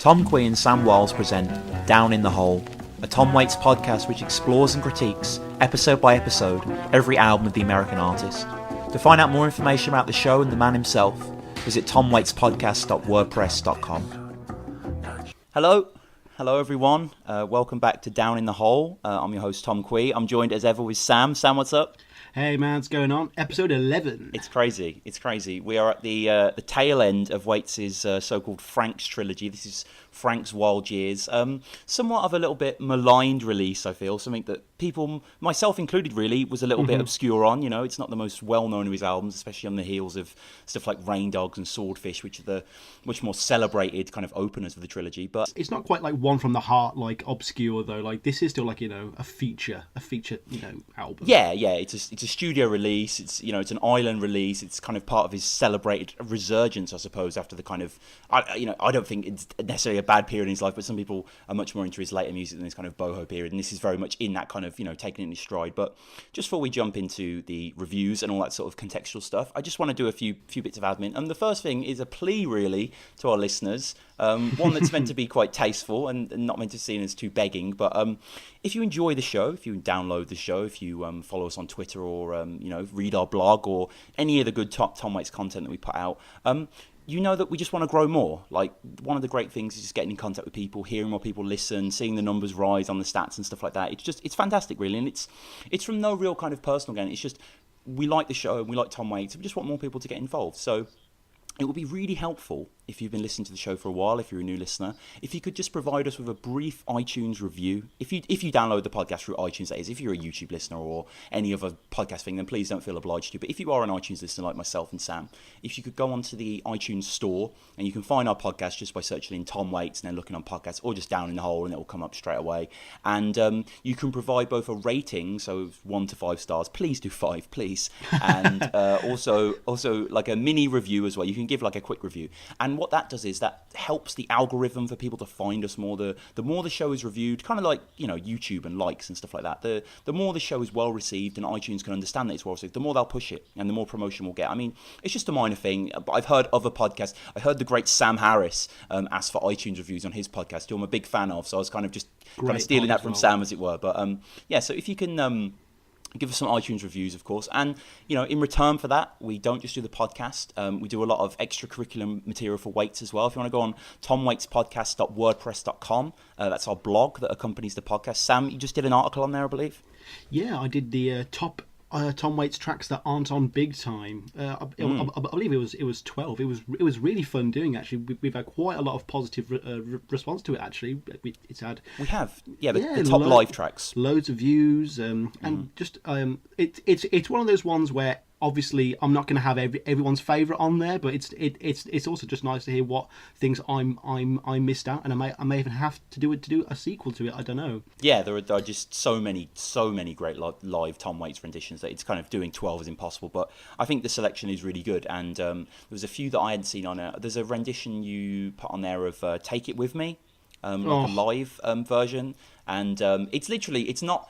Tom Quee and Sam Wiles present Down in the Hole, a Tom Waits podcast which explores and critiques, episode by episode, every album of the American artist. To find out more information about the show and the man himself, visit TomWaitsPodcast.wordpress.com. Hello everyone. Welcome back to Down in the Hole. I'm your host Tom Quee. I'm joined as ever with Sam. Sam, what's up? Hey man, what's going on? Episode 11. It's crazy. We are at the tail end of Waits' so-called Frank's trilogy. This is Frank's Wild Years. Somewhat of a little bit maligned release, I feel. Something that people, myself included really, was a little bit obscure on. You know, it's not the most well-known of his albums, especially on the heels of stuff like Rain Dogs and Swordfish, which are the much more celebrated kind of openers of the trilogy. But it's not quite like One from the Heart, like obscure though. Like this is still like, you know, a feature, album. Yeah. It's a studio release. It's it's an island release. It's kind of part of his celebrated resurgence, I suppose, after the kind of I don't think it's necessarily a bad period in his life, but some people are much more into his later music than his kind of boho period, and this is very much in that kind of taking it in his stride. But just before we jump into the reviews and all that sort of contextual stuff, I just want to do a few bits of admin. And the first thing is a plea really to our listeners, one that's meant to be quite tasteful and not meant to be seen as too begging, but if you enjoy the show, if you download the show, if you follow us on Twitter or read our blog or any of the good Tom Waits content that we put out, you know that we just want to grow more. Like, one of the great things is just getting in contact with people, hearing more people listen, seeing the numbers rise on the stats and stuff like that. It's fantastic, really, and it's from no real kind of personal gain. It's just we like the show and we like Tom Waits. We just want more people to get involved. So it would be really helpful if you've been listening to the show for a while, if you're a new listener, if you could just provide us with a brief iTunes review. If you download the podcast through iTunes, that is, if you're a YouTube listener or any other podcast thing, then please don't feel obliged to. But if you are an iTunes listener like myself and Sam, if you could go onto the iTunes store and you can find our podcast just by searching in Tom Waits and then looking on podcasts, or just Down in the Hole and it will come up straight away. And you can provide both a rating, so 1 to 5 stars. Please do 5, please. And also like a mini review as well. You can give like a quick review. And what that does is that helps the algorithm for people to find us more. The more the show is reviewed, kind of like YouTube and likes and stuff like that, the more the show is well received and iTunes can understand that it's well received, the more they'll push it and the more promotion we'll get. I mean, it's just a minor thing, but I've heard other podcasts. I heard the great Sam Harris ask for iTunes reviews on his podcast, who I'm a big fan of, so I was kind of stealing that from Sam, as it were. But so if you can give us some iTunes reviews, of course. And, in return for that, we don't just do the podcast. We do a lot of extracurricular material for Waits as well. If you want to go on TomWaitsPodcast.wordpress.com, that's our blog that accompanies the podcast. Sam, you just did an article on there, I believe? Yeah, I did the top Tom Waits tracks that aren't on Big Time. I believe it was 12. It was really fun doing, actually. We've had quite a lot of positive response to it, actually. The top live tracks, loads of views, and just it's one of those ones where obviously I'm not going to have everyone's favourite on there, but it's also just nice to hear what things I missed out, and I may even have to do a sequel to it. I don't know. Yeah, there are just so many great live Tom Waits renditions that it's kind of doing 12 is impossible. But I think the selection is really good, and there was a few that I hadn't seen on it. There's a rendition you put on there of "Take It With Me." A live version, and it's not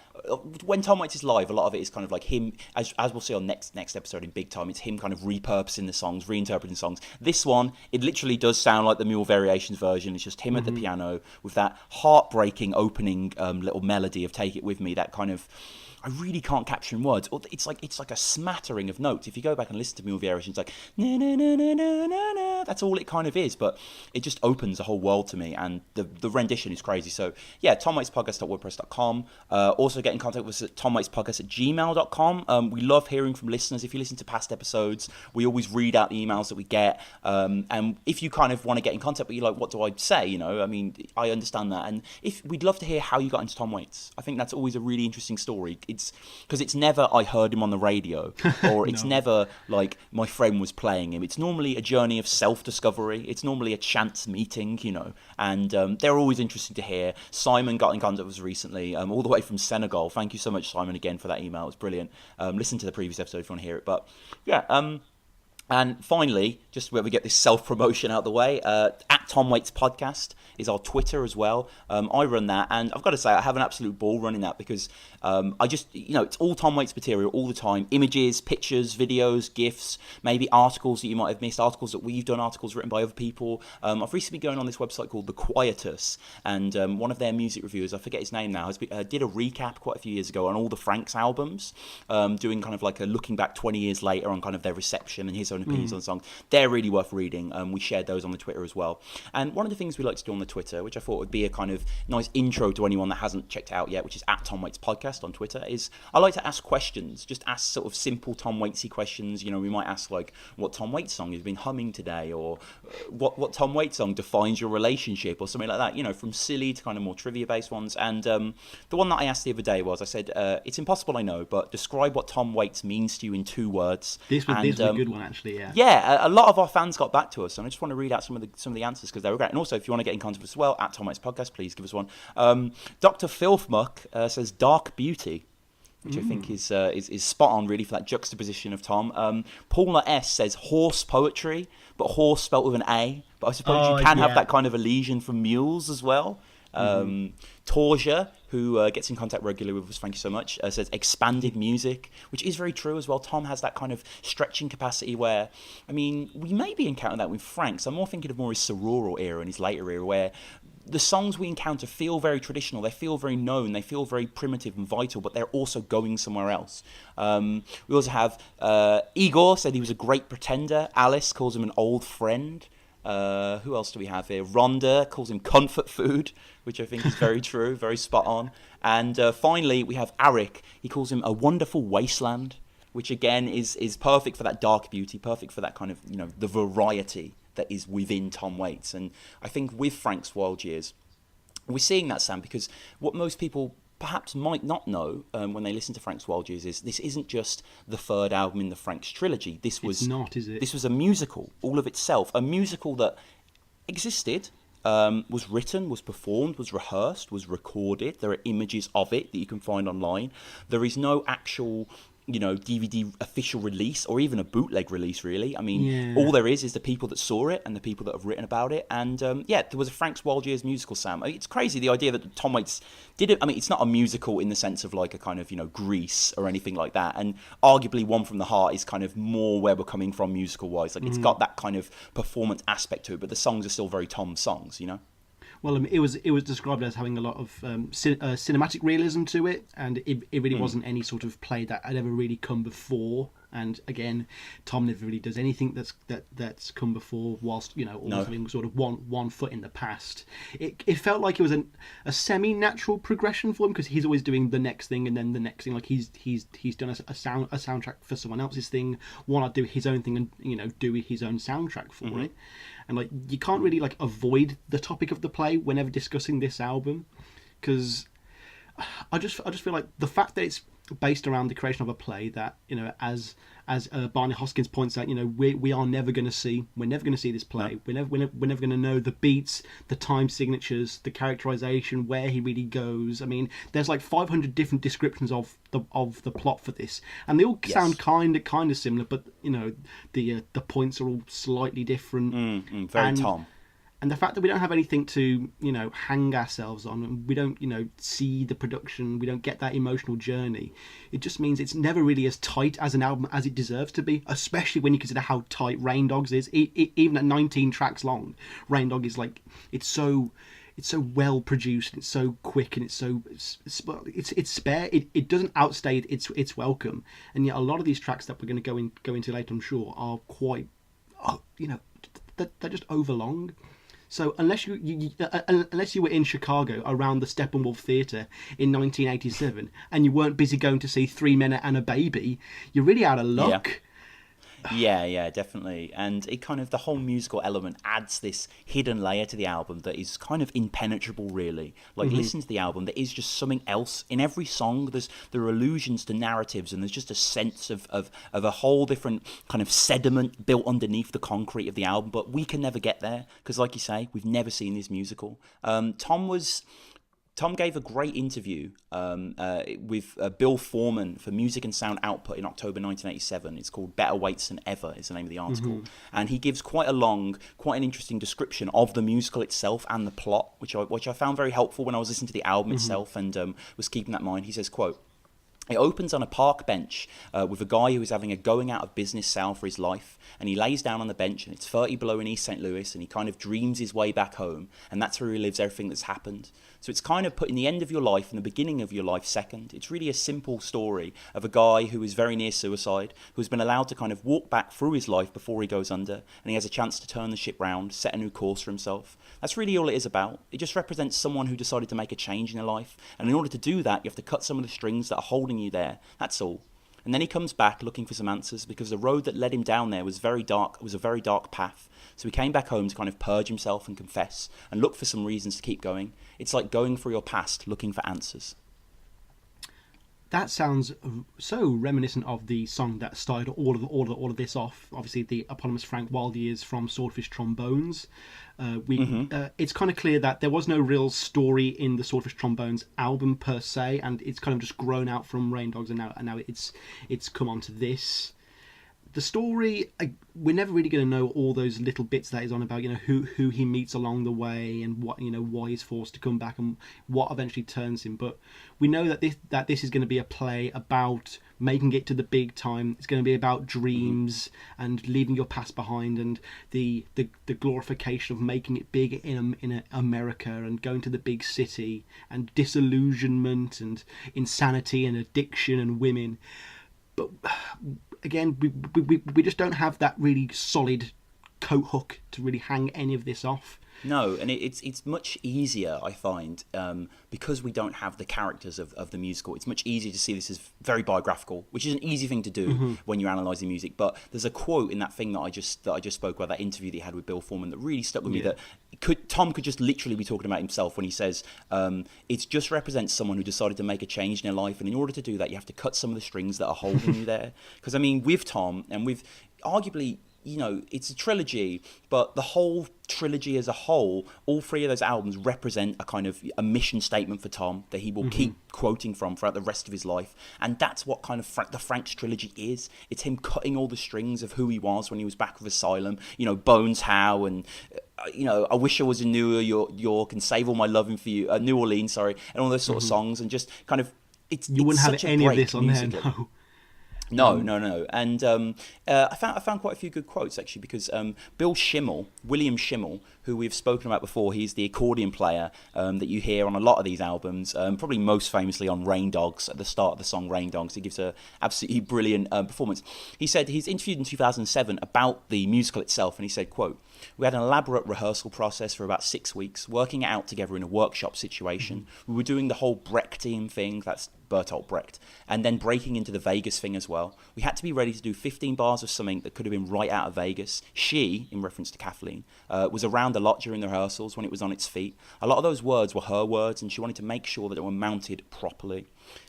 when Tom Waits is live, a lot of it is kind of like him, as we'll see on next episode in Big Time, it's him kind of repurposing the songs, reinterpreting songs. This one, it literally does sound like the Mule Variations version. It's just him at the piano with that heartbreaking opening little melody of Take It With Me, that kind of, I really can't capture in words. It's like a smattering of notes. If you go back and listen to Mule Variations, like na na na na na na na, that's all it kind of is. But it just opens a whole world to me, and the rendition is crazy. So yeah, TomWaitsPodcast.wordpress.com. Also get in contact with us at TomWaitsPodcast@gmail.com. We love hearing from listeners. If you listen to past episodes, we always read out the emails that we get. And if you kind of want to get in contact, but you're like, what do I say? I mean, I understand that, and we'd love to hear how you got into Tom Waits. I think that's always a really interesting story. Because it's never I heard him on the radio, or it's never like my friend was playing him. It's normally a journey of self-discovery. It's normally a chance meeting, and they're always interesting to hear. Simon got in contact with us recently, all the way from Senegal. Thank you so much, Simon, again for that email. It's brilliant. Listen to the previous episode if you want to hear it. But yeah, and finally, just where we get this self-promotion out of the way, at @TomWaitsPodcast is our Twitter as well. I run that, and I've got to say I have an absolute ball running that because I just, it's all Tom Waits material all the time. Images, pictures, videos, GIFs, maybe articles that you might have missed, articles that we've done, articles written by other people. I've recently been going on this website called The Quietus, and one of their music reviewers, I forget his name now, did a recap quite a few years ago on all the Franks albums, doing kind of like a looking back 20 years later on kind of their reception and his own opinions on the songs. They're really worth reading. We shared those on the Twitter as well. And one of the things we like to do on the Twitter, which I thought would be a kind of nice intro to anyone that hasn't checked it out yet, which is @TomWaitsPodcast on Twitter, is I like to ask questions, just ask sort of simple Tom Waitsy questions. We might ask like, what Tom Waits song you've been humming today, or what Tom Waits song defines your relationship, or something like that, from silly to kind of more trivia-based ones. And the one that I asked the other day was, I said, it's impossible, I know, but describe what Tom Waits means to you in 2 words. This was a good one, actually, yeah. Yeah, a lot of our fans got back to us, and I just want to read out some of the answers because they were great. And also, if you want to get in contact with us as well, @TomWaitsPodcast, please give us one. Dr. Filthmuck says Dark Beauty, which I think is spot on, really, for that juxtaposition of Tom. Paula S says horse poetry, but horse spelt with an A. But I suppose you can have that kind of elision from mules as well. Torja, who gets in contact regularly with us, thank you so much, says expanded music, which is very true as well. Tom has that kind of stretching capacity where, we maybe encounter that with Franks. I'm more thinking of more his Sororal era and his later era, where the songs we encounter feel very traditional, they feel very known, they feel very primitive and vital, but they're also going somewhere else. We also have Igor said he was a great pretender. Alice calls him an old friend. Who else do we have here? Rhonda calls him comfort food, which I think is very true, very spot on. And finally, we have Arik. He calls him a wonderful wasteland, which again is perfect for that dark beauty, perfect for that kind of, the variety that is within Tom Waits. And I think with Frank's Wild Years, we're seeing that, Sam, because what most people perhaps might not know when they listen to Frank's Wild Years is this isn't just the 3rd album in the Franks trilogy. This was not, is it? This was a musical, all of itself, a musical that existed, was written, was performed, was rehearsed, was recorded. There are images of it that you can find online. There is no actual DVD official release or even a bootleg release, really. All there is the people that saw it and the people that have written about it. And there was a Frank's Wild Years musical, Sam. It's crazy, the idea that Tom Waits did it. It's not a musical in the sense of like a kind of, Grease or anything like that. And arguably One from the Heart is kind of more where we're coming from musical-wise. Like it's got that kind of performance aspect to it, but the songs are still very Tom songs, Well, it was described as having a lot of cinematic realism to it, and it really wasn't any sort of play that had ever really come before. And again, Tom never really does anything that's come before, whilst always having sort of one foot in the past. It felt like it was a semi-natural progression for him, because he's always doing the next thing and then the next thing. Like he's done a soundtrack for someone else's thing. Why not do his own thing and do his own soundtrack for it? And like you can't really like avoid the topic of the play whenever discussing this album, because I just feel like the fact that it's based around the creation of a play that as Barney Hoskins points out, we are never going to see. We're never going to see this play. No. We're never going to know the beats, the time signatures, the characterization, where he really goes. There's like 500 different descriptions of the plot for this, and they all sound kind of similar, but the points are all slightly different. Very Tom. And the fact that we don't have anything to, hang ourselves on, and we don't, see the production, we don't get that emotional journey, it just means it's never really as tight as an album as it deserves to be, especially when you consider how tight Rain Dogs is. Even at 19 tracks long, Rain Dog is like, it's so well produced, it's so quick, and it's spare. It doesn't outstay its welcome. And yet a lot of these tracks that we're going to go into later, I'm sure, are quite, they're just overlong. So unless you were in Chicago around the Steppenwolf Theatre in 1987 and you weren't busy going to see Three Men and a Baby, you're really out of luck. Yeah, definitely. And it kind of, the whole musical element adds this hidden layer to the album that is kind of impenetrable, really. Like, listen to the album, there is just something else. In every song, there are allusions to narratives, and there's just a sense of a whole different kind of sediment built underneath the concrete of the album, but we can never get there, because like you say, we've never seen this musical. Tom was Tom gave a great interview with Bill Foreman for Music and Sound Output in October 1987. It's called Better Waits Than Ever is the name of the article. And he gives quite an interesting description of the musical itself and the plot, which I found very helpful when I was listening to the album itself and was keeping that in mind. He says, quote, "It opens on a park bench with a guy who is having a going out of business sale for his life, and he lays down on the bench and it's 30 below in East St. Louis and he kind of dreams his way back home, and that's where he lives everything that's happened. So it's kind of putting the end of your life and the beginning of your life second. It's really a simple story of a guy who is very near suicide, who's been allowed to kind of walk back through his life before he goes under, and he has a chance to turn the ship round, set a new course for himself. That's really all it is about. It just represents someone who decided to make a change in their life, and in order to do that, you have to cut some of the strings that are holding you there. That's all. And then he comes back looking for some answers because the road that led him down there was very dark. It was a very dark path. So he came back home to kind of purge himself and confess and look for some reasons to keep going. It's like going through your past looking for answers." That sounds so reminiscent of the song that started all of this off. Obviously, the eponymous Frank Wild Years from Swordfish Trombones. It's kind of clear that there was no real story in the Swordfish Trombones album per se, and it's kind of just grown out from Rain Dogs, and now it's come on to this. The story, we're never really going to know all those little bits that is on about, who he meets along the way and what, why he's forced to come back and what eventually turns him. But we know that this is going to be a play about making it to the big time. It's going to be about dreams and leaving your past behind, and the glorification of making it big in America and going to the big city, and disillusionment and insanity and addiction and women. But again, we just don't have that really solid coat hook to really hang any of this off. No, and it's much easier, I find, because we don't have the characters of the musical. It's much easier to see this as very biographical, which is an easy thing to do when you're analysing music. But there's a quote in that thing that I just spoke about, that interview that he had with Bill Foreman, that really stuck with me. That Tom could just literally be talking about himself when he says it just represents someone who decided to make a change in their life, and in order to do that, you have to cut some of the strings that are holding you there. Because I mean, with Tom, and with arguably, it's a trilogy, but the whole trilogy as a whole, all three of those albums represent a kind of a mission statement for Tom that he will keep quoting from throughout the rest of his life. And that's what kind of the Frank's trilogy is. It's him cutting all the strings of who he was when he was back with Asylum, Bones How, and I Wish I Was in New York, and Save All My Loving for You, New Orleans, sorry, and all those sort of songs, and just kind of you wouldn't have any of this on there, no. No. And I found quite a few good quotes, actually, because William Schimmel, who we've spoken about before, he's the accordion player that you hear on a lot of these albums, probably most famously on Rain Dogs, at the start of the song Rain Dogs. He gives an absolutely brilliant performance. He said he's interviewed in 2007 about the musical itself, and he said, quote, "We had an elaborate rehearsal process for about 6 weeks, working it out together in a workshop situation. We were doing the whole Brechtian thing," that's Bertolt Brecht, and then breaking into the Vegas thing as well. We had to be ready to do 15 bars of something that could have been right out of Vegas. She, in reference to Kathleen, was around a lot during the rehearsals when it was on its feet. A lot of those words were her words, and she wanted to make sure that they were mounted properly.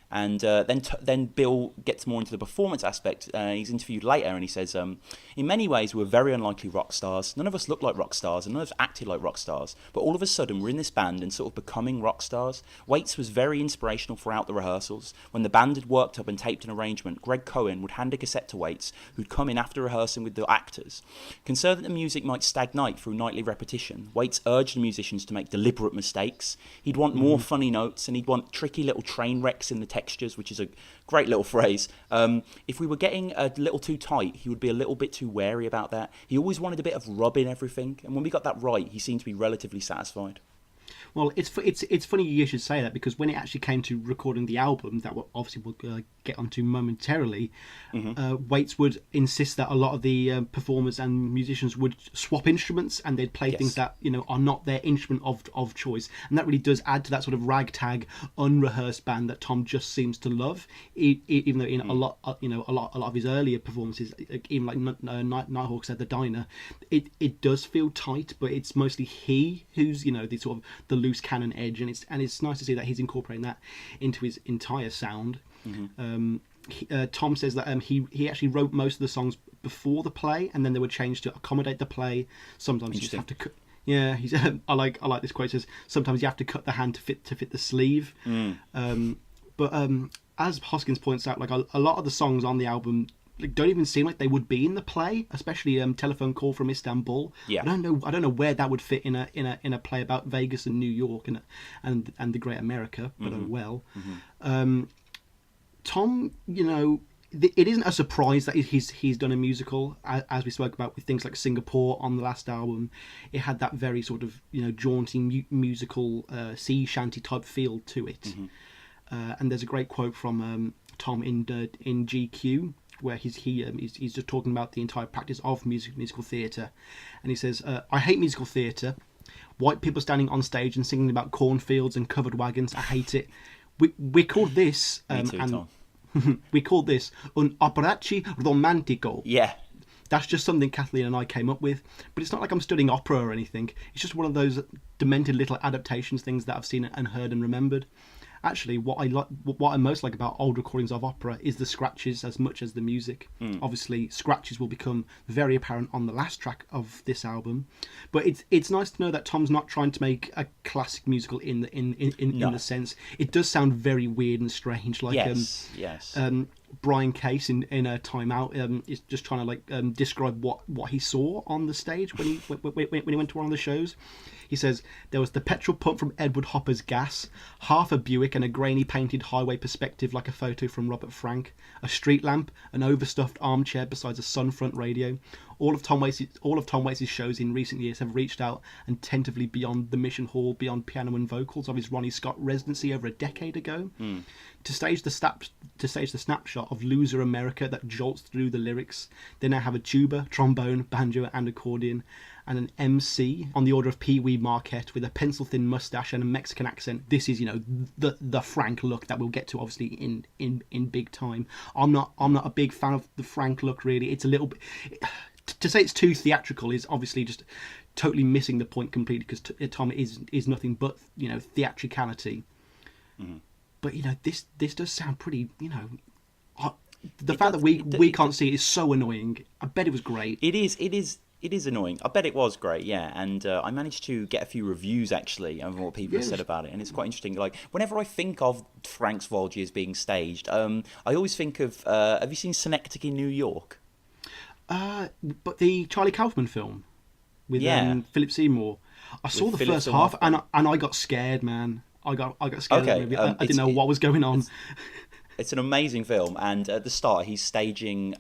And then Bill gets more into the performance aspect. He's interviewed later, and he says, "In many ways, we're very unlikely rock stars. None of us look like rock stars, and none of us acted like rock stars. But all of a sudden, we're in this band and sort of becoming rock stars." Waits was very inspirational throughout the rehearsals. When the band had worked up and taped an arrangement, Greg Cohen would hand a cassette to Waits, who'd come in after rehearsing with the actors. Concerned that the music might stagnate through nightly repetition, Waits urged the musicians to make deliberate mistakes. He'd want more funny notes, and he'd want tricky little train wrecks in the textures, which is a great little phrase. If we were getting a little too tight, he would be a little bit too wary about that. He always wanted a bit of rub in everything, and when we got that right, he seemed to be relatively satisfied. Well, it's funny you should say that, because when it actually came to recording the album, that obviously we'll get onto momentarily, Waits would insist that a lot of the performers and musicians would swap instruments, and they'd play things that are not their instrument of choice, and that really does add to that sort of ragtag, unrehearsed band that Tom just seems to love. Even though in a lot of his earlier performances, even like Nighthawks at the Diner, it does feel tight, but it's mostly he who's the sort of the loose cannon edge, and it's nice to see that he's incorporating that into his entire sound. Tom says that he actually wrote most of the songs before the play, and then they were changed to accommodate the play. Sometimes you just have to Yeah, he's. I like this quote. It says sometimes you have to cut the hand to fit the sleeve. But as Hoskins points out, like a lot of the songs on the album like, don't even seem like they would be in the play, especially Telephone Call from Istanbul. Yeah. I don't know where that would fit in a play about Vegas and New York and the Great America, but oh well. Tom, it isn't a surprise that he's done a musical, as we spoke about with things like Singapore on the last album. It had that very sort of jaunty musical sea shanty type feel to it. And there's a great quote from Tom in GQ where he's just talking about the entire practice of musical theatre, and he says, "I hate musical theatre. White people standing on stage and singing about cornfields and covered wagons. I hate it. We call this Me too, Tom. we call this un operacci romantico." Yeah. That's just something Kathleen and I came up with, but it's not like I'm studying opera or anything. It's just one of those demented little adaptations, things that I've seen and heard and remembered. Actually, what I most like about old recordings of opera is the scratches as much as the music. Obviously, scratches will become very apparent on the last track of this album, but it's nice to know that Tom's not trying to make a classic musical in the sense. It does sound very weird and strange, like yes. Brian Case in a Time Out is just trying to like describe what he saw on the stage when he went to one of the shows. He says there was the petrol pump from Edward Hopper's Gas, half a Buick and a grainy painted highway perspective like a photo from Robert Frank, a street lamp, an overstuffed armchair besides a Sunfront radio. All of Tom Waits' shows in recent years have reached out and tentatively beyond the Mission Hall, beyond piano and vocals of his Ronnie Scott residency over a decade ago. To stage the snapshot of loser America that jolts through the lyrics, they now have a tuba, trombone, banjo and accordion, and an MC on the order of Pee Wee Marquette with a pencil-thin mustache and a Mexican accent. This is, the Frank look that we'll get to obviously in big time. I'm not a big fan of the Frank look really. It's a little bit, to say it's too theatrical is obviously just totally missing the point completely, because Tom is nothing but theatricality. But this does sound pretty the fact that we can't see it is so annoying. I bet it was great. It is annoying. I bet it was great, yeah. And I managed to get a few reviews, actually, of what people have said about it. And it's quite interesting. Like, whenever I think of Frank's Volgiers being staged, I always think of... have you seen Synecdoche in New York? But the Charlie Kaufman film with Philip Seymour. I saw the first half and I got scared, man. I got scared. Okay, I didn't know what was going on. It's an amazing film, and at the start he's staging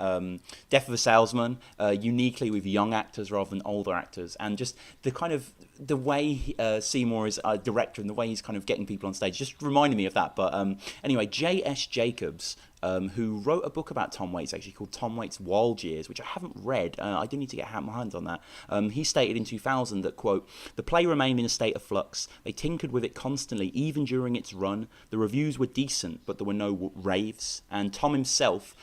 Death of a Salesman uniquely with young actors rather than older actors, and just the way Seymour is a director and the way he's kind of getting people on stage just reminded me of that. But anyway, J.S. Jacobs, who wrote a book about Tom Waits actually called Tom Waits' Wild Years, which I haven't read. I do need to get my hands on that. He stated in 2000 that, quote, "The play remained in a state of flux. They tinkered with it constantly, even during its run. The reviews were decent, but there were no raves." And Tom himself,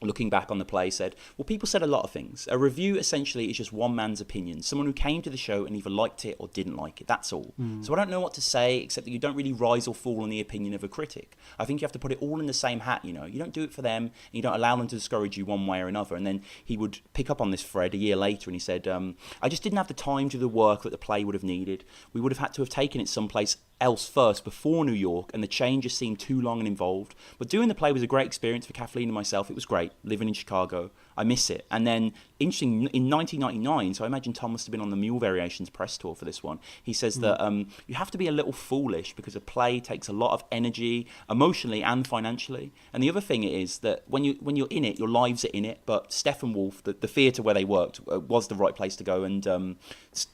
looking back on the play, said, "Well, people said a lot of things. A review essentially is just one man's opinion, someone who came to the show and either liked it or didn't like it. That's all. So I don't know what to say, except that you don't really rise or fall on the opinion of a critic. I think you have to put it all in the same hat, You don't do it for them, and you don't allow them to discourage you one way or another." And then he would pick up on this thread a year later, and he said, "I just didn't have the time to do the work that the play would have needed. We would have had to have taken it someplace else first before New York, and the change just seemed too long and involved. But doing the play was a great experience for Kathleen and myself. It was great, living in Chicago. I miss it." And then, interesting, in 1999, so I imagine Tom must have been on the Mule Variations press tour for this one, he says that you have to be a little foolish because a play takes a lot of energy, emotionally and financially. And the other thing is that when you're in it, your lives are in it. But Steppenwolf, the theatre where they worked, was the right place to go. And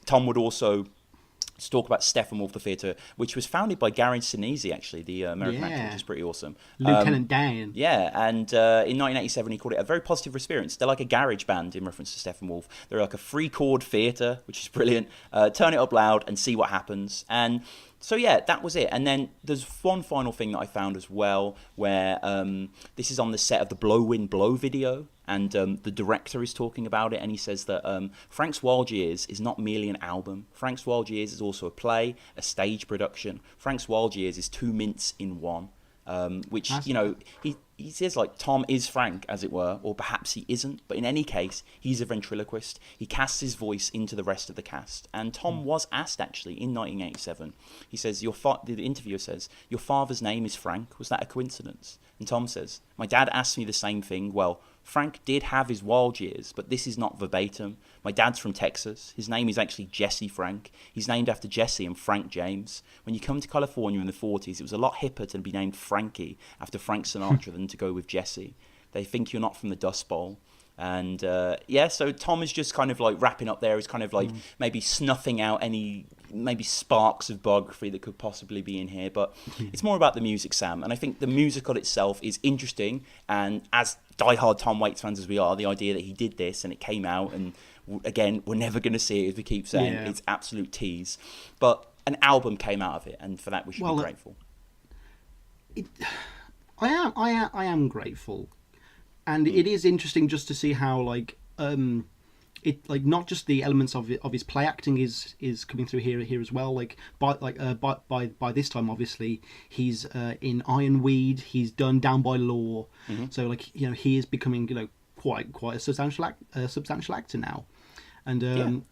Tom would also talk about Steppenwolf, the theatre, which was founded by Gary Sinise, actually, the American actor, which is pretty awesome. Lieutenant Dan. Yeah, and in 1987 he called it a very positive experience. They're like a garage band in reference to Steppenwolf. They're like a free-chord theatre, which is brilliant. Turn it up loud and see what happens. And so yeah, that was it. And then there's one final thing that I found as well, where this is on the set of the Blow Wind Blow video, and the director is talking about it, and he says that Frank's Wild Years is not merely an album. Frank's Wild Years is also a play, a stage production. Frank's Wild Years is two mints in one. which, you know, he says, like, Tom is Frank, as it were, or perhaps he isn't, but in any case, he's a ventriloquist. He casts his voice into the rest of the cast. And Tom was asked, actually, in 1987, he says, the interviewer says, your father's name is Frank, was that a coincidence? And Tom says, my dad asked me the same thing. Well, Frank did have his wild years, but this is not verbatim. My dad's from Texas. His name is actually Jesse Frank. He's named after Jesse and Frank James. When you come to California in the 40s, it was a lot hipper to be named Frankie after Frank Sinatra than to go with Jesse. They think you're not from the Dust Bowl. And so Tom is just kind of like wrapping up there. He's kind of like maybe snuffing out any maybe sparks of biography that could possibly be in here, but it's more about the music, Sam. And I think the musical itself is interesting, and as diehard Tom Waits fans as we are, the idea that he did this and it came out, and again, we're never going to see it, as we keep saying, it's absolute tease. But an album came out of it, and for that we should be grateful. I am grateful, and it is interesting just to see how it, like, not just the elements of his play acting is coming through here as well. Like by this time, obviously he's in Ironweed. He's done Down by Law, so like, you know, he is becoming, you know, quite a substantial actor now. And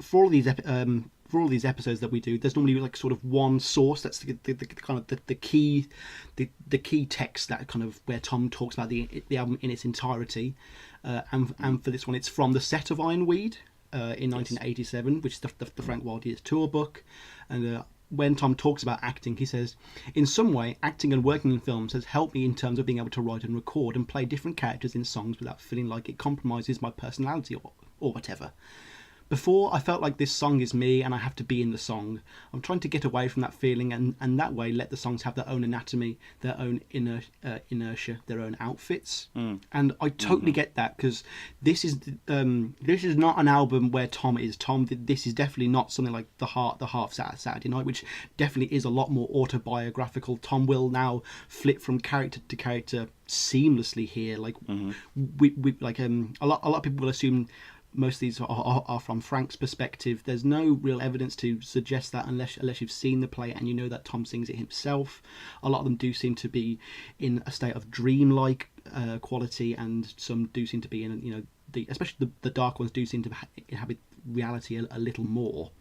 for all these episodes that we do, there's normally like sort of one source that's the kind of the key text, that kind of where Tom talks about the album in its entirety. And for this one, it's from the set of Ironweed in 1987, which is the Frank Wild Years tour book. And when Tom talks about acting, he says, in some way, acting and working in films has helped me in terms of being able to write and record and play different characters in songs without feeling like it compromises my personality or whatever. Before, I felt like this song is me and I have to be in the song. I'm trying to get away from that feeling and that way let the songs have their own anatomy, their own inertia, their own outfits. And I totally get that, because this is not an album where Tom is Tom. This is definitely not something like the Half Saturday Night, which definitely is a lot more autobiographical. Tom will now flip from character to character seamlessly here. Like we like a lot of people will assume most of these are from Frank's perspective. There's no real evidence to suggest that unless you've seen the play and you know that Tom sings it himself. A lot of them do seem to be in a state of dreamlike quality, and some do seem to be in, you know, especially the dark ones do seem to inhabit reality a little more.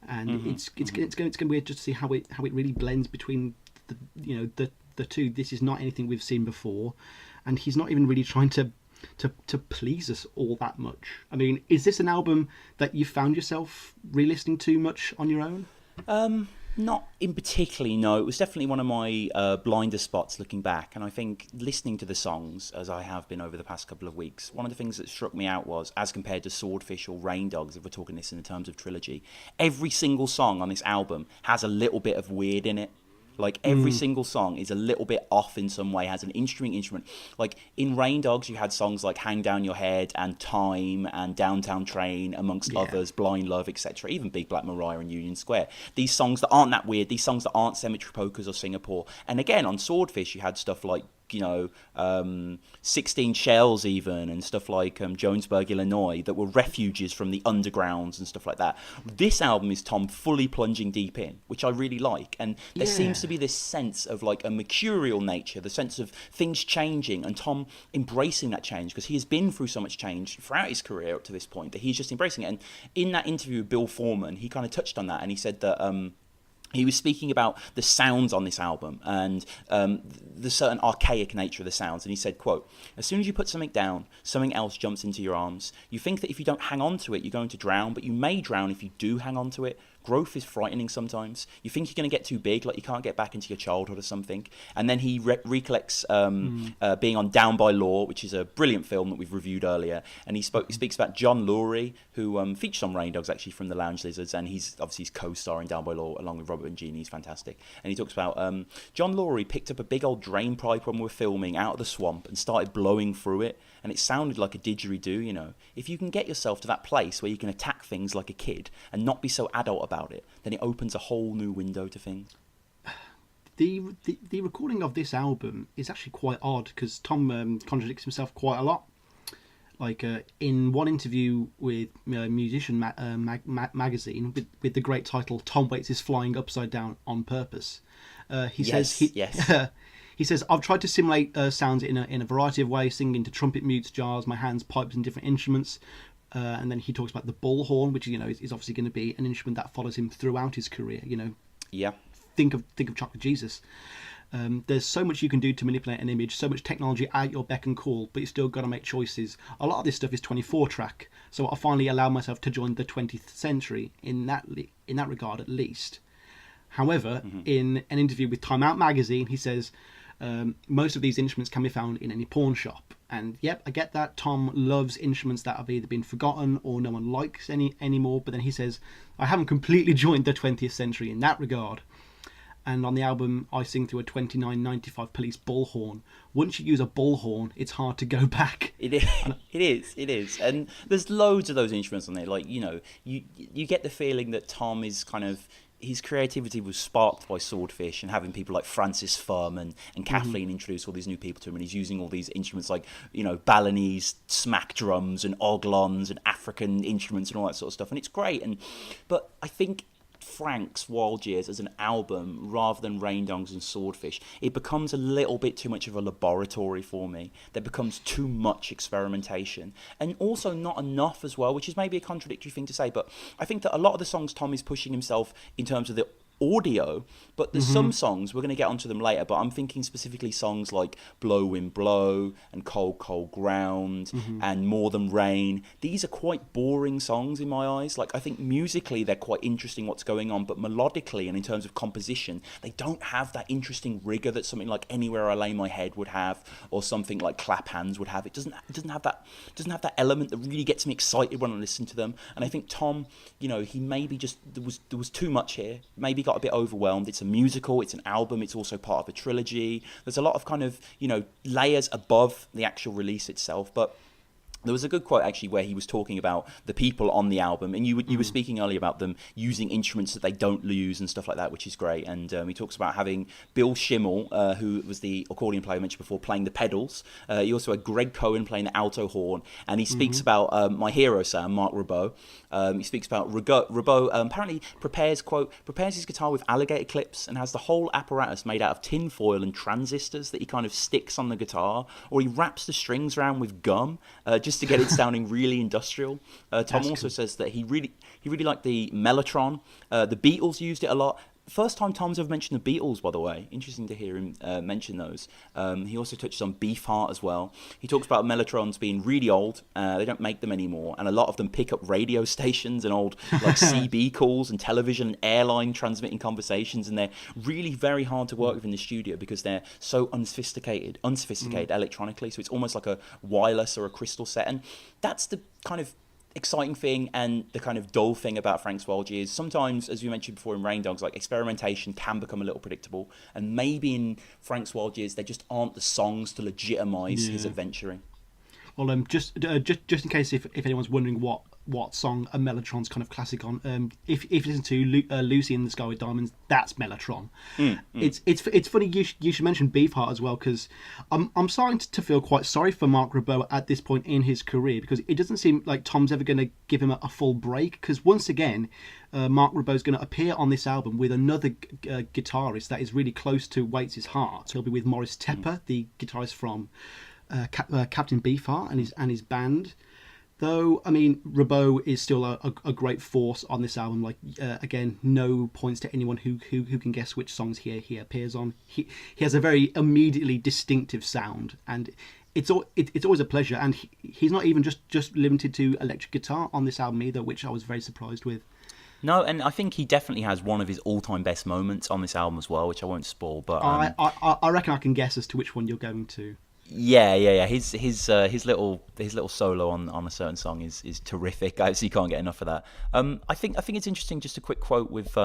And it's going to be weird just to see how it really blends between the two. This is not anything we've seen before, and he's not even really trying to please us all that much. I mean, is this an album that you found yourself re-listening to much on your own? Not in particularly, no. It was definitely one of my blinder spots looking back, and I think listening to the songs, as I have been over the past couple of weeks, one of the things that struck me out was, as compared to Swordfish or Rain Dogs, if we're talking this in the terms of trilogy, every single song on this album has a little bit of weird in it. Like, every single song is a little bit off in some way, has an interesting instrument. Like, in Rain Dogs, you had songs like Hang Down Your Head and Time and Downtown Train, amongst others, Blind Love, etc., even Big Black Mariah and Union Square. These songs that aren't that weird, these songs that aren't Cemetery Polkas or Singapore. And again, on Swordfish, you had stuff like, you know, 16 Shells even, and stuff like Jonesburg, Illinois, that were refuges from the undergrounds and stuff like that. This album is Tom fully plunging deep in, which I really like. And there seems to be this sense of like a mercurial nature, the sense of things changing, and Tom embracing that change, because he has been through so much change throughout his career up to this point that he's just embracing it. And in that interview with Bill Foreman, he kind of touched on that, and he said that he was speaking about the sounds on this album and the certain archaic nature of the sounds. And he said, quote, as soon as you put something down, something else jumps into your arms. You think that if you don't hang on to it, you're going to drown, but you may drown if you do hang on to it. Growth is frightening sometimes. You think you're going to get too big, like you can't get back into your childhood or something. And then he recollects being on Down by Law, which is a brilliant film that we've reviewed earlier. And he speaks about John Lurie, who features on Rain Dogs, actually, from the Lounge Lizards. And he's obviously his co-star in Down by Law along with Robert and Jeannie. He's fantastic. And he talks about John Lurie picked up a big old drain pipe when we were filming out of the swamp and started blowing through it. And it sounded like a didgeridoo, you know. If you can get yourself to that place where you can attack things like a kid and not be so adult about it, then it opens a whole new window to things. The recording of this album is actually quite odd, because Tom contradicts himself quite a lot. In one interview with Musician magazine with the great title "Tom Waits is flying upside down on purpose," yes. he says, "I've tried to simulate sounds in a variety of ways, singing to trumpet mutes, jars, my hands, pipes, and different instruments." And then he talks about the bullhorn, which is obviously going to be an instrument that follows him throughout his career. Yeah. Think of Chocolate Jesus. There's so much you can do to manipulate an image, so much technology at your beck and call, but you still got to make choices. A lot of this stuff is 24 track, so I finally allow myself to join the 20th century in that regard, at least. However, in an interview with Time Out magazine, he says most of these instruments can be found in any pawn shop. And yep, I get that. Tom loves instruments that have either been forgotten or no one likes anymore. But then he says, I haven't completely joined the 20th century in that regard. And on the album, I sing through a 2995 Police bullhorn. Once you use a bullhorn, it's hard to go back. It is. And there's loads of those instruments on there. Like, you get the feeling that Tom is kind of, his creativity was sparked by Swordfish and having people like Francis Furman and Kathleen introduce all these new people to him, and he's using all these instruments like, Balinese smack drums and oglons and African instruments and all that sort of stuff, and it's great. But I think Frank's Wild Years as an album, rather than Rain Dogs and Swordfish, it becomes a little bit too much of a laboratory for me. There becomes too much experimentation, and also not enough as well, which is maybe a contradictory thing to say, but I think that a lot of the songs Tom is pushing himself in terms of the audio, but there's some songs, we're going to get onto them later, but I'm thinking specifically songs like Blow Wind Blow and Cold Cold Ground and More Than Rain. These are quite boring songs in my eyes. Like, I think musically they're quite interesting what's going on, but melodically and in terms of composition, they don't have that interesting rigor that something like Anywhere I Lay My Head would have, or something like Clap Hands would have. It doesn't have that element that really gets me excited when I listen to them. And I think Tom, he maybe just, there was too much here. Maybe got a bit overwhelmed. It's a musical, it's an album, it's also part of a trilogy. There's a lot of kind of, layers above the actual release itself. But there was a good quote actually where he was talking about the people on the album, and you were speaking earlier about them using instruments that they don't use and stuff like that, which is great. And he talks about having Bill Schimmel, who was the accordion player I mentioned before, playing the pedals. He also had Greg Cohen playing the alto horn, and he speaks about my hero, Sam, Mark Ribot. He speaks about Ribot apparently prepares his guitar with alligator clips and has the whole apparatus made out of tin foil and transistors that he kind of sticks on the guitar, or he wraps the strings around with gum just to get it sounding really industrial. Tom also says that he really liked the Mellotron. The Beatles used it a lot. First time Tom's ever mentioned the Beatles, by the way. Interesting to hear him mention those. He also touches on Beefheart as well. He talks about Mellotrons being really old. They don't make them anymore, and a lot of them pick up radio stations and old like CB calls and television and airline transmitting conversations, and they're really very hard to work with in the studio because they're so unsophisticated electronically. So it's almost like a wireless or a crystal set, and that's the kind of exciting thing and the kind of dull thing about Frank's Wild Years. Sometimes, as we mentioned before in Rain Dogs, like experimentation can become a little predictable, and maybe in Frank's Wild Years there just aren't the songs to legitimize his adventuring. Well, just in case if anyone's wondering what song a Mellotron's kind of classic on, if you listen to Lucy in the Sky with Diamonds, that's Mellotron. It's funny you should mention Beefheart as well, because I'm starting to feel quite sorry for Mark Ribot at this point in his career, because it doesn't seem like Tom's ever going to give him a full break, because once again Mark Ribot's going to appear on this album with another guitarist that is really close to Waits' heart. He'll be with Maurice Tepper, the guitarist from Captain Beefheart and his band. Though, I mean, Ribot is still a great force on this album. Like, again, no points to anyone who can guess which songs he appears on. He has a very immediately distinctive sound, and it's always a pleasure. And he's not even just limited to electric guitar on this album either, which I was very surprised with. No, and I think he definitely has one of his all-time best moments on this album as well, which I won't spoil. But I reckon I can guess as to which one you're going to. Yeah. His little solo on a certain song is terrific. I actually can't get enough of that. I think it's interesting. Just a quick quote with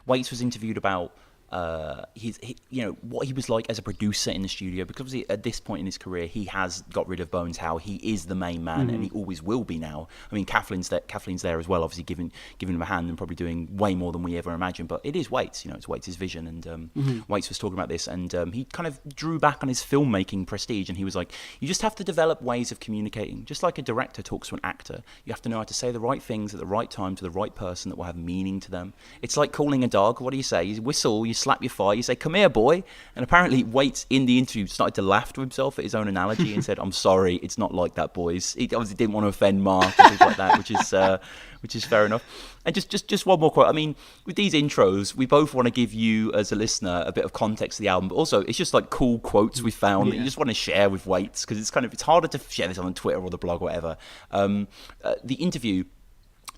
Waits was interviewed about what he was like as a producer in the studio, because obviously at this point in his career he has got rid of Bones Howe. He is the main man, and he always will be now. I mean, Kathleen's there as well, obviously giving him a hand and probably doing way more than we ever imagined. But it is Waits, it's Waits' vision, and Waits was talking about this, and he kind of drew back on his filmmaking prestige, and he was like, you just have to develop ways of communicating, just like a director talks to an actor. You have to know how to say the right things at the right time to the right person that will have meaning to them. It's like calling a dog. What do you say? You whistle, you slap your thigh, you say, come here, boy. And apparently Waits, in the interview, started to laugh to himself at his own analogy and said, I'm sorry, it's not like that, boys. He obviously didn't want to offend Mark and things like that, which is fair enough. And just one more quote. I mean, with these intros, we both want to give you, as a listener, a bit of context to the album, but also it's just like cool quotes we found that you just want to share with Waits, because it's harder to share this on Twitter or the blog or whatever. The interview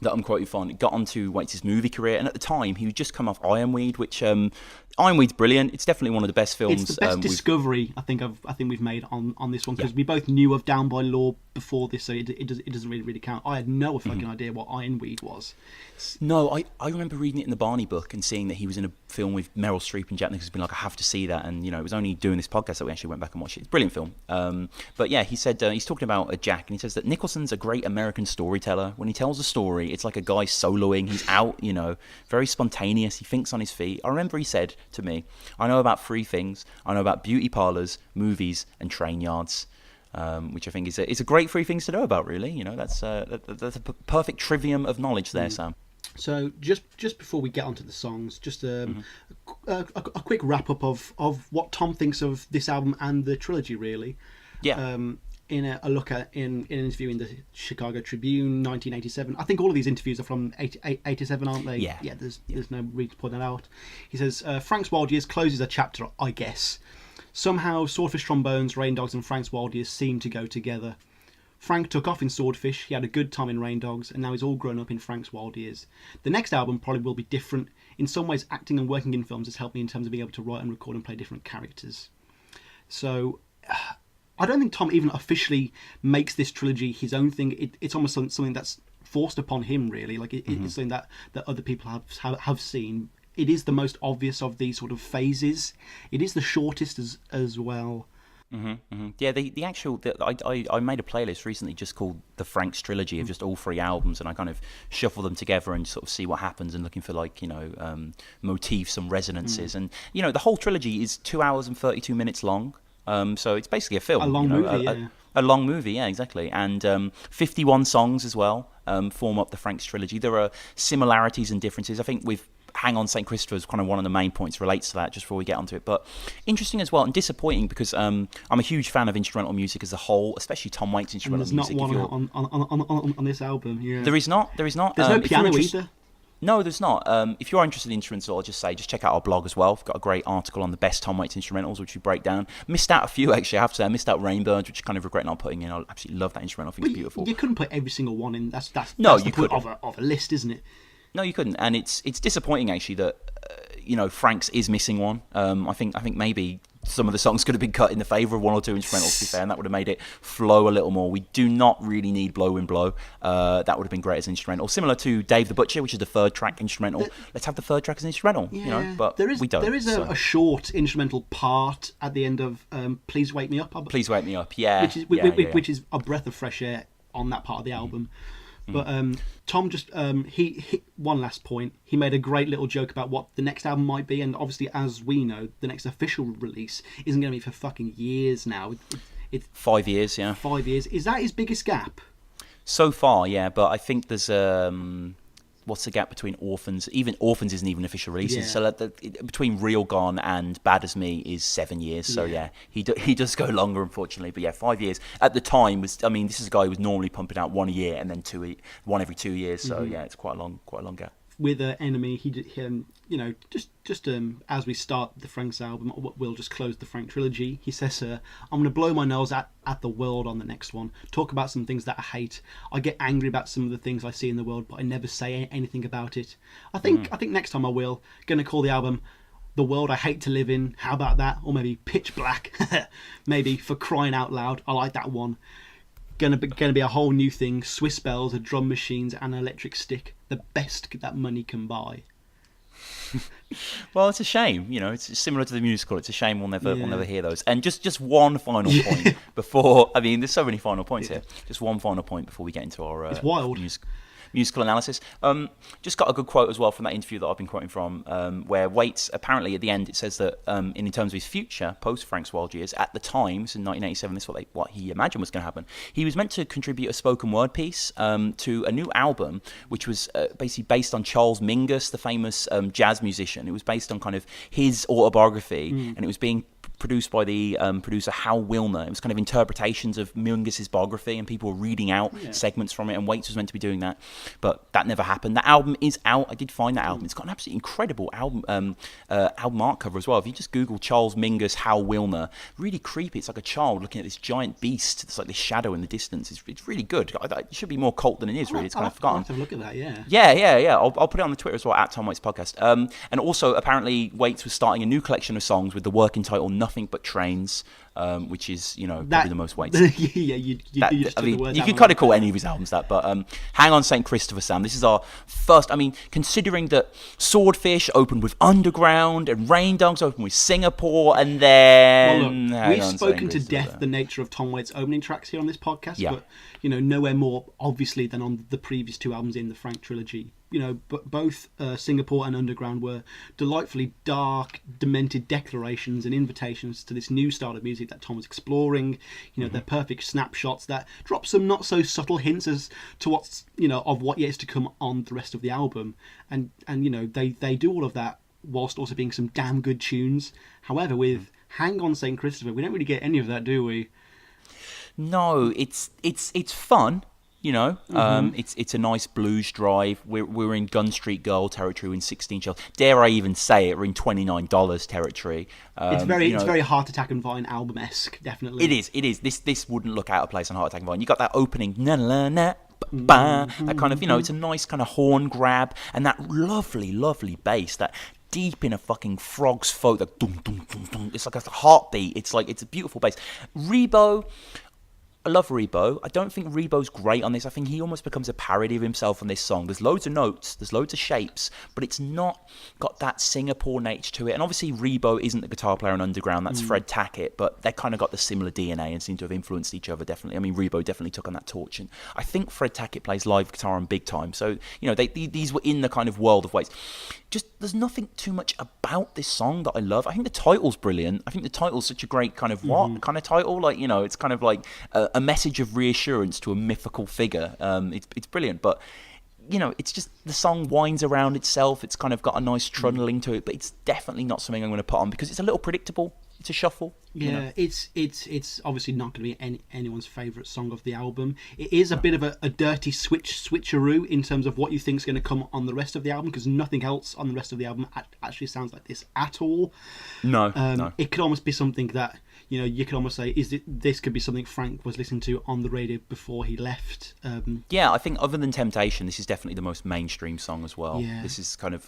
that I'm quoting from, it got onto Waits' movie career, and at the time he was just come off Ironweed, which Ironweed's brilliant. It's definitely one of the best films. It's the best discovery I think we've made on this one, because we both knew of Down by Law before this, so it doesn't really count. I had no fucking idea what Ironweed was. No, I remember reading it in the Barney book and seeing that he was in a film with Meryl Streep and Jack Nicholson, being like, I have to see that. And it was only doing this podcast that we actually went back and watched it. It's a brilliant film. But yeah, he said he's talking about Jack, and he says that Nicholson's a great American storyteller. When he tells a story, it's like a guy soloing. He's out, very spontaneous. He thinks on his feet. I remember he said to me, I know about three things. I know about beauty parlours, movies, and train yards. Which I think is a great three things to know about, really. That's a perfect trivium of knowledge there, Sam. So just before we get onto the songs, just a quick wrap up of what Tom thinks of this album and the trilogy, really. Yeah. In a look at in an interview in the Chicago Tribune, 1987. I think all of these interviews are from 87, aren't they? Yeah. Yeah. There's no reason to point that out. He says Frank's Wild Years closes a chapter, I guess. Somehow, Swordfish Trombones, Rain Dogs, and Frank's Wild Years seem to go together. Frank took off in Swordfish, he had a good time in Rain Dogs, and now he's all grown up in Frank's Wild Years. The next album probably will be different. In some ways, acting and working in films has helped me in terms of being able to write and record and play different characters. So, I don't think Tom even officially makes this trilogy his own thing. It's almost something that's forced upon him, really. Like it's something that other people have seen. It is the most obvious of these sort of phases. It is the shortest as well. Yeah, the actual I made a playlist recently just called the Frank's Trilogy of just all three albums, and I kind of shuffle them together and sort of see what happens, and looking for motifs and resonances. And the whole trilogy is 2 hours and 32 minutes long. So it's basically a film. A long movie, yeah. A long movie, yeah, exactly. And 51 songs as well form up the Frank's Trilogy. There are similarities and differences. I think with Hang On St. Christopher's kind of one of the main points relates to that, just before we get onto it. But interesting as well, and disappointing, because I'm a huge fan of instrumental music as a whole, especially Tom Waits instrumental music. There's not one on this album, yeah. There is not. There's no piano either. No, there's not. If you're interested in instrumentals, I'll just check out our blog as well. We've got a great article on the best Tom Waits instrumentals, which we break down. Missed out a few, actually, I have to say. I missed out Rainbirds, which I kind of regret not putting in. I absolutely love that instrumental. I think it's beautiful. You couldn't put every single one in. That's no, the you point couldn't. of a list, isn't it? No, you couldn't. And it's disappointing, actually, that Frank's is missing one. I think maybe some of the songs could have been cut in the favour of one or two instrumentals, to be fair, and that would have made it flow a little more. We do not really need Blow Wind Blow. That would have been great as an instrumental. Similar to Dave the Butcher, which is the third track instrumental. Let's have the third track as an instrumental, but we don't. There is a short instrumental part at the end of Please Wake Me Up. Please Wake Me Up, yeah. Which is a breath of fresh air on that part of the album. But Tom just he one last point. He made a great little joke about what the next album might be, and obviously, as we know, the next official release isn't going to be for fucking years now. It's 5 years, yeah. 5 years. Is that his biggest gap? So far, yeah. But I think there's what's the gap between Orphans? Even Orphans isn't even official releases. Yeah. So between Real Gone and Bad As Me is 7 years. So yeah, he does go longer, unfortunately. But yeah, 5 years at the time was. I mean, this is a guy who was normally pumping out one a year and then one every 2 years. So yeah, it's quite a long gap. With Enemy, just as we start the Frank's album, we'll just close the Frank trilogy. He says, I'm going to blow my nose at the world on the next one. Talk about some things that I hate. I get angry about some of the things I see in the world, but I never say anything about it. I think next time I will. Going to call the album The World I Hate to Live In. How about that? Or maybe Pitch Black. Maybe For Crying Out Loud. I like that one. Gonna be a whole new thing. Swiss bells, a drum machines, and an electric stick. The best that money can buy. Well, it's a shame. It's similar to the musical. It's a shame we'll never hear those. And just one final point before. I mean, there's so many final points here. Just one final point before we get into our It's wild. musical analysis. Just got a good quote as well from that interview that I've been quoting from, where Waits, apparently at the end, it says that in terms of his future, post Frank's wild years, at the time, so in 1987, this is what he imagined was going to happen. He was meant to contribute a spoken word piece to a new album, which was basically based on Charles Mingus, the famous jazz musician. It was based on kind of his autobiography, and it was being produced by the producer Hal Wilner. It was kind of interpretations of Mingus's biography, and people were reading out segments from it, and Waits was meant to be doing that, but that never happened. That album is out. I did find that album. It's got an absolutely incredible album art cover as well. If you just Google Charles Mingus, Hal Wilner, really creepy. It's like a child looking at this giant beast. It's like this shadow in the distance. It's really good. It should be more cult than it is, really. It's kind of forgotten. I'll have to look at that, Yeah. I'll put it on the Twitter as well, at TomWaitsPodcast. And also, apparently, Waits was starting a new collection of songs with the working title Nothing But Trains, which is, probably the most Waits. You could kind of call any of his albums that, but Hang On St. Christopher, Sam. This is our first, considering that Swordfish opened with Underground and Rain Dogs opened with Singapore, and then... Well, look, we've spoken to death the nature of Tom Waits' opening tracks here on this podcast, but, nowhere more obviously than on the previous two albums in the Frank trilogy. But both Singapore and Underground were delightfully dark, demented declarations and invitations to this new style of music that Tom was exploring. They're perfect snapshots that drop some not so subtle hints as to what's of what yet is to come on the rest of the album. And they do all of that whilst also being some damn good tunes. However, with Hang On St. Christopher, we don't really get any of that, do we? No, it's fun. It's a nice blues drive. We're in Gun Street Girl territory. We're in 16 Shells. Dare I even say it? We're in $29 territory. It's very Heart Attack and Vine album-esque, definitely. It is. This wouldn't look out of place on Heart Attack and Vine. You got that opening na na na. That kind of, it's a nice kind of horn grab, and that lovely bass, that deep in a fucking frog's throat, that dum dum dum dum. It's like a heartbeat. It's a beautiful bass. Rebo. I love Rebo. I don't think Rebo's great on this. I think he almost becomes a parody of himself on this song. There's loads of notes, there's loads of shapes, but it's not got that Singapore nature to it. And obviously Rebo isn't the guitar player on Underground, that's Fred Tackett, but they kind of got the similar DNA and seem to have influenced each other, definitely. Rebo definitely took on that torch. And I think Fred Tackett plays live guitar on Big Time. So, these were in the kind of world of Waits. Just, there's nothing too much about this song that I love. I think the title's brilliant. I think the title's such a great kind of kind of title. It's kind of like a message of reassurance to a mythical figure. It's brilliant, but it's just the song winds around itself. It's kind of got a nice trundling to it, but it's definitely not something I'm going to put on because it's a little predictable. It's a shuffle. It's obviously not going to be anyone's favourite song of the album. It is a bit of a dirty switcheroo in terms of what you think is going to come on the rest of the album, because nothing else on the rest of the album actually sounds like this at all. No. It could almost be something that you could almost say this could be something Frank was listening to on the radio before he left. I think other than Temptation, this is definitely the most mainstream song as well. Yeah. This is kind of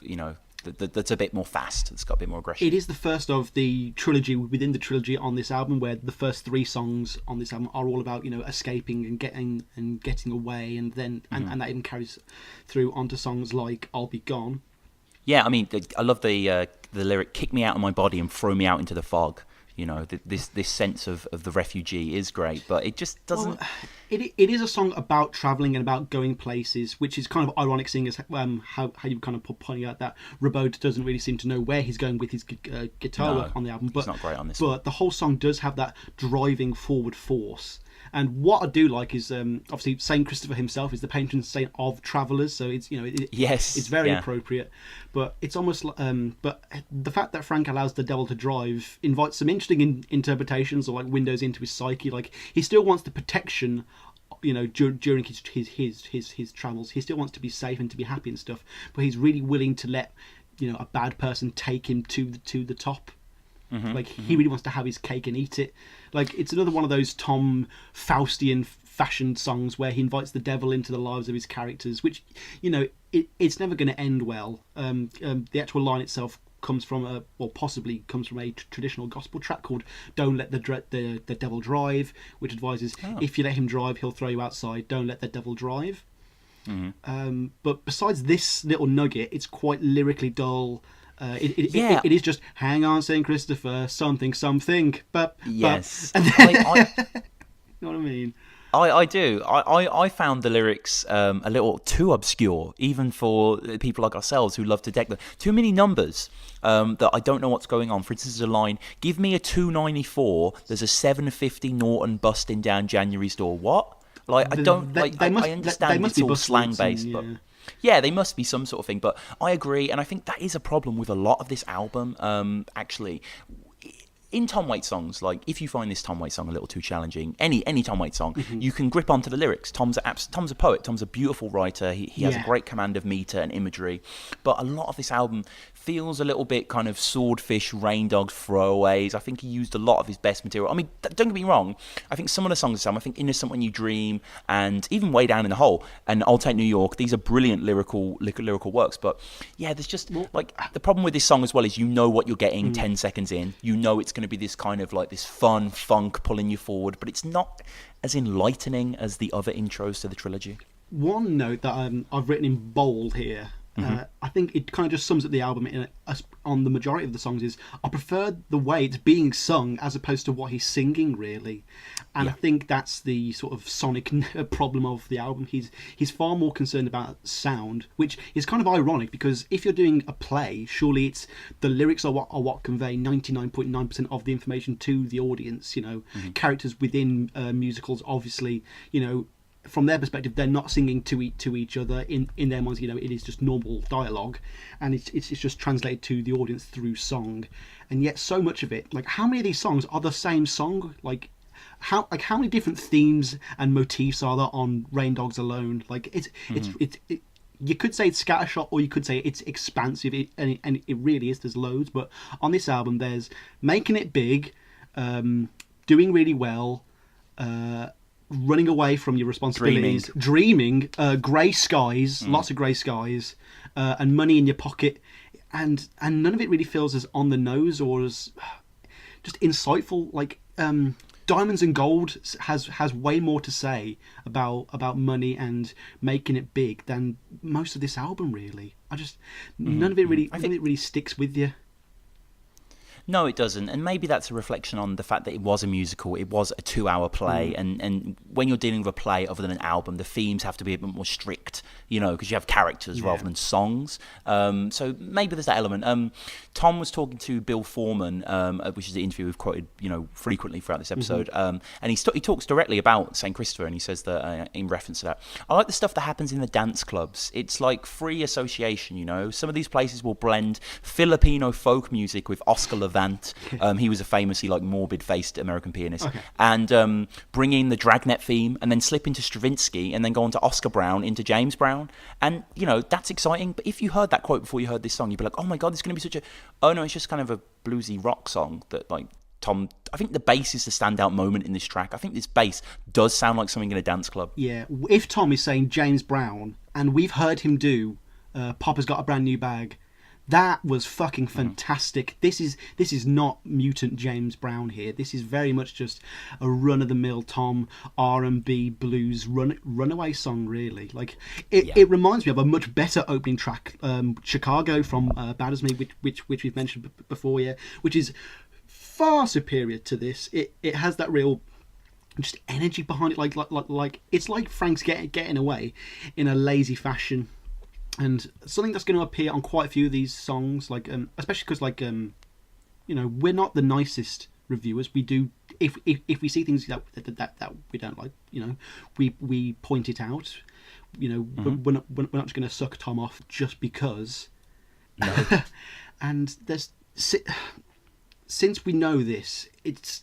that's a bit more fast. It's got a bit more aggression. It is the first of the trilogy within the trilogy on this album, where the first three songs on this album are all about escaping and getting away, and then and that even carries through onto songs like I'll Be Gone. Yeah, I love the lyric "Kick me out of my body and throw me out into the fog." This sense of the refugee is great, but it just doesn't. Well, it is a song about travelling and about going places, which is kind of ironic, seeing as how you kind of pointing out that Rebode doesn't really seem to know where he's going with his guitar work on the album. But it's not great on this. But the whole song does have that driving forward force. And what I do like is obviously Saint Christopher himself is the patron saint of travellers, so it's it's very appropriate. But it's almost but the fact that Frank allows the devil to drive invites some interesting interpretations, or like windows into his psyche. Like, he still wants the protection, during his travels. He still wants to be safe and to be happy and stuff. But he's really willing to let a bad person take him to the top. He really wants to have his cake and eat it. Like, it's another one of those Tom Faustian fashioned songs where he invites the devil into the lives of his characters, which it's never going to end well. The actual line itself comes from possibly comes from a traditional gospel track called "Don't Let the Devil Drive," which advises if you let him drive, he'll throw you outside. Don't let the devil drive. But besides this little nugget, it's quite lyrically dull. It is just hang on, St. Christopher, something, but Yes. and then, you know what I mean? I do. I found the lyrics a little too obscure, even for people like ourselves who love to deck them. Too many numbers that I don't know what's going on. For instance, there's a line, give me a 294, there's a 750 Norton busting down January's door. What? Like, I don't... I understand it's all slang-based, but... Yeah, they must be some sort of thing, but I agree, and I think that is a problem with a lot of this album, actually. In Tom Waits songs, like, if you find this Tom Waits song a little too challenging, any Tom Waits song, you can grip onto the lyrics. Tom's a poet. Tom's a beautiful writer. He has a great command of meter and imagery. But a lot of this album feels a little bit kind of swordfish, rain dog throwaways. I think he used a lot of his best material. I mean, don't get me wrong. I think some of the songs of this album, I think Innocent When You Dream and even Way Down in the Hole and I'll Take New York, these are brilliant lyrical works. But yeah, there's just, like, the problem with this song as well is you know what you're getting 10 seconds in. You know it's going to be this kind of like this fun funk pulling you forward, but it's not as enlightening as the other intros to the trilogy. One note that I've written in bold here, I think it kind of just sums up the album on the majority of the songs, is I prefer the way it's being sung as opposed to what he's singing, really. And I think that's the sort of sonic problem of the album. He's far more concerned about sound, which is kind of ironic, because if you're doing a play, surely it's the lyrics are what convey 99.9% of the information to the audience. You know, characters within musicals, obviously, you know, from their perspective, they're not singing to each other. In their minds, you know, it is just normal dialogue, and it's just translated to the audience through song. And yet, so much of it, like, how many of these songs are the same song? Like how many different themes and motifs are there on Rain Dogs alone? Like, it's you could say it's scattershot, or you could say it's expansive, and it really is. There's loads, but on this album, there's making it big, doing really well, running away from your responsibilities, dreaming, grey skies, lots of grey skies, and money in your pocket, and none of it really feels as on the nose or as just insightful. Like, Diamonds and Gold has way more to say about money and making it big than most of this album, really. None of it really sticks with you. No, it doesn't. And maybe that's a reflection on the fact that it was a musical. It was a 2-hour play. And when you're dealing with a play other than an album, the themes have to be a bit more strict, you know, because you have characters rather than songs. So maybe there's that element. Tom was talking to Bill Foreman, which is the interview we've quoted, you know, frequently throughout this episode. And he talks directly about St. Christopher, and he says that, in reference to that, I like the stuff that happens in the dance clubs. It's like free association, you know. Some of these places will blend Filipino folk music with Oscar Levant. He was a famously like morbid-faced American pianist, and bring in the Dragnet theme, and then slip into Stravinsky, and then go on to Oscar Brown, into James Brown, and you know that's exciting. But if you heard that quote before you heard this song, you'd be like, "Oh my god, this is going to be such a..." Oh no, it's just kind of a bluesy rock song that like Tom. I think the bass is the standout moment in this track. I think this bass does sound like something in a dance club. Yeah, if Tom is saying James Brown, and we've heard him do "Papa's Got a Brand New Bag." That was fucking fantastic. This is not mutant James Brown here. This is very much just a run-of-the-mill Tom R&B blues runaway song, really. Like it reminds me of a much better opening track, Chicago from Bad As Me, which we've mentioned before, which is far superior to this. It has that real just energy behind it, like it's like Frank's getting away in a lazy fashion. And something that's going to appear on quite a few of these songs, like especially because, like, you know, we're not the nicest reviewers. We do, if we see things that we don't like, you know, we point it out. You know, we're not just going to suck Tom off just because. No. And since we know this, it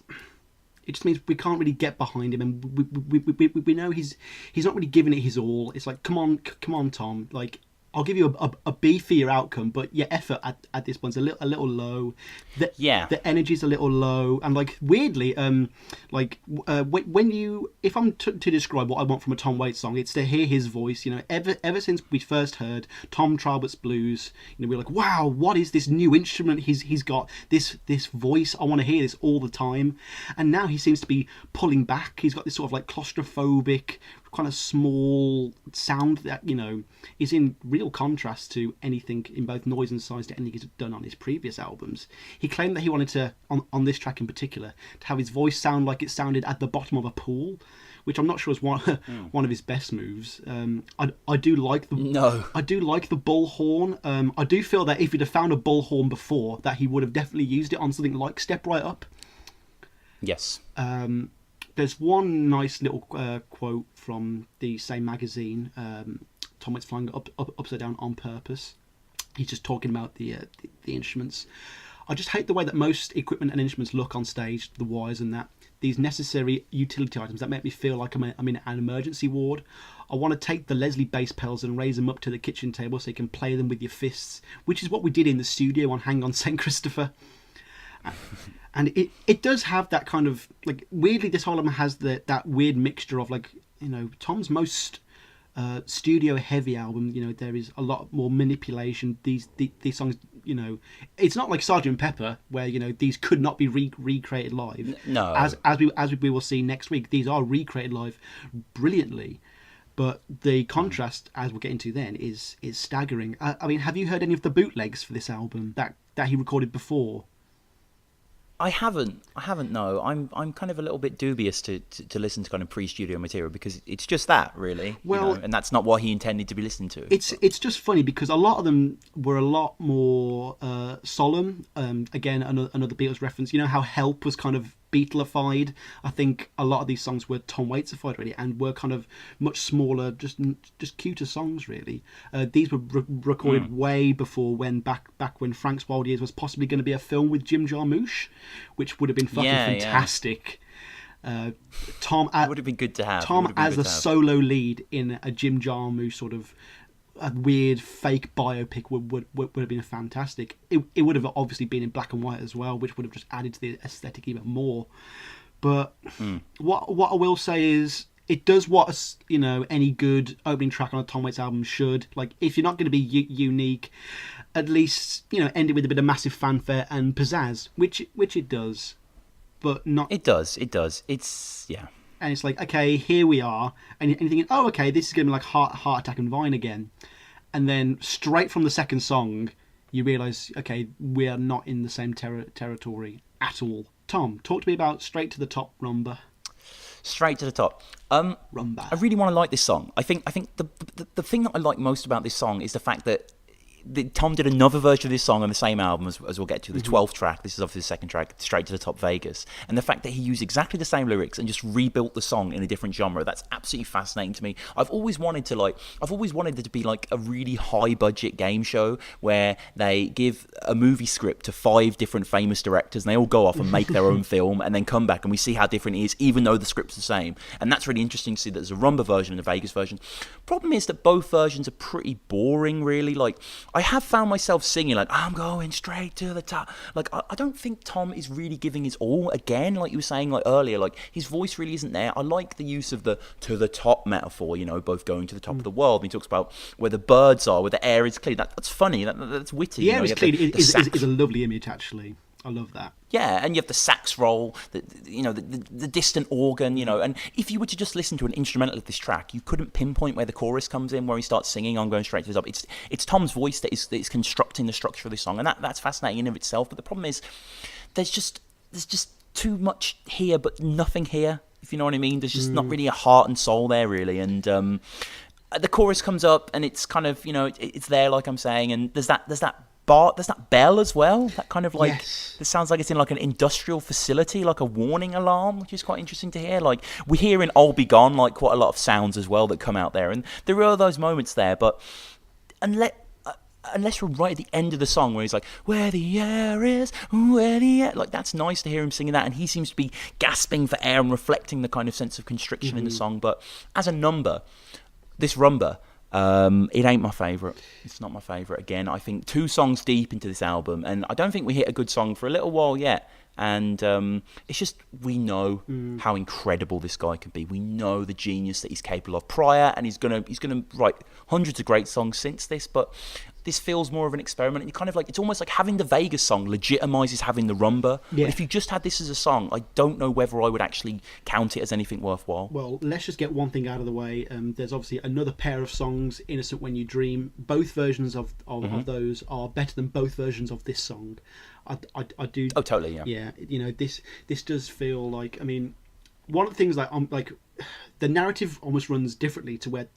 just means we can't really get behind him, and we know he's not really giving it his all. It's like, come on, Tom, like. I'll give you a B for your outcome, but your effort at this one's a little low. The energy's a little low, and like weirdly, when you, if I'm to describe what I want from a Tom Waits song, it's to hear his voice. You know, ever since we first heard Tom Trabot's blues, you know, we're like, wow, what is this new instrument he's got? This voice, I want to hear this all the time. And now he seems to be pulling back. He's got this sort of like claustrophobic kind of small sound that, is in real contrast to anything in both noise and size to anything he's done on his previous albums. He claimed that he wanted to, on this track in particular, to have his voice sound like it sounded at the bottom of a pool, which I'm not sure is one of his best moves. I do like the bullhorn. I do feel that if he'd have found a bullhorn before, that he would have definitely used it on something like Step Right Up. Yes. There's one nice little quote from the same magazine, Tom Waits Flying Upside Down on Purpose. He's just talking about the instruments. I just hate the way that most equipment and instruments look on stage, the wires and that. These necessary utility items that make me feel like I'm in an emergency ward. I want to take the Leslie bass pedals and raise them up to the kitchen table so you can play them with your fists, which is what we did in the studio on Hang On St. Christopher. And it does have that kind of, like, weirdly, this whole album has that weird mixture of, like, Tom's most studio heavy album, there is a lot more manipulation. These songs, it's not like Sgt. Pepper where these could not be recreated live. No, as we will see next week, these are recreated live brilliantly. But the contrast, as we'll get into then, is staggering. I mean, have you heard any of the bootlegs for this album that he recorded before? I haven't. No, I'm kind of a little bit dubious to listen to kind of pre-studio material because it's just that, really. Well, and that's not what he intended to be listened to. It's just funny because a lot of them were a lot more solemn. Again, another Beatles reference. How Help was kind of Beatleified. I think a lot of these songs were Tom Waitsified really, and were kind of much smaller, just cuter songs really. These were recorded way before back when Frank's Wild Years was possibly going to be a film with Jim Jarmusch, which would have been fucking fantastic. Tom would have been good to have. Tom as a solo lead in a Jim Jarmusch sort of a weird fake biopic would have been fantastic. It would have obviously been in black and white as well, which would have just added to the aesthetic even more. But what I will say is it does what any good opening track on a Tom Waits album should. Like, if you're not going to be unique, at least end it with a bit of massive fanfare and pizzazz, which it does, but not. It does. It's And it's like, okay, here we are. And you're thinking, oh, okay, this is going to be like Heart Attack and Vine again. And then straight from the second song, you realise, okay, we are not in the same territory at all. Tom, talk to me about Straight to the Top, Rumba. Straight to the Top. Rumba. I really want to like this song. I think the thing that I like most about this song is the fact that Tom did another version of this song on the same album as we'll get to, the 12th track. This is obviously the second track, Straight to the Top, Vegas. And the fact that he used exactly the same lyrics and just rebuilt the song in a different genre, that's absolutely fascinating to me. I've always wanted it to be like a really high budget game show where they give a movie script to 5 different famous directors and they all go off and make their own film and then come back and we see how different it is, even though the script's the same. And that's really interesting to see that there's a rumba version and a Vegas version. Problem is that both versions are pretty boring, really. Like, I have found myself singing like, I'm going straight to the top. Like, I don't think Tom is really giving his all again, like you were saying like earlier. Like, his voice really isn't there. I like the use of the to the top metaphor, both going to the top of the world. And he talks about where the birds are, where the air is clean. That's funny. That's witty. The air is clean is a lovely image, actually. I love that. Yeah, and you have the sax roll, the distant organ, and if you were to just listen to an instrumental of this track, you couldn't pinpoint where the chorus comes in, where he starts singing, I'm going straight to the top. It's Tom's voice that is constructing the structure of this song, and that's fascinating in and of itself. But the problem is, there's just too much here, but nothing here. If you know what I mean, there's just not really a heart and soul there, really, and. The chorus comes up and it's kind of it's there, like I'm saying, and there's that bell as well, that kind of like This sounds like it's in like an industrial facility, like a warning alarm, which is quite interesting to hear. Like, we hear in I'll Be Gone like quite a lot of sounds as well that come out there, and there are those moments there, but unless we're right at the end of the song where he's like, where the air is, where the air, like, that's nice to hear him singing that, and he seems to be gasping for air and reflecting the kind of sense of constriction in the song. But as a number, this rumba, it ain't my favourite. It's not my favourite. Again, I think 2 songs deep into this album, and I don't think we hit a good song for a little while yet. And it's just, we know how incredible this guy can be. We know the genius that he's capable of prior, and he's gonna write hundreds of great songs since this. But this feels more of an experiment. And you kind of like, it's almost like having the Vegas song legitimizes having the rumba. Yeah. But if you just had this as a song, I don't know whether I would actually count it as anything worthwhile. Well, let's just get one thing out of the way. There's obviously another pair of songs, Innocent When You Dream. Both versions of those are better than both versions of this song. I do. Oh, totally, yeah. Yeah, you know, this does feel like, I mean, one of the things like the narrative almost runs differently to where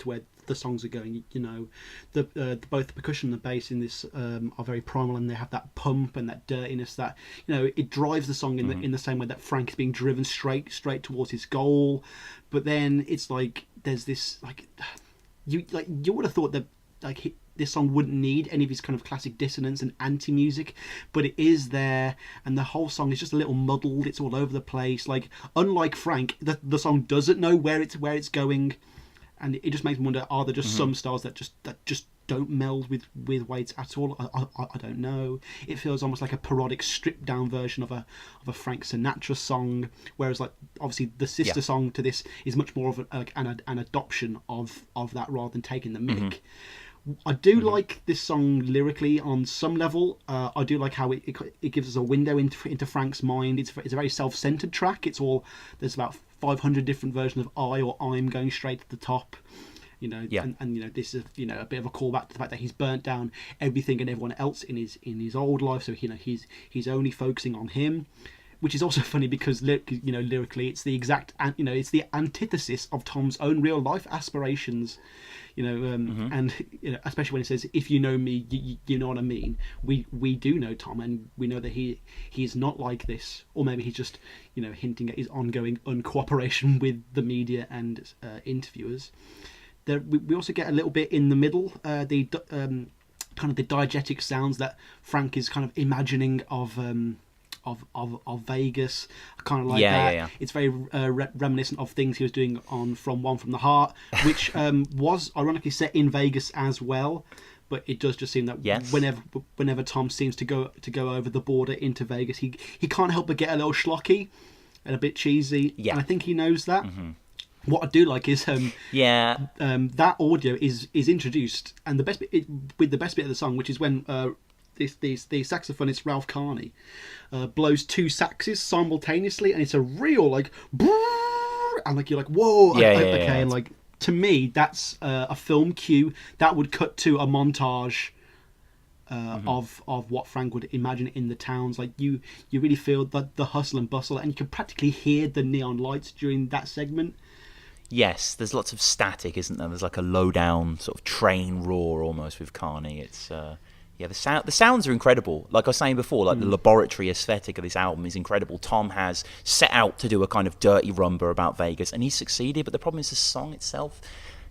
the songs are going. You know, both the percussion and the bass in this are very primal, and they have that pump and that dirtiness that, you know, it drives the song in the same way that Frank is being driven straight towards his goal. But then it's like there's this you would have thought that this song wouldn't need any of his kind of classic dissonance and anti-music, but it is there, and the whole song is just a little muddled. It's all over the place. Like, unlike Frank, the song doesn't know where it's going, and it just makes me wonder: are there just some stars that just don't meld with Waits at all? I don't know. It feels almost like a parodic, stripped down version of a Frank Sinatra song, whereas like obviously the sister song to this is much more of an adoption of that rather than taking the mick. I do like this song lyrically on some level. I do like how it gives us a window into Frank's mind. It's a very self-centered track. There's about 500 different versions of I or I'm going straight to the top. You know, and you know, this is, you know, a bit of a callback to the fact that he's burnt down everything and everyone else in his old life. So, you know, he's only focusing on him, which is also funny because, you know, lyrically it's the exact, you know, it's the antithesis of Tom's own real life aspirations. You know, and you know, especially when it says, "If you know me, you know what I mean." We do know Tom, and we know that he's not like this, or maybe he's just, you know, hinting at his ongoing uncooperation with the media and interviewers. We also get a little bit in the middle, the kind of the diegetic sounds that Frank is kind of imagining of Vegas, kind of like that. Yeah. It's very reminiscent of things he was doing on From the Heart, which was ironically set in Vegas as well. But it does just seem that whenever Tom seems to go over the border into Vegas, he can't help but get a little schlocky and a bit cheesy. Yeah. And I think he knows that. What I do like is that audio is introduced, and the best bit of the song, which is when the saxophonist Ralph Carney blows two saxes simultaneously, and it's a real like and like you're like, whoa, okay, and like, to me that's a film cue that would cut to a montage of what Frank would imagine in the towns. Like you really feel the hustle and bustle, and you can practically hear the neon lights during that segment. Yes, there's lots of static, isn't there? There's like a low down sort of train roar almost with Carney. It's the sounds are incredible. Like I was saying before, like the laboratory aesthetic of this album is incredible. Tom has set out to do a kind of dirty rumba about Vegas, and he's succeeded. But the problem is the song itself,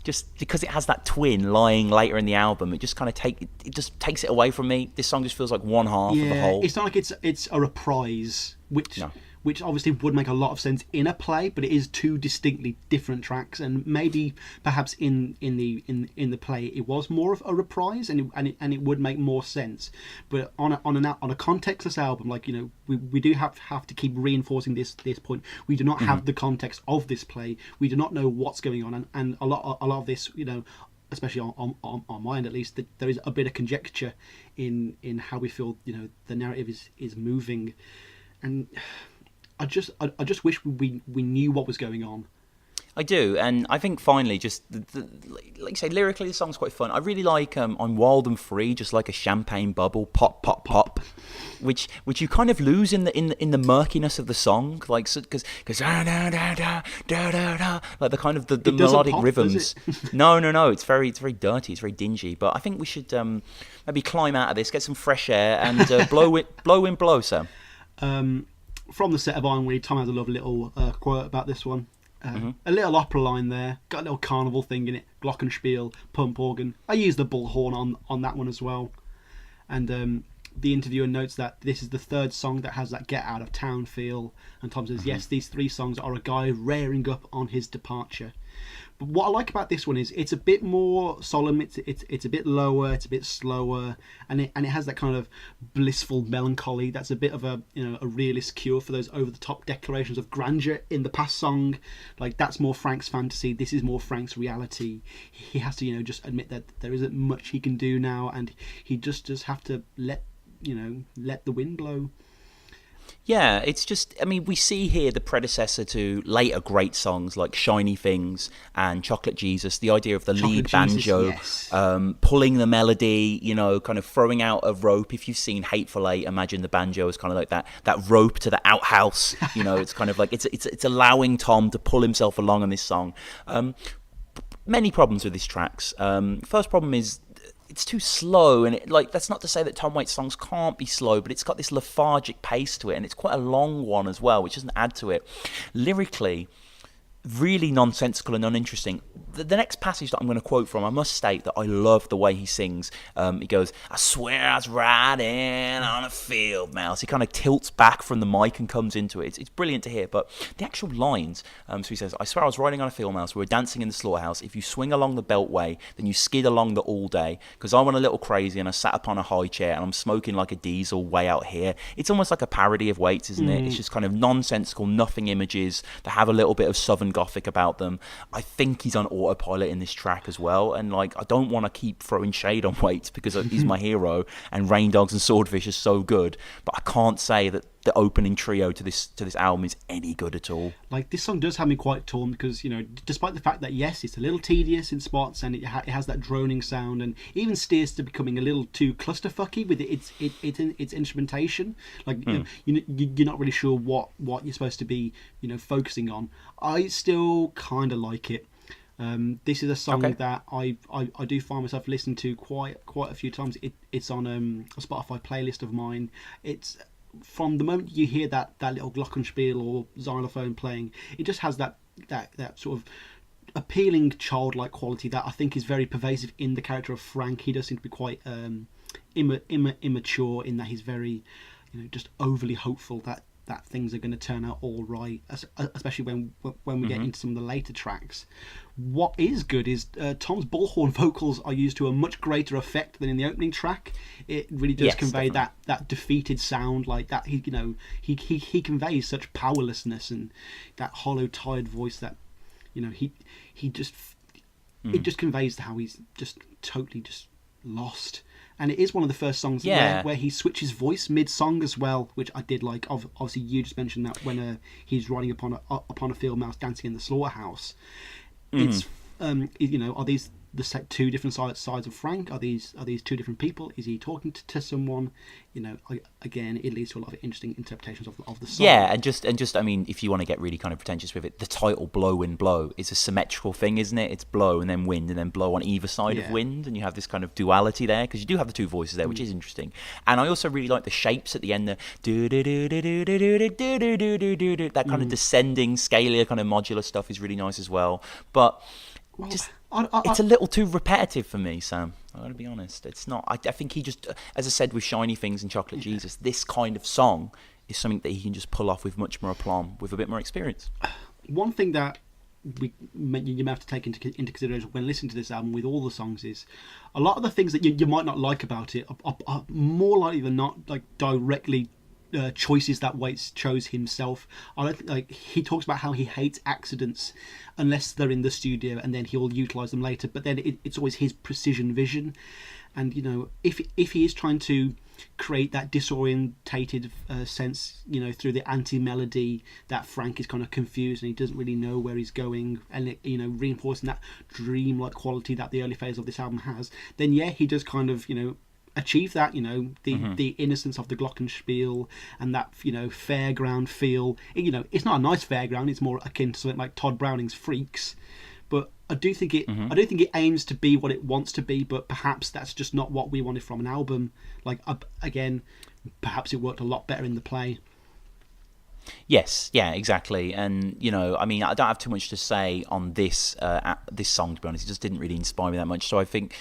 just because it has that twin lying later in the album, it just kind of takes it away from me. This song just feels like one half of the whole. It's not like it's a reprise, which obviously would make a lot of sense in a play, but it is two distinctly different tracks, and maybe perhaps in the play it was more of a reprise, and it would make more sense. But on a contextless album, like, you know, we do have to keep reinforcing this point. We do not have the context of this play. We do not know what's going on, and a lot of this, you know, especially on my end at least, that there is a bit of conjecture in how we feel, you know, the narrative is moving, and I just wish we knew what was going on. I do, and I think finally, just like you say, lyrically the song's quite fun. I really like "I'm Wild and Free," just like a champagne bubble, pop, pop, pop, which you kind of lose in the murkiness of the song, like because da da da da da da, like the kind of the melodic pop, rhythms. No, it's very dirty, it's very dingy. But I think we should maybe climb out of this, get some fresh air, and blow, Sam. From the set of Ironweed, Tom has a lovely little quote about this one. A little opera line there, got a little carnival thing in it, glockenspiel, pump organ. I used the bullhorn on that one as well. And the interviewer notes that this is the third song that has that get out of town feel. And Tom says, yes, these three songs are a guy rearing up on his departure. But what I like about this one is it's a bit more solemn. It's a bit lower. It's a bit slower, and it has that kind of blissful melancholy. That's a bit of a a realist cure for those over the top declarations of grandeur in the past song. Like that's more Frank's fantasy. This is more Frank's reality. He has to just admit that there isn't much he can do now, and he just does have to let the wind blow. Yeah, it's just, I mean, we see here the predecessor to later great songs like Shiny Things and Chocolate Jesus, the idea of the lead banjo, yes. Pulling the melody, kind of throwing out a rope. If you've seen Hateful Eight, imagine the banjo is kind of like that rope to the outhouse. It's kind of like, it's allowing Tom to pull himself along on this song. Many problems with these tracks. First problem is, it's too slow, and that's not to say that Tom Waits songs can't be slow, but it's got this lethargic pace to it, and it's quite a long one as well, which doesn't add to it. Lyrically, really nonsensical and uninteresting. The next passage that I'm going to quote from, I must state that I love the way he sings. He goes, "I swear I was riding on a field mouse." He kind of tilts back from the mic and comes into it. It's brilliant to hear. But the actual lines, so he says, "I swear I was riding on a field mouse. We were dancing in the slaughterhouse. If you swing along the beltway, then you skid along the all day. Because I went a little crazy and I sat upon a high chair and I'm smoking like a diesel way out here." It's almost like a parody of Waits, isn't it? It's just kind of nonsensical, nothing images that have a little bit of Southern Gothic about them. I think he's on autopilot in this track as well, and I don't want to keep throwing shade on Waits because he's my hero and Rain Dogs and Swordfish is so good, but I can't say that the opening trio to this album is any good at all. Like, this song does have me quite torn because despite the fact that yes, it's a little tedious in spots and it has that droning sound and even steers to becoming a little too clusterfucky with its instrumentation. Like you're not really sure what you're supposed to be focusing on. I still kind of like it. This is a song that I do find myself listening to quite a few times. It's on a Spotify playlist of mine. It's from the moment you hear that little glockenspiel or xylophone playing, it just has that sort of appealing childlike quality that I think is very pervasive in the character of Frank. He does seem to be quite immature in that he's very just overly hopeful that things are going to turn out all right, especially when we get into some of the later tracks. What is good is Tom's bullhorn vocals are used to a much greater effect than in the opening track. It really does convey that defeated sound, like that. He conveys such powerlessness and that hollow, tired voice that he just it just conveys how he's just totally just lost. And it is one of the first songs where he switches voice mid-song as well, which I did like. Obviously, you just mentioned that when he's riding upon a field mouse dancing in the slaughterhouse. It's are these the two different sides of Frank? Are these two different people? Is he talking to someone? Again, it leads to a lot of interesting interpretations of the song. Yeah, and just I mean, if you want to get really kind of pretentious with it, the title "Blow Wind Blow" is a symmetrical thing, isn't it? It's blow and then wind and then blow on either side of wind, and you have this kind of duality there because you do have the two voices there, which is interesting. And I also really like the shapes at the end, the do do do do do do do do do do do. That kind of descending, scalar kind of modular stuff is really nice as well, but it's a little too repetitive for me, Sam. I gotta be honest. It's not. I think he just, as I said with Shiny Things and Chocolate Jesus, this kind of song is something that he can just pull off with much more aplomb, with a bit more experience. One thing that you may have to take into consideration when listening to this album with all the songs is a lot of the things that you might not like about it are more likely than not like directly choices that Waits chose himself. He talks about how he hates accidents unless they're in the studio, and then he'll utilize them later. But then it's always his precision vision, and if he is trying to create that disorientated sense, through the anti-melody, that Frank is kind of confused and he doesn't really know where he's going, and reinforcing that dream-like quality that the early phase of this album has, then he does kind of achieve that, the innocence of the glockenspiel and that fairground feel. It's not a nice fairground, it's more akin to something like Todd Browning's Freaks, but I do think it aims to be what it wants to be, but perhaps that's just not what we wanted from an album. Again, perhaps it worked a lot better in the play. Yes, yeah, exactly. And I mean, I don't have too much to say on this song, to be honest. It just didn't really inspire me that much. So I think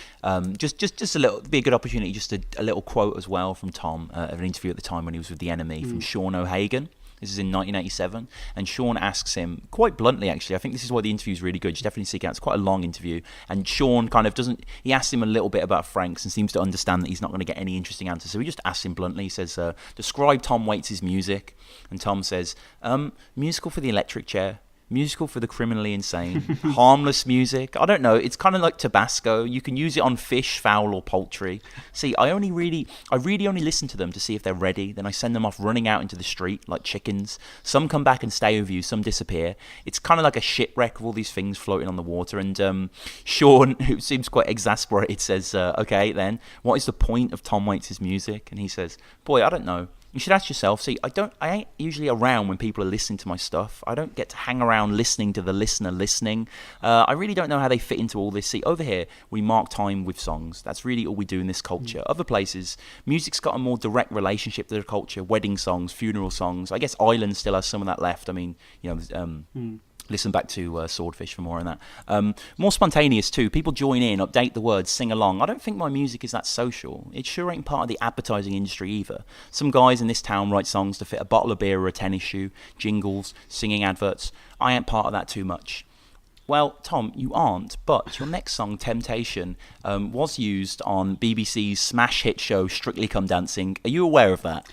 just a little, be a good opportunity, just a little quote as well from Tom of an interview at the time when he was with The Enemy from Sean O'Hagan. This is in 1987, and Sean asks him quite bluntly, actually. I think this is why the interview is really good. You should definitely seek it out. It's quite a long interview, and Sean kind of doesn't. He asks him a little bit about Franks and seems to understand that he's not going to get any interesting answers. So he just asks him bluntly. He says, "Describe Tom Waits' music," and Tom says, "Musical for the electric chair. Musical for the criminally insane, harmless music. I don't know. It's kind of like Tabasco. You can use it on fish, fowl, or poultry. See, I really only listen to them to see if they're ready. Then I send them off running out into the street like chickens. Some come back and stay with you. Some disappear. It's kind of like a shipwreck of all these things floating on the water." And Sean, who seems quite exasperated, says, "Okay, then, what is the point of Tom Waits' music?" And he says, "Boy, I don't know. You should ask yourself. See, I ain't usually around when people are listening to my stuff. I don't get to hang around listening to the listener listening. I really don't know how they fit into all this. See, over here, we mark time with songs. That's really all we do in this culture. Other places, music's got a more direct relationship to the culture. Wedding songs, funeral songs. I guess Ireland still has some of that left. I mean, listen back to Swordfish for more on that. More spontaneous too. People join in, update the words, sing along. I don't think my music is that social. It sure ain't part of the advertising industry either. Some guys in this town write songs to fit a bottle of beer or a tennis shoe, jingles, singing adverts. I ain't part of that too much." Well, Tom, you aren't, but your next song, Temptation, was used on BBC's smash hit show Strictly Come Dancing. Are you aware of that?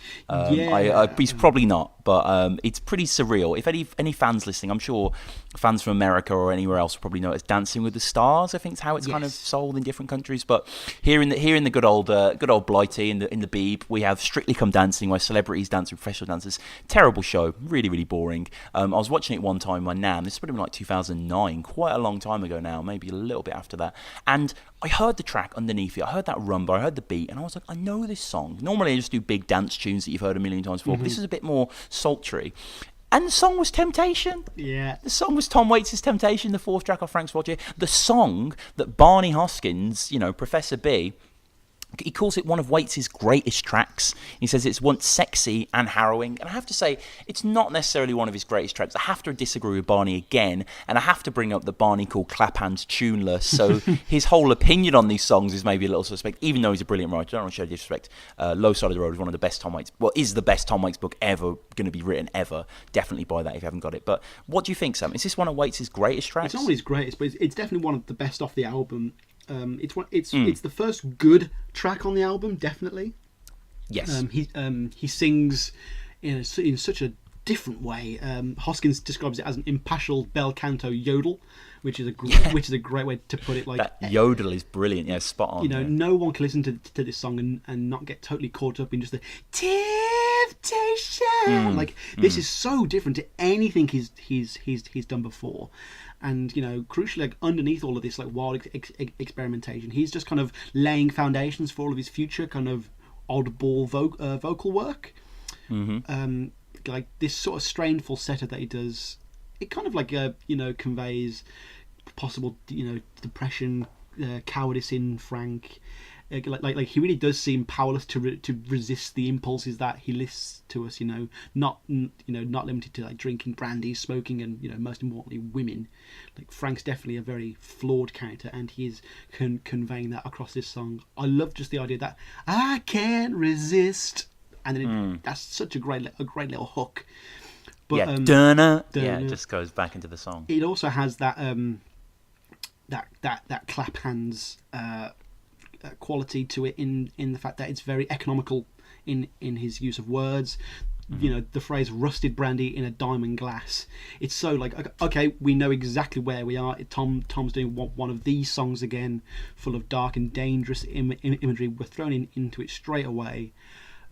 He's probably not, but it's pretty surreal. If any fans listening, I'm sure fans from America or anywhere else will probably know it's Dancing with the Stars. I think it's how it's kind of sold in different countries. But here in the good old Blighty in the Beeb, we have Strictly Come Dancing, where celebrities dance with professional dancers. Terrible show, really really boring. I was watching it one time with my nan. This would have been like 2009, quite a long time ago now, maybe a little bit after that. And I heard the track underneath it. I heard that rumba, I heard the beat, and I was like, I know this song. Normally I just do big dance tunes that you've heard a million times before, but this is a bit more sultry. And the song was Temptation. Yeah. The song was Tom Waits' Temptation, the fourth track of Frank's Project. The song that Barney Hoskins, Professor B, he calls it one of Waits' greatest tracks. He says it's once sexy and harrowing. And I have to say, it's not necessarily one of his greatest tracks. I have to disagree with Barney again. And I have to bring up that Barney called Clap Hands tuneless. So his whole opinion on these songs is maybe a little suspect, even though he's a brilliant writer. I don't want to show disrespect. Low Side of the Road is one of the best Tom Waits, is the best Tom Waits book ever going to be written ever. Definitely buy that if you haven't got it. But what do you think, Sam? Is this one of Waits' greatest tracks? It's not one of his greatest, but it's definitely one of the best off the album. It's the first good track on the album, definitely. Yes. He sings in such a different way. Hoskins describes it as an impassioned bel canto yodel, which is a great way to put it. Like that yodel is brilliant. Yeah, spot on. No one can listen to this song and not get totally caught up in just the temptation. This is so different to anything he's done before. And crucially, like underneath all of this like wild experimentation, he's just kind of laying foundations for all of his future kind of oddball vocal work. Like this sort of strained falsetto that he does, it kind of like conveys possible depression, cowardice in Frank. Like he really does seem powerless to resist the impulses that he lists to us. Not limited to like drinking brandy, smoking, and most importantly women. Like Frank's definitely a very flawed character, and he is conveying that across this song. I love just the idea that I can't resist, and then that's such a great little hook. But, it just goes back into the song. It also has that that clap hands quality to it in the fact that it's very economical in his use of words. The phrase rusted brandy in a diamond glass, it's so like, okay, we know exactly where we are. Tom's doing one of these songs again, full of dark and dangerous imagery. We're thrown into it straight away.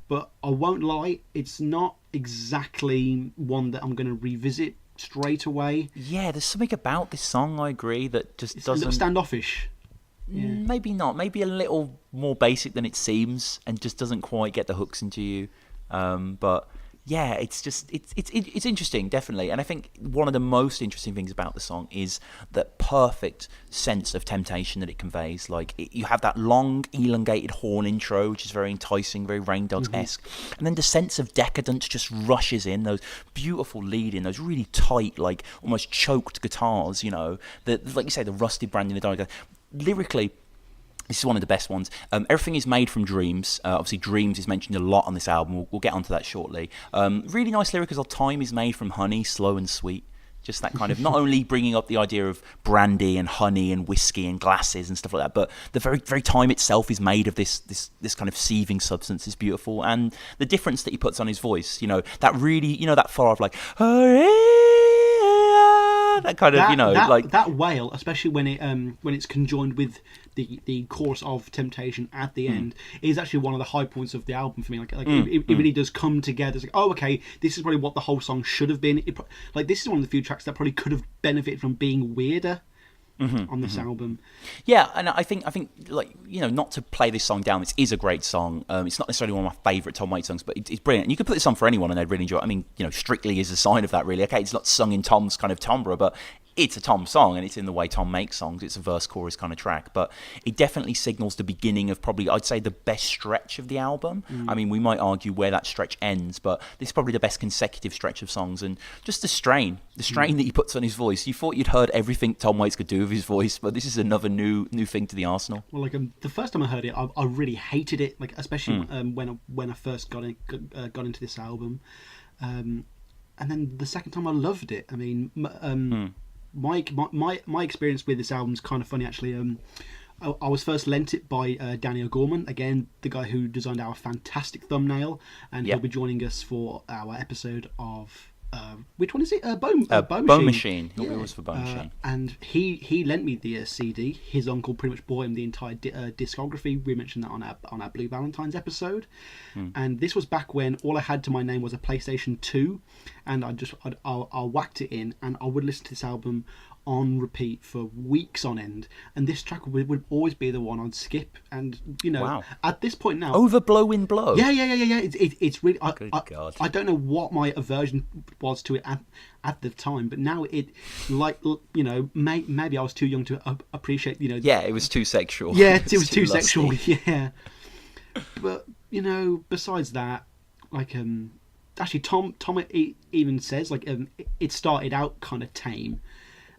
But I won't lie, it's not exactly one that I'm going to revisit straight away. Yeah, there's something about this song, I agree, that just doesn't... a little standoffish. Yeah. Maybe not. Maybe a little more basic than it seems, and just doesn't quite get the hooks into you. But yeah, it's just it's interesting, definitely. And I think one of the most interesting things about the song is that perfect sense of temptation that it conveys. Like you have that long, elongated horn intro, which is very enticing, very Rain Dogs-esque, and then the sense of decadence just rushes in. Those beautiful lead-in, those really tight, like almost choked guitars. Like you say, the rusted brand in the diamond. Lyrically, This is one of the best ones. Everything is made from dreams. Obviously, dreams is mentioned a lot on this album. We'll get onto that shortly. Really nice lyric as well. Time is made from honey, slow and sweet. Just that kind of, not only bringing up the idea of brandy and honey and whiskey and glasses and stuff like that, but the very time itself is made of this kind of seething substance is beautiful. And the difference that he puts on his voice, that really, that far off, like, that kind of, like that wail, especially when it's conjoined with the chorus of Temptation at the end, is actually one of the high points of the album for me. It really does come together. It's like, oh, okay, this is probably what the whole song should have been. This is one of the few tracks that probably could have benefited from being weirder on this album. Yeah, and I think not to play this song down, this is a great song. It's not necessarily one of my favourite Tom Waits songs, but it's brilliant. And you could put this on for anyone and they'd really enjoy it. I mean, Strictly is a sign of that, really. Okay, it's not sung in Tom's kind of timbre, but it's a Tom song, and it's in the way Tom makes songs. It's a verse-chorus kind of track, but it definitely signals the beginning of probably, I'd say, the best stretch of the album. I mean, we might argue where that stretch ends, but this is probably the best consecutive stretch of songs, and just the strain that he puts on his voice. You thought you'd heard everything Tom Waits could do with his voice, but this is another new thing to the arsenal. Well, the first time I heard it, I really hated it, especially when I first got into this album, and then the second time I loved it. I mean, my experience with this album's kind of funny, actually. I was first lent it by Danny O'Gorman, again, the guy who designed our fantastic thumbnail, and he'll be joining us for our episode of which one is it? Bone Machine. He'll be with us for Bone Machine. And he lent me the CD. His uncle pretty much bought him the entire discography. We mentioned that on our Blue Valentine's episode. And this was back when all I had to my name was a PlayStation 2, and I whacked it in, and I would listen to this album on repeat for weeks on end, and this track would always be the one I'd skip. And at this point now, Over Blow in Blow. Yeah. It's really. God. I don't know what my aversion was to it at the time, but now maybe I was too young to appreciate. Yeah, it was too sexual. Yeah, it was too lusty. sexual. Yeah, but besides that, actually, Tom even says it started out kind of tame.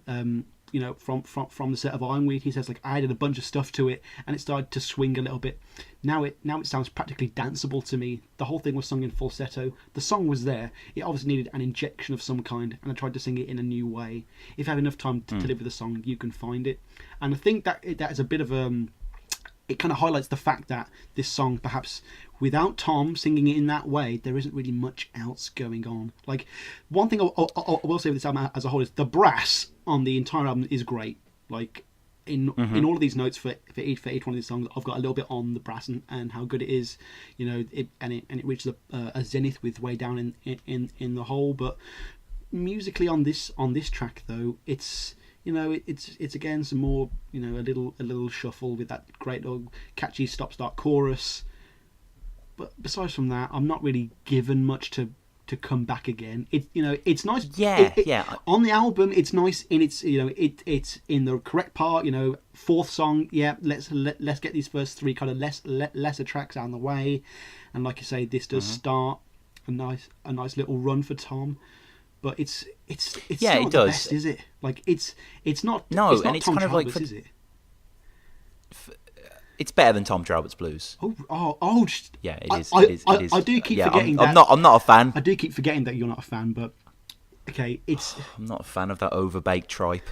From the set of Ironweed, he says I added a bunch of stuff to it and it started to swing a little bit. Now it sounds practically danceable to me. The whole thing was sung in falsetto. The song was there. It obviously needed an injection of some kind, and I tried to sing it in a new way. If you have enough time to live with the song, you can find it. And I think that is a bit of it kind of highlights the fact that this song, perhaps without Tom singing it in that way, there isn't really much else going on. One thing I will say with this album as a whole is the brass on the entire album is great. In all of these notes for each one of these songs, I've got a little bit on the brass and how good it is. It reaches a zenith with Way Down in the Hole. But musically on this track though, it's again some more a little shuffle with that great little catchy stop-start chorus. But besides from that, I'm not really given much to come back again. It's nice. Yeah. On the album, it's nice in its it's in the correct part. Fourth song. Yeah, let's get these first three kind of lesser tracks out of the way, and like you say, this does start a nice little run for Tom. But it's yeah, not it the does. best, is it? It's not. No, it's not and it's Tom kind of like Trauber's, is it? It's better than Tom Trauber's Blues. Yeah, it is. I do keep forgetting that. I'm not a fan. I do keep forgetting that you're not a fan, but okay, I'm not a fan of that overbaked tripe.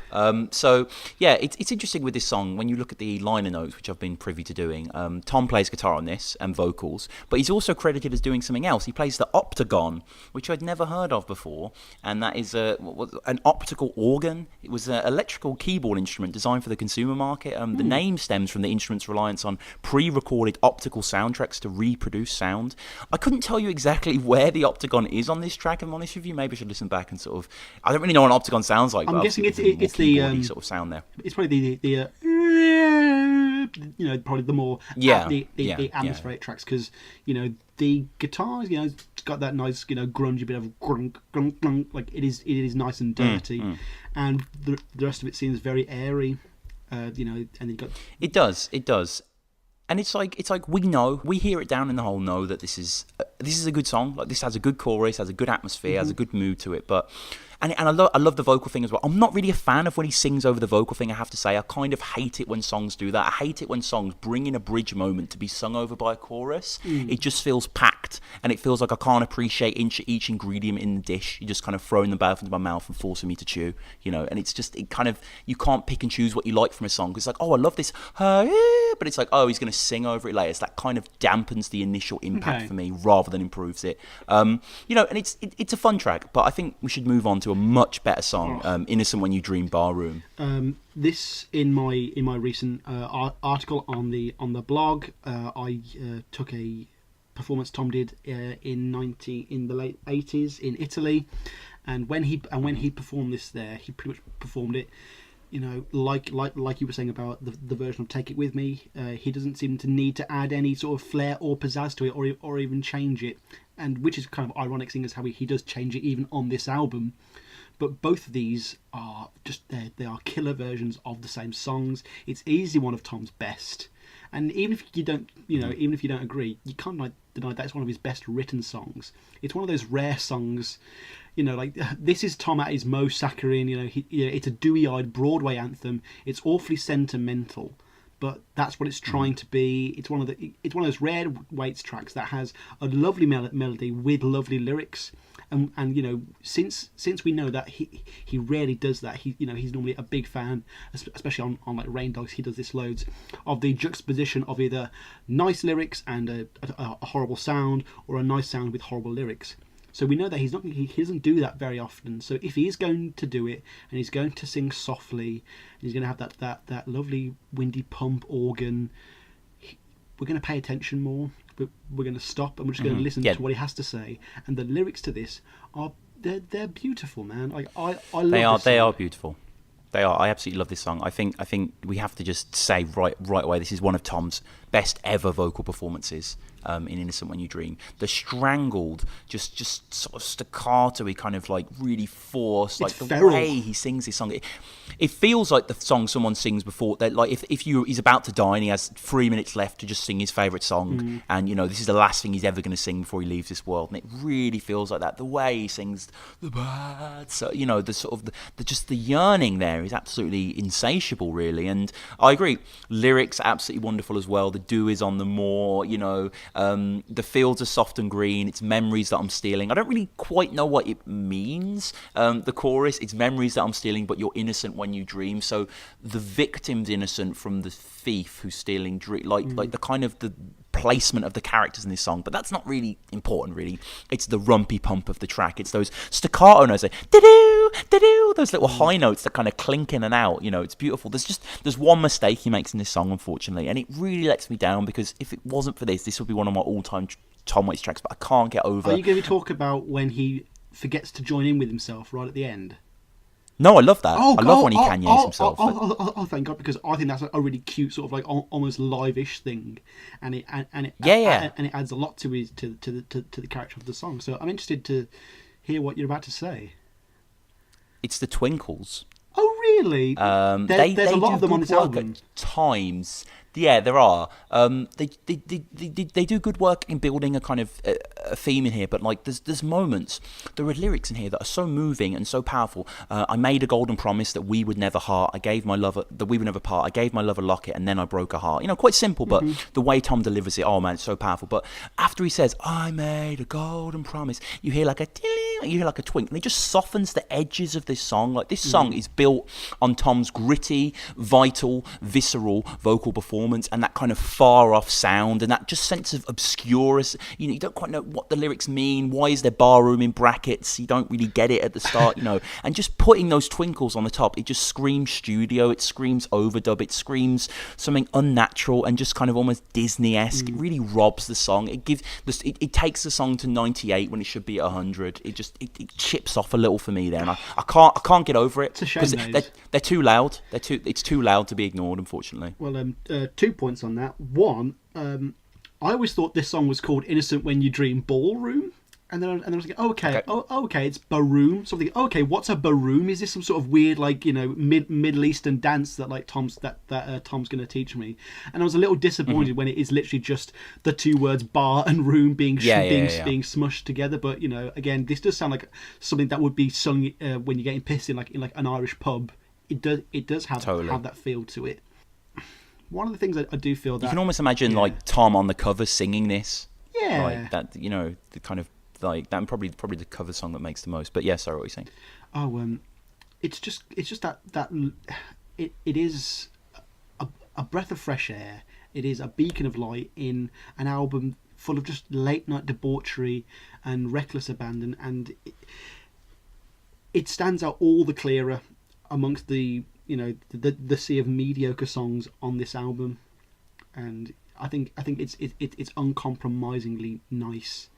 So yeah, it's interesting with this song when you look at the liner notes, which I've been privy to doing. Tom plays guitar on this and vocals, but he's also credited as doing something else. He plays the optagon, which I'd never heard of before, and that is an optical organ. It was an electrical keyboard instrument designed for the consumer market. The name stems from the instrument's reliance on pre-recorded optical soundtracks to reproduce sound. I couldn't tell you exactly where the optagon is on this track. I'm honest with you. Maybe I should listen back and sort of. I don't really know what an optagon sounds like. I'm guessing it's the sort of sound there. It's probably the probably the more the atmospheric tracks, because the guitars it's got that nice grungy bit of grunk grunk grunk, it is nice and dirty, and the rest of it seems very airy, and then got it does. And it's like we hear it down in the hole, know that this is a good song. This has a good chorus, has a good atmosphere, has a good mood to it. But And I love the vocal thing as well. I'm not really a fan of when he sings over the vocal thing, I have to say. I kind of hate it when songs do that. I hate it when songs bring in a bridge moment to be sung over by a chorus. It just feels packed, and it feels like I can't appreciate each ingredient in the dish. You're just kind of throwing them both into my mouth and forcing me to chew, and it's just, it kind of, you can't pick and choose what you like from a song. It's like, oh, I love this, but it's like, oh, he's going to sing over it later. It's that kind of dampens the initial impact for me rather than improves it. And it's a fun track, but I think we should move on to a much better song, Innocent When You Dream Barroom. This in my recent article on the blog, I took a performance Tom did in the late 80s in Italy, and when he performed this there, he pretty much performed it, like you were saying about the version of Take It With Me. He doesn't seem to need to add any sort of flair or pizzazz to it, or even change it, and which is kind of ironic, seeing as how he does change it even on this album. But both of these are just, they are killer versions of the same songs. It's easily one of Tom's best, and even if you don't agree, you can't deny that it's one of his best written songs. It's one of those rare songs, like this is Tom at his most saccharine. It's a dewy-eyed Broadway anthem. It's awfully sentimental, but that's what it's trying to be. It's one of those rare Waits tracks that has a lovely melody with lovely lyrics. And since we know that he rarely does that, he's normally a big fan, especially on like Rain Dogs. He does this loads of the juxtaposition of either nice lyrics and a horrible sound, or a nice sound with horrible lyrics. So we know that he doesn't do that very often. So if he is going to do it, and he's going to sing softly, and he's going to have that lovely windy pump organ, we're going to pay attention more. We're going to stop, and we're just going to listen to what he has to say. And the lyrics to this they're beautiful, man. Like I love they are beautiful. They are. I absolutely love this song. I think we have to just say right away, this is one of Tom's best ever vocal performances in Innocent When You Dream. The strangled, just sort of staccato-y, kind of like really forced, like the feral way he sings this song. It feels like the song someone sings before. That, like he's about to die and he has 3 minutes left to just sing his favourite song, and this is the last thing he's ever going to sing before he leaves this world. And it really feels like that. The way he sings the bad, so the sort of the yearning there is absolutely insatiable, really. And I agree, lyrics are absolutely wonderful as well. The dew is on the moor, the fields are soft and green. It's memories that I'm stealing. I don't really quite know what it means. The chorus, it's memories that I'm stealing, but you're innocent when you dream. So the victim's innocent from the thief who's stealing dream. Like the kind of the placement of the characters in this song, but that's not really important, really. It's the rumpy pump of the track. It's those staccato notes, like da-doo, da-doo, those little high notes that kind of clink in and out. It's beautiful. There's one mistake he makes in this song, unfortunately, and it really lets me down, because if it wasn't for this would be one of my all-time Tom Waits tracks, but I can't get over. Are you going to talk about when he forgets to join in with himself right at the end? No, I love that. I love when he Kanye's himself. Oh, thank God, because I think that's a really cute sort of like almost live-ish thing, and it adds a lot to the character of the song. So I'm interested to hear what you're about to say. It's the twinkles. Oh, really? There's a lot of them on this album. At times. Yeah, there are. They do good work in building a kind of a theme in here, but like there's moments, there are lyrics in here that are so moving and so powerful. I made a golden promise that we would never part. I gave my love a locket, and then I broke her heart. Quite simple, but the way Tom delivers it, oh man, it's so powerful. But after he says, I made a golden promise, you hear like a twink, and it just softens the edges of this song. Like this song is built on Tom's gritty, vital, visceral vocal performance, and that kind of far off sound, and that just sense of obscurity. You don't quite know what the lyrics mean. Why is there barroom in brackets? You don't really get it at the start, and just putting those twinkles on the top, it just screams studio, it screams overdub, it screams something unnatural and just kind of almost Disney-esque. It really robs the song. It takes the song to 98 when it should be at 100. It chips off a little for me there, and I can't get over it, because they're too loud. It's too loud to be ignored, unfortunately. Well, 2 points on that. One, I always thought this song was called Innocent When You Dream Ballroom, And then I was like, okay, it's baroom. So I'm thinking, okay, what's a baroom? Is this some sort of weird, like, Middle Eastern dance that like Tom's going to teach me? And I was a little disappointed when it is literally just the two words bar and room being being smushed together. But again, this does sound like something that would be sung when you're getting pissed in like an Irish pub. It does have that feel to it. One of the things I do feel that you can almost imagine like Tom on the cover singing this. Yeah, like that. The kind of like that, and probably the cover song that makes the most. But yeah, sorry, what were you saying? Oh, it's just that it is a breath of fresh air. It is a beacon of light in an album full of just late night debauchery and reckless abandon, and it stands out all the clearer amongst the sea of mediocre songs on this album. And I think it's uncompromisingly nice.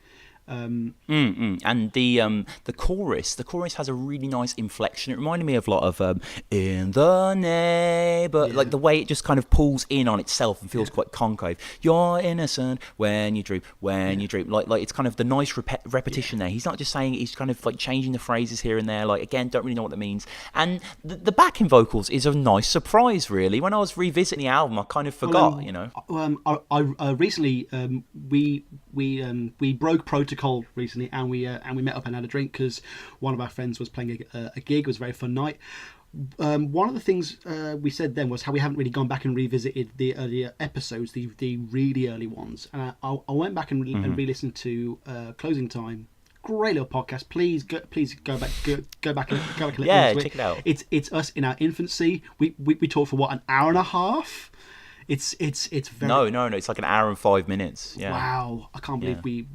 And the chorus has a really nice inflection. It reminded me of a lot of in the neighbor, like the way it just kind of pulls in on itself and feels quite concave. You're innocent when you dream, you dream. Like it's kind of the nice repetition there. He's not just saying it, he's kind of like changing the phrases here and there. Like again, don't really know what that means. And the backing vocals is a nice surprise, really. When I was revisiting the album, I kind of forgot. I recently we broke protocol recently, and we met up and had a drink because one of our friends was playing a gig. It was a very fun night. One of the things we said then was how we haven't really gone back and revisited the earlier episodes, the really early ones. And I went back and re-listened to Closing Time. Great little podcast. Please go back and listen to it. Check it out. It's us in our infancy. We talked for an hour and a half. It's very... No. It's like an hour and 5 minutes. Yeah. Wow, I can't believe we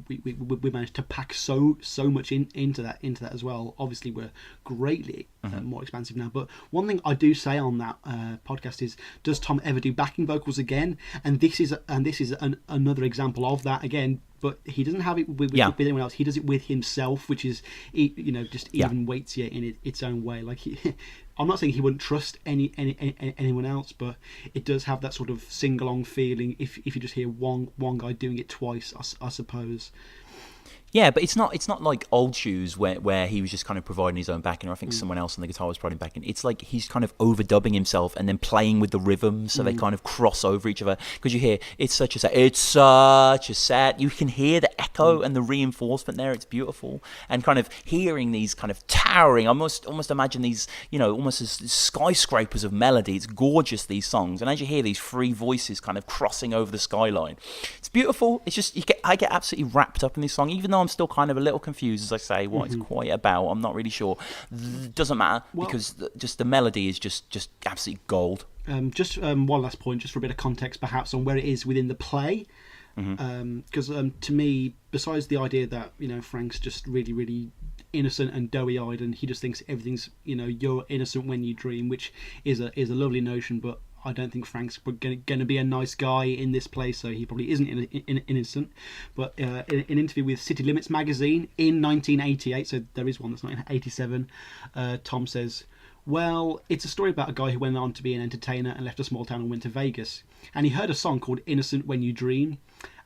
managed to pack so much into that as well. Obviously, we're greatly more expansive now. But one thing I do say on that podcast is, does Tom ever do backing vocals again? And this is another example of that again. But he doesn't have it with anyone else. He does it with himself, which is just even weightier in its own way. Like I'm not saying he wouldn't trust anyone else, but it does have that sort of sing-along feeling if you just hear one guy doing it twice, I suppose. Yeah, but it's not like Old Shoes where he was just kind of providing his own backing, or I think someone else on the guitar was providing backing. It's like he's kind of overdubbing himself and then playing with the rhythm, so they kind of cross over each other. Because you hear, it's such a sad. You can hear the echo and the reinforcement there. It's beautiful. And kind of hearing these kind of towering, almost imagine these, almost as skyscrapers of melody. It's gorgeous, these songs. And as you hear these three voices kind of crossing over the skyline, it's beautiful. It's just, I get absolutely wrapped up in this song, even though I'm still kind of a little confused, as I say, what it's quite about. I'm not really sure. Doesn't matter, because just the melody is just absolute gold. Just one last point, just for a bit of context, perhaps, on where it is within the play. Because to me, besides the idea that Frank's just really, really innocent and doughy-eyed, and he just thinks everything's you're innocent when you dream, which is a lovely notion, but I don't think Frank's going to be a nice guy in this play, so he probably isn't innocent. But in an interview with City Limits magazine in 1988, so there is one that's 1987, Tom says, well, it's a story about a guy who went on to be an entertainer and left a small town and went to Vegas. And he heard a song called Innocent When You Dream.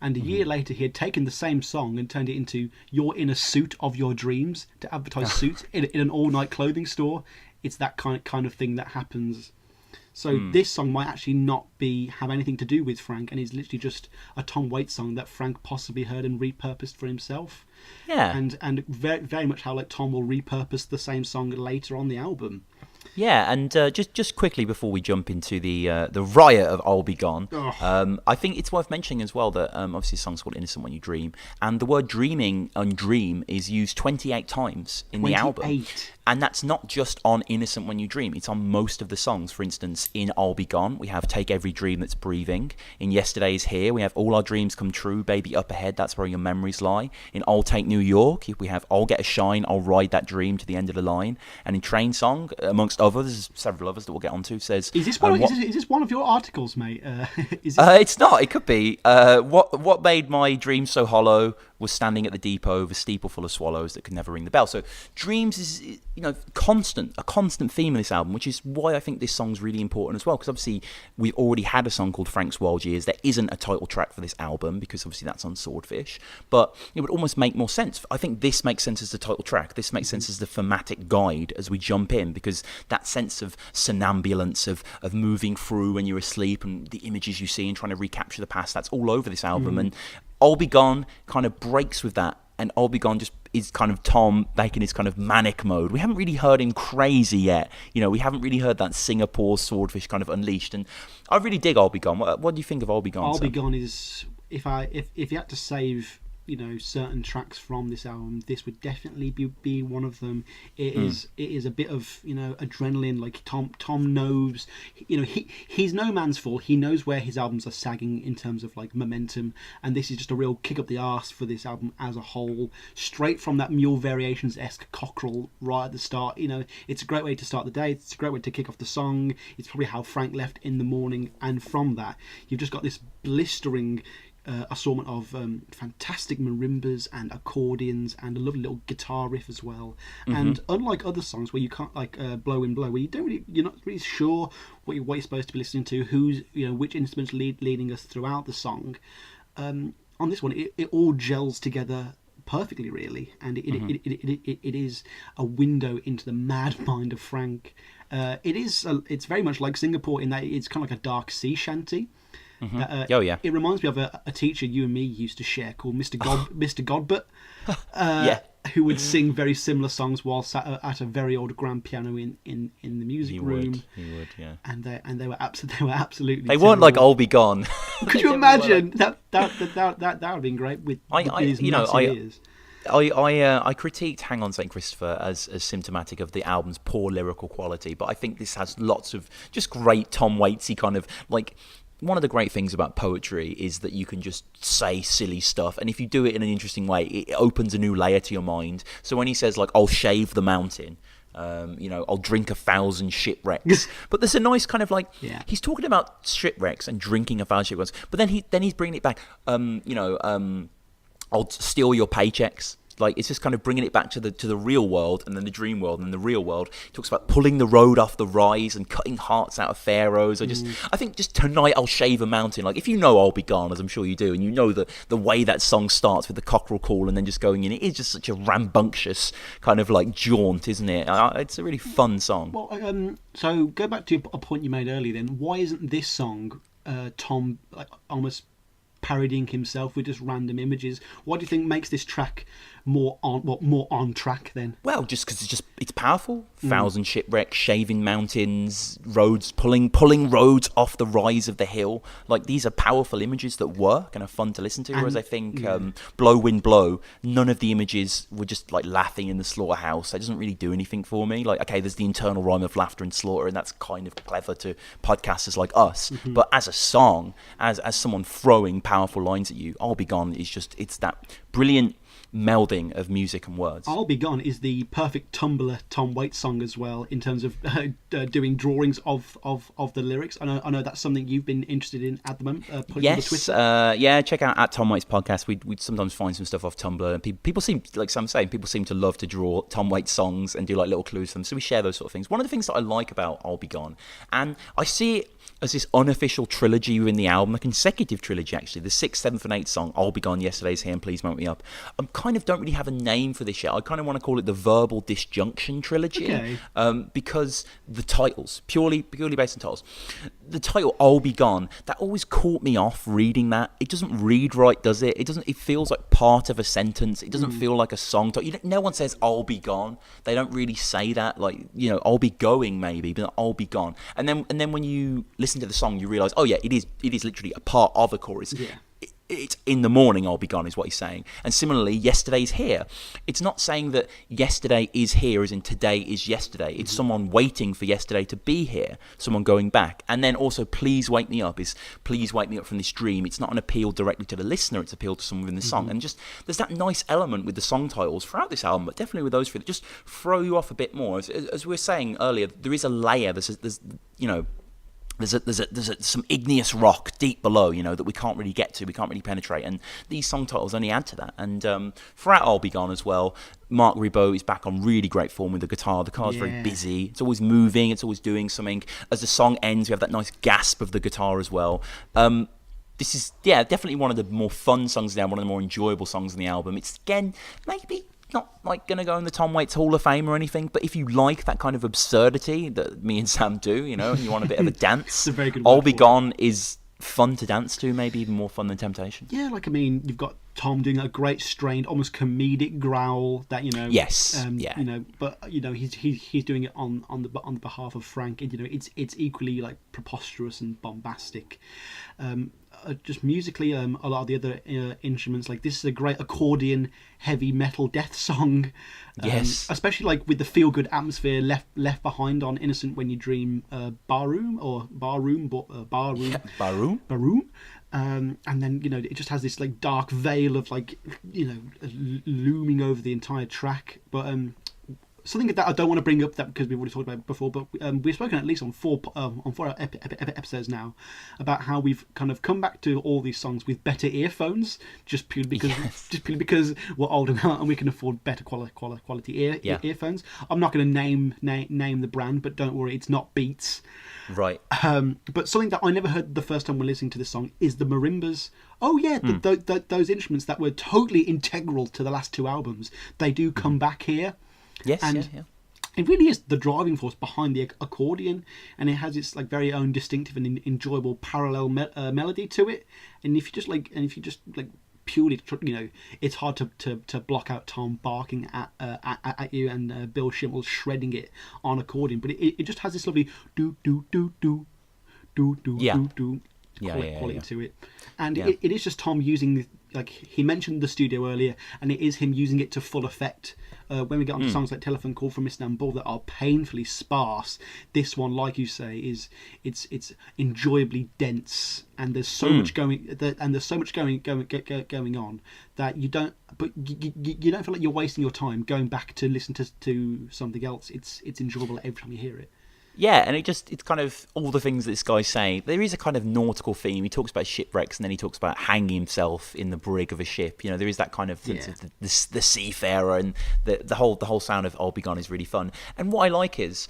And a year later, he had taken the same song and turned it into You're in a Suit of Your Dreams to advertise suits in an all-night clothing store. It's that kind of thing that happens. So this song might actually not have anything to do with Frank, and is literally just a Tom Waits song that Frank possibly heard and repurposed for himself. Yeah. And very, very much how Tom will repurpose the same song later on the album. Yeah, and just quickly before we jump into the riot of I'll Be Gone, I think it's worth mentioning as well that obviously the song's called Innocent When You Dream, and the word dreaming and dream is used 28 times in the album. And that's not just on Innocent When You Dream, it's on most of the songs. For instance, in I'll Be Gone, we have Take Every Dream That's Breathing. In Yesterday Is Here, we have All Our Dreams Come True, Baby Up Ahead, That's Where Your Memories Lie. In I'll Take New York, we have I'll Get a Shine, I'll Ride That Dream to the End of the Line. And in Train Song, amongst others, several others that we'll get onto, says... Is this one of your articles, mate? It's not, it could be. What made my dreams so hollow? was standing at the depot with a steeple full of swallows that could never ring the bell. So dreams is, you know, a constant theme in this album, which is why I think this song's really important as well, because obviously we've already had a song called Frank's Wild Years. There isn't a title track for this album because obviously that's on Swordfish, but it would almost make more sense. I think this makes sense as the title track. This makes sense as the thematic guide as we jump in, because that sense of somnambulance, of moving through when you're asleep, and the images you see and trying to recapture the past, that's all over this album. And I'll Be Gone kind of breaks with that, and I'll Be Gone just is kind of Tom back in his kind of manic mode. We haven't really heard him crazy yet. You know, we haven't really heard that Singapore Swordfish kind of unleashed, and I really dig I'll Be Gone. What do you think of I'll Be Gone? I'll Be Gone is, if you had to save, you know, certain tracks from this album, this would definitely be one of them. It is a bit of, you know, adrenaline. Like Tom knows, you know, he's no man's fool. He knows where his albums are sagging in terms of like momentum, and this is just a real kick up the arse for this album as a whole, straight from that Mule Variations-esque cockerel right at the start. You know, it's a great way to start the day. It's a great way to kick off the song. It's probably how Frank left in the morning, and from that you've just got this blistering assortment of fantastic marimbas and accordions and a lovely little guitar riff as well. And unlike other songs where you can't, like Blow in Blow, where you're not really sure what you're supposed to be listening to, who's, you know, which instruments leading us throughout the song. On this one, it all gels together perfectly, really, and it is a window into the mad mind of Frank. It's very much like Singapore in that it's kind of like a dark sea shanty. It reminds me of a teacher you and me used to share called Mr. Godbert, who would sing very similar songs while sat at a very old grand piano in the music room. He would, yeah. And they were absolutely. They weren't like I'll Be Gone. Could you imagine that would have been great with these massive ears. I critiqued Hang On St. Christopher as symptomatic of the album's poor lyrical quality, but I think this has lots of just great Tom Waitsy kind of, like, one of the great things about poetry is that you can just say silly stuff, and if you do it in an interesting way, it opens a new layer to your mind. So when he says, like, I'll shave the mountain, you know, I'll drink 1,000 shipwrecks, but there's a nice kind of like, he's talking about shipwrecks and drinking 1,000 shipwrecks, but then he's bringing it back. I'll steal your paychecks. Like, it's just kind of bringing it back to the real world, and then the dream world, and the real world. He talks about pulling the road off the rise and cutting hearts out of pharaohs. I think just tonight I'll shave a mountain. Like, if you know I'll Be Gone, as I'm sure you do, and you know the way that song starts with the cockerel call and then just going in, it is just such a rambunctious kind of like jaunt, isn't it? It's a really fun song. Well, so go back to a point you made earlier. Then why isn't this song Tom like almost parodying himself with just random images? What do you think makes this track more on track then? Well, just because it's powerful. 1,000 shipwrecks, shaving mountains, roads, pulling roads off the rise of the hill. Like, these are powerful images that work and are fun to listen to. Whereas I think Blow Wind Blow, none of the images were just like laughing in the slaughterhouse. That doesn't really do anything for me. Like, okay, there's the internal rhyme of laughter and slaughter, and that's kind of clever to podcasters like us. But as a song, as someone throwing powerful lines at you, I'll Be Gone is just, it's that brilliant melding of music and words. I'll Be Gone is the perfect Tumblr Tom Waits song as well, in terms of doing drawings of the lyrics. I know that's something you've been interested in at the moment. Yes, check out at TomWaitsPodcast. We sometimes find some stuff off Tumblr, and people seem, like I'm saying, people seem to love to draw Tom Waits songs and do like little clues to them. So we share those sort of things. One of the things that I like about I'll Be Gone, and I see it as this unofficial trilogy within the album, a consecutive trilogy actually. The 6th, 7th and 8th song, I'll Be Gone, Yesterday's Here and Please Won't Me Up. I kind of don't really have a name for this yet. I kind of want to call it the Verbal Disjunction Trilogy, because the titles, purely based on titles. The title I'll Be Gone, that always caught me off reading that. It doesn't read right, does it? It feels like part of a sentence. It doesn't feel like a song title. No one says I'll be gone. They don't really say that. Like, you know, I'll be going maybe, but I'll be gone. And then when you listen to the song, you realise, oh yeah, it is literally a part of a chorus. Yeah. It's in the morning I'll be gone is what he's saying. And similarly, yesterday's here. It's not saying that yesterday is here as in today is yesterday. It's someone waiting for yesterday to be here, someone going back. And then also please wake me up is please wake me up from this dream. It's not an appeal directly to the listener, it's appeal to someone within the song. And just there's that nice element with the song titles throughout this album, but definitely with those three that just throw you off a bit more. As we were saying earlier, there is a layer, there's you know, there's some igneous rock deep below, that we can't really get to, we can't really penetrate, and these song titles only add to that. And throughout I'll Be Gone as well, Mark Ribot is back on really great form with the guitar. The guitar's very busy, it's always moving, it's always doing something. As the song ends, we have that nice gasp of the guitar as well. This is, definitely one of the more fun songs now, one of the more enjoyable songs on the album. It's, again, maybe not like going to go in the Tom Waits Hall of Fame or anything, but if you like that kind of absurdity that me and Sam do, and you want a bit of a dance, it's a very good I'll Be Gone is fun to dance to, maybe even more fun than Temptation. Yeah, you've got Tom doing a great strained, almost comedic growl that Yes, but he's doing it on the behalf of Frank, and it's equally like preposterous and bombastic. Just musically, a lot of the other instruments, like this is a great accordion heavy metal death song. Yes, especially like with the feel good atmosphere left behind on Innocent When You Dream, Barroom. And then it just has this like dark veil of like looming over the entire track. But something that I don't want to bring up that because we've already talked about it before, but we've spoken at least on four episodes now about how we've kind of come back to all these songs with better earphones, just purely because we're older now and we can afford better quality earphones. I'm not going to name the brand, but don't worry, it's not Beats. Right. But something that I never heard the first time we're listening to this song is the marimbas. Oh yeah, those instruments that were totally integral to the last two albums. They do come back here. Yes, and it really is the driving force behind the accordion, and it has its like very own distinctive and enjoyable parallel melody to it. And if you just purely, it's hard to block out Tom barking at you and Bill Schimmel shredding it on accordion, but it just has this lovely do do do do do do do do quality to it, and it is just Tom using like he mentioned the studio earlier, and it is him using it to full effect. When we get onto songs like Telephone Call from Istanbul that are painfully sparse, this one, like you say, it's enjoyably dense, and there's so much going on that you don't feel like you're wasting your time going back to listen to something else. It's enjoyable every time you hear it. Yeah, and it's kind of all the things that this guy's saying. There is a kind of nautical theme. He talks about shipwrecks, and then he talks about hanging himself in the brig of a ship. There is that kind of sense of the seafarer, and the whole sound of I'll Be Gone is really fun. And what I like is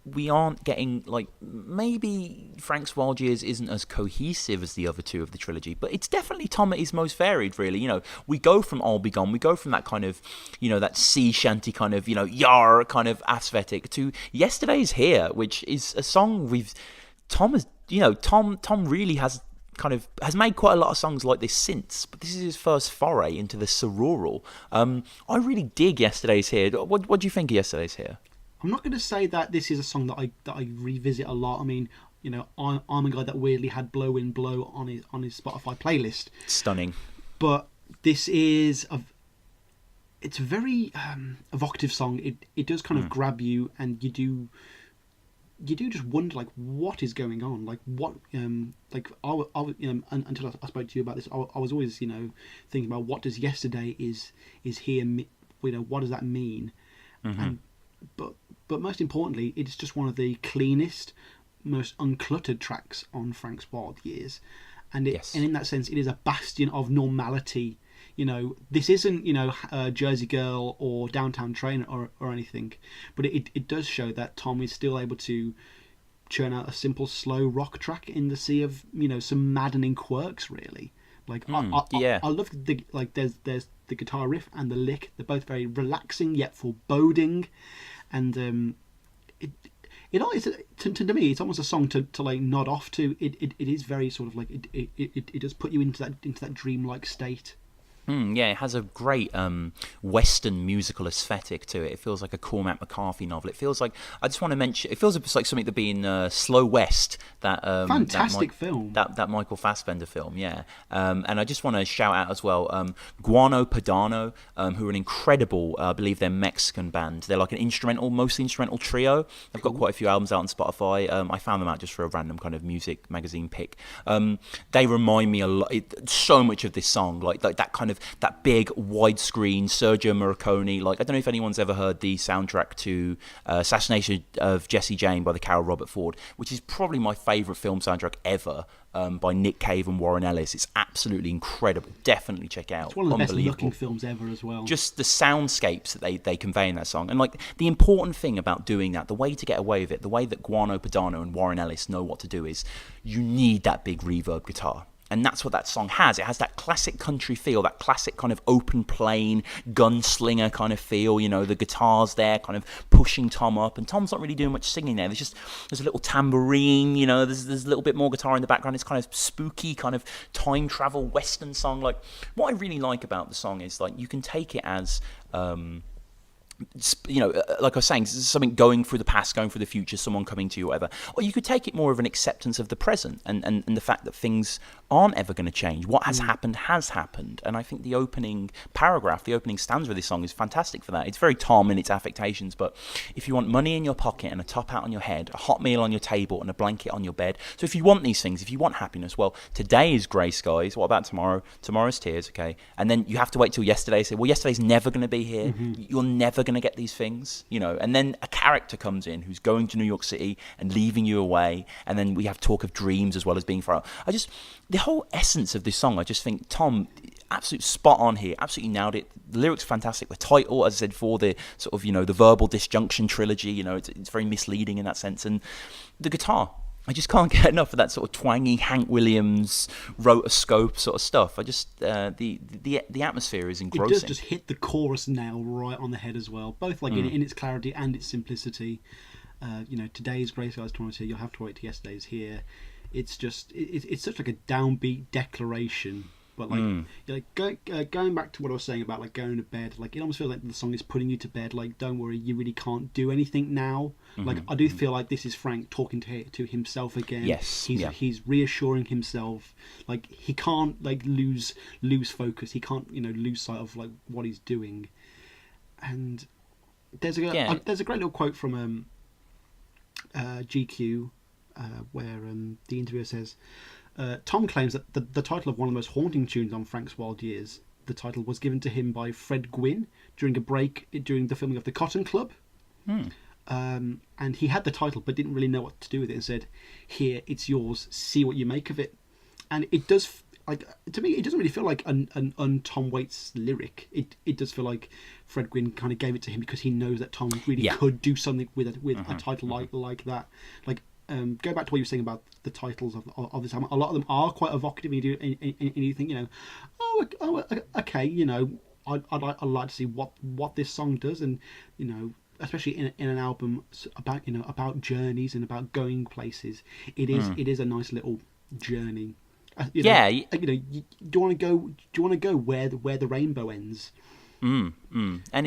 we aren't getting, like, maybe Frank's Wild Years isn't as cohesive as the other two of the trilogy, but it's definitely Tom at his most varied, really. We go from I'll Be Gone, we go from that kind of, that sea shanty kind of, yar kind of aesthetic to Yesterday's Here, which is a song Tom really has made quite a lot of songs like this since, but this is his first foray into the sororal. I really dig Yesterday's Here. What do you think of Yesterday's Here? I'm not going to say that this is a song that I revisit a lot. I mean, I'm a guy that weirdly had Blow in Blow on his Spotify playlist. Stunning. But this is it's a very evocative song. It does kind of grab you, and you do just wonder like what is going on, like what until I spoke to you about this, I was always thinking about what does Yesterday is here, what does that mean, and but most importantly, it's just one of the cleanest, most uncluttered tracks on Frank's Wild Years, and and in that sense, it is a bastion of normality. This isn't Jersey Girl or Downtown Train or anything, but it does show that Tom is still able to churn out a simple slow rock track in the sea of some maddening quirks. Really, like I love there's the guitar riff and the lick. They're both very relaxing yet foreboding. And to me, it's almost a song to like nod off to. It is very sort of like it does put you into that dreamlike state. Yeah, it has a great Western musical aesthetic to it. It feels like a Cormac McCarthy novel. It feels like, I just want to mention, it feels like something that'd be in Slow West, that fantastic film, that Michael Fassbender film. Yeah, and I just want to shout out as well Guano Padano, who are an incredible, I believe they're Mexican band. They're like an mostly instrumental trio. They've got quite a few albums out on Spotify. I found them out just for a random kind of music magazine pick. They remind me a lot. So much of this song, like that kind of of that big widescreen Sergio Morricone. Like, I don't know if anyone's ever heard the soundtrack to Assassination of Jesse James by the Carol Robert Ford, which is probably my favourite film soundtrack ever. By Nick Cave and Warren Ellis. It's absolutely incredible. Definitely check it out. It's one of the best looking films ever as well. Just the soundscapes that they convey in that song. And like the important thing about doing that, the way to get away with it, the way that Guano Padano and Warren Ellis know what to do is you need that big reverb guitar. And that's what that song has. It has that classic country feel, that classic kind of open plain, gunslinger kind of feel. You know, the guitar's there kind of pushing Tom up. And Tom's not really doing much singing there. There's a little tambourine, you know, there's a little bit more guitar in the background. It's kind of spooky, kind of time travel western song. Like, what I really like about the song is, like, you can take it as... you know, like I was saying, something going through the past, going through the future, someone coming to you, whatever. Or you could take it more of an acceptance of the present and the fact that things aren't ever going to change. What has happened has happened. And I think the opening paragraph, the opening stanza of this song is fantastic for that. It's very Tom in its affectations, but if you want money in your pocket and a top hat on your head, a hot meal on your table and a blanket on your bed. So if you want these things, if you want happiness, well, today is grey skies. What about tomorrow? Tomorrow's tears, okay? And then you have to wait till yesterday to say, well, yesterday's never going to be here. You're never going to get these things, you know. And then a character comes in who's going to New York City and leaving you away, and then we have talk of dreams as well as being far out. The whole essence of this song, I just think Tom absolutely spot on here, absolutely nailed it. The lyrics are fantastic. The title, as I said, for the sort of, you know, the verbal disjunction trilogy, you know, it's very misleading in that sense. And the guitar, I just can't get enough of that sort of twangy Hank Williams rotoscope sort of stuff. I just the atmosphere is engrossing. It does just hit the chorus nail right on the head as well, both like in its clarity and its simplicity. You know, today's grey skies, tomorrow's here. You'll have to wait till yesterday's here. It's just it's such like a downbeat declaration. But going back to what I was saying about like going to bed, like it almost feels like the song is putting you to bed. Like, don't worry, you really can't do anything now. Like, I do feel like this is Frank talking to himself again. Yes, he's reassuring himself. Like, he can't like lose focus. He can't, you know, lose sight of like what he's doing. And there's a great little quote from GQ where the interviewer says. Tom claims that the title of one of the most haunting tunes on Frank's Wild Years, the title was given to him by Fred Gwynne during a break during the filming of The Cotton Club. And he had the title but didn't really know what to do with it and said, here, it's yours, see what you make of it. And it does, like, to me, it doesn't really feel like an Tom Waits lyric. It does feel like Fred Gwynne kind of gave it to him because he knows that Tom really could do something with a title like that. Like, go back to what you were saying about the titles of this album. A lot of them are quite evocative, and you think, you know, oh, okay, you know, I'd like to see what this song does, and you know, especially in an album about, you know, about journeys and about going places. It is a nice little journey. You know, do you want to go where the rainbow ends? And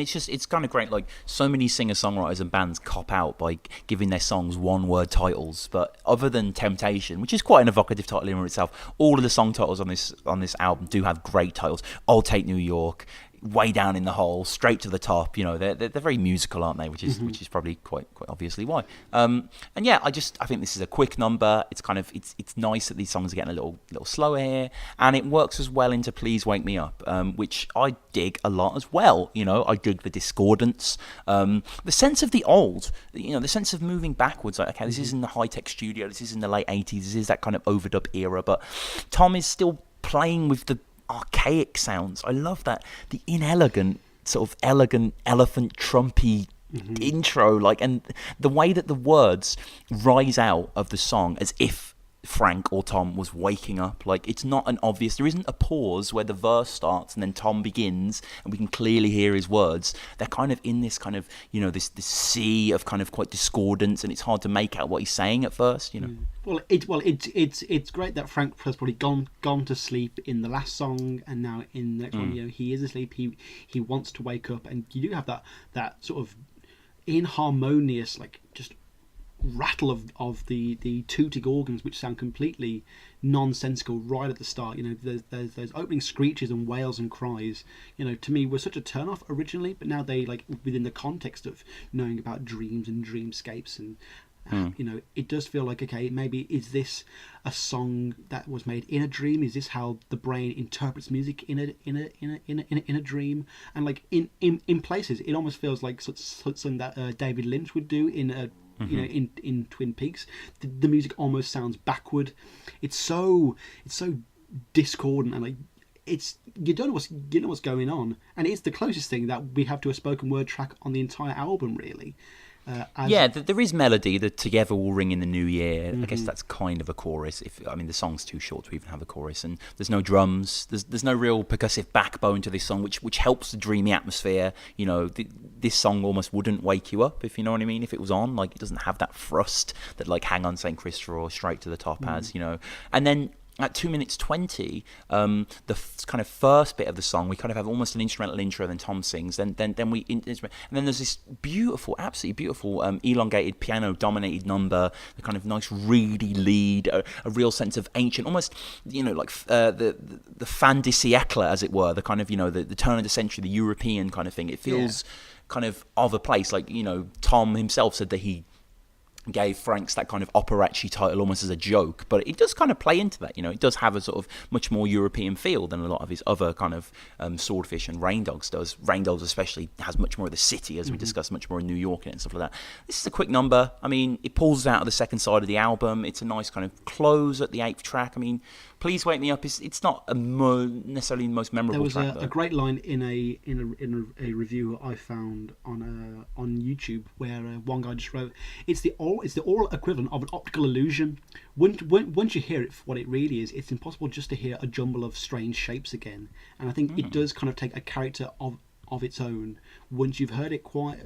it's kind of great. Like, so many singer-songwriters and bands cop out by giving their songs one-word titles, but other than Temptation, which is quite an evocative title in itself, all of the song titles on this album do have great titles. I'll Take New York, Way Down in the Hole, Straight to the Top. You know, they're very musical, aren't they? Which is probably quite obviously why. And yeah, I think this is a quick number. It's kind of it's nice that these songs are getting a little slower here, and it works as well into Please Wake Me Up, which I dig a lot as well. You know, I dig the discordance, the sense of the old. You know, the sense of moving backwards. Like, okay, this is in the high-tech studio. This is in the late 80s. This is that kind of overdub era, but Tom is still playing with the archaic sounds. I love that, the inelegant sort of elegant elephant trumpy intro, like, and the way that the words rise out of the song as if Frank or Tom was waking up. Like, it's not an obvious, there isn't a pause where the verse starts and then Tom begins and we can clearly hear his words. They're kind of in this kind of, you know, this sea of kind of quite discordance, and it's hard to make out what he's saying at first, you know. Well, it's great that Frank has probably gone to sleep in the last song, and now in the next one, you know, he is asleep. He wants to wake up, and you do have that sort of inharmonious, like, just rattle of the tooting organs, which sound completely nonsensical right at the start. You know, there's those opening screeches and wails and cries, you know, to me were such a turn off originally, but now they, like, within the context of knowing about dreams and dreamscapes and It does feel like, okay, maybe is this a song that was made in a dream? Is this how the brain interprets music in a dream? And like in places, it almost feels like something that David Lynch would do in a in Twin Peaks. The music almost sounds backward. It's so discordant, and like you don't know what's going on, and it's the closest thing that we have to a spoken word track on the entire album, really. There is melody. The "Together We'll Ring in the New Year." I guess that's kind of a chorus. The song's too short to even have a chorus, and there's no drums. There's no real percussive backbone to this song, which helps the dreamy atmosphere. This song almost wouldn't wake you up, if you know what I mean. If it was on, like, it doesn't have that thrust that like "Hang On St. Christopher" or "Straight to the Top" has. And then at 2 minutes 20, the kind of first bit of the song, we kind of have almost an instrumental intro, then Tom sings, then we and then there's this beautiful, absolutely beautiful, elongated piano-dominated number, the kind of nice reedy lead, a real sense of ancient, almost the fin de siècle, as it were, the kind of the turn of the century, the European kind of thing. It feels kind of a place, like Tom himself said that he gave Franks that kind of operetty title almost as a joke, but it does kind of play into that. It does have a sort of much more European feel than a lot of his other kind of Swordfish and Rain Dogs does. Rain Dogs especially has much more of the city, as we discussed, much more in New York in it and stuff like that. This is a quick number. It pulls out of the second side of the album. It's a nice kind of close at the 8th track. Please Wake Me Up. It's not necessarily the most memorable track. There was a great line in a review I found on YouTube where one guy just wrote, "It's the oral equivalent of an optical illusion. Once you hear it for what it really is, it's impossible just to hear a jumble of strange shapes again." And I think it does kind of take a character of its own once you've heard it quite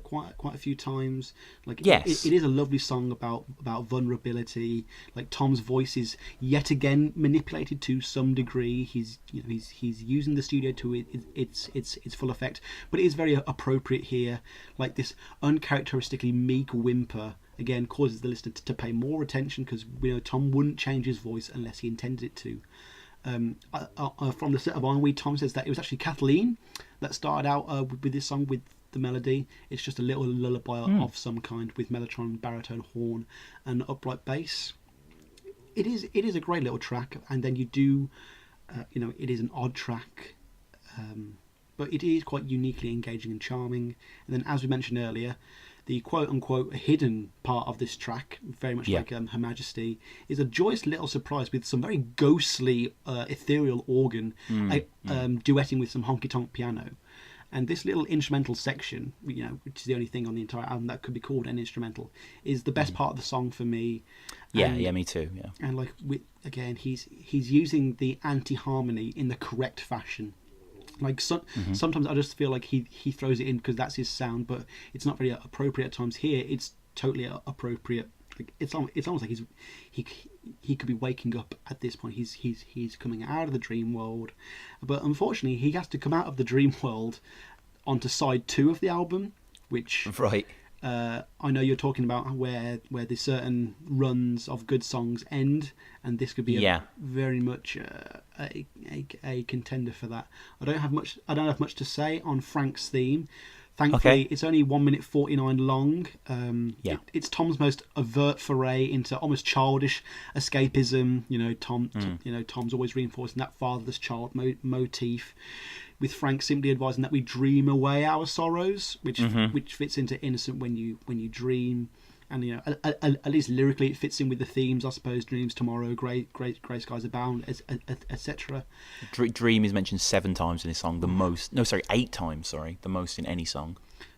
a few times. Like, yes, it is a lovely song about vulnerability. Like, Tom's voice is yet again manipulated to some degree. He's using the studio to its full effect, but it is very appropriate here. Like, this uncharacteristically meek whimper again causes the listener to pay more attention, because we know Tom wouldn't change his voice unless he intended it to. From the set of Ironweed, Tom says that it was actually Kathleen that started out with this song with the melody. It's just a little lullaby of some kind with mellotron, baritone, horn, and upright bass. It is a great little track, and then you do, it is an odd track, but it is quite uniquely engaging and charming. And then, as we mentioned earlier, the quote-unquote hidden part of this track, very much like Her Majesty, is a joyous little surprise with some very ghostly, ethereal organ duetting with some honky-tonk piano. And this little instrumental section, which is the only thing on the entire album that could be called an instrumental, is the best part of the song for me. Me too. Yeah. And like, again, he's using the anti-harmony in the correct fashion. Like, sometimes I just feel like he throws it in because that's his sound, but it's not very appropriate at times. Here, it's totally appropriate. Like, it's almost like he could be waking up at this point. He's coming out of the dream world, but unfortunately, he has to come out of the dream world onto side 2 of the album, which right. I know you're talking about where the certain runs of good songs end, and this could be very much a contender for that. I don't have much to say on Frank's theme. Thankfully, It's only 1 minute 49 long. It's Tom's most overt foray into almost childish escapism. Tom's always reinforcing that fatherless child motif, with Frank simply advising that we dream away our sorrows, which fits into innocent when you dream. And at least lyrically, it fits in with the themes, I suppose. Dreams tomorrow, grey skies abound, etc. Dream is mentioned 7 times in this song. 8 times. The most in any song.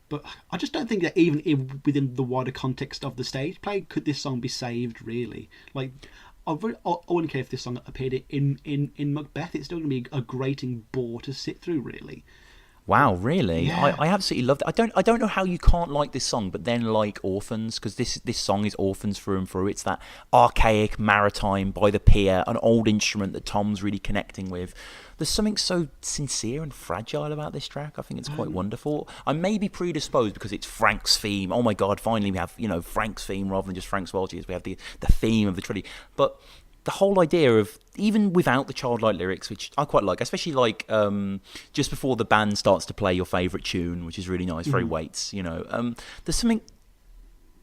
But I just don't think that even within the wider context of the stage play could this song be saved, really. Like, I wouldn't care if this song appeared in Macbeth. It's still going to be a grating bore to sit through, really. Wow, really? Yeah. I absolutely loved it. I don't know how you can't like this song, but then like Orphans, because this song is Orphans through and through. It's that archaic maritime by the pier, an old instrument that Tom's really connecting with. There's something so sincere and fragile about this track. I think it's quite wonderful. I may be predisposed because it's Frank's theme. Oh my God, finally we have Frank's theme rather than just Frank's Welch's. We have the theme of the trilogy. But the whole idea of, even without the childlike lyrics, which I quite like, especially like just before the band starts to play your favourite tune, which is really nice, very Waits, there's something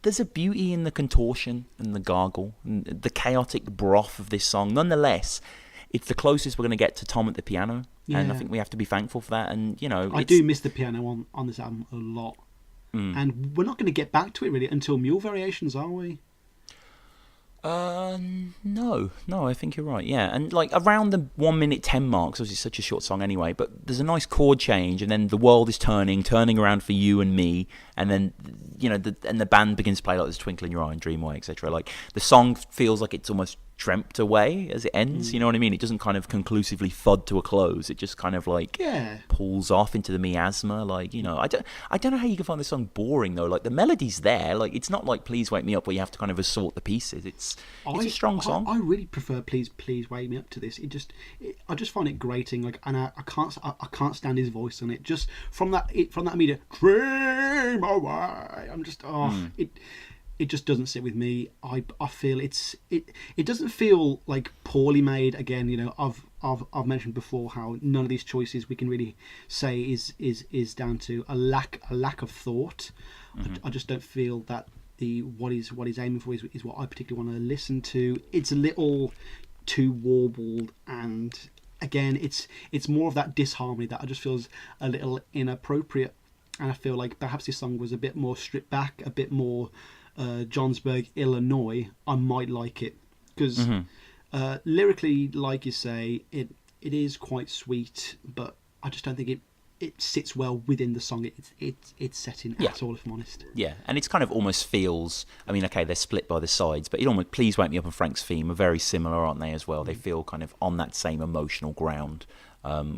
there's a beauty in the contortion and the gargle and the chaotic broth of this song. Nonetheless, it's the closest we're going to get to Tom at the piano, and I think we have to be thankful for that. And I do miss the piano on this album a lot, and we're not going to get back to it really until Mule Variations, are we? No, I think you're right. Yeah, and like around the 1 minute 10 mark, because it's such a short song anyway. But there's a nice chord change, and then the world is turning around for you and me, and then the band begins to play like "There's a Twinkle in Your Eye" and "Dream Away," etc. Like the song feels like it's almost dreamt away as it ends. You know what I mean? It doesn't kind of conclusively thud to a close. It just kind of like pulls off into the miasma. Like I don't know how you can find this song boring though. Like the melody's there. Like it's not like "Please Wake Me Up" where you have to kind of assort the pieces. It's a strong song. I really prefer "Please Wake Me Up" to this. I just find it grating. Like, and I can't stand his voice on it. Just from that immediate "Dream Away," I'm just It just doesn't sit with me. I feel it doesn't feel like poorly made. Again, I've mentioned before how none of these choices we can really say is down to a lack of thought. I just don't feel that what he's aiming for is what I particularly want to listen to. It's a little too warbled, and again, it's more of that disharmony that I just feels a little inappropriate. And I feel like perhaps this song was a bit more stripped back, a bit more Johnsburg, Illinois, I might like it, because lyrically, like you say, it is quite sweet, but I just don't think it sits well within the song it's set in at all, if I'm honest. Yeah, and it's kind of almost feels, I mean, okay, they're split by the sides, but it almost, "Please Wake Me Up" and Frank's Theme are very similar, aren't they, as well? They feel kind of on that same emotional ground.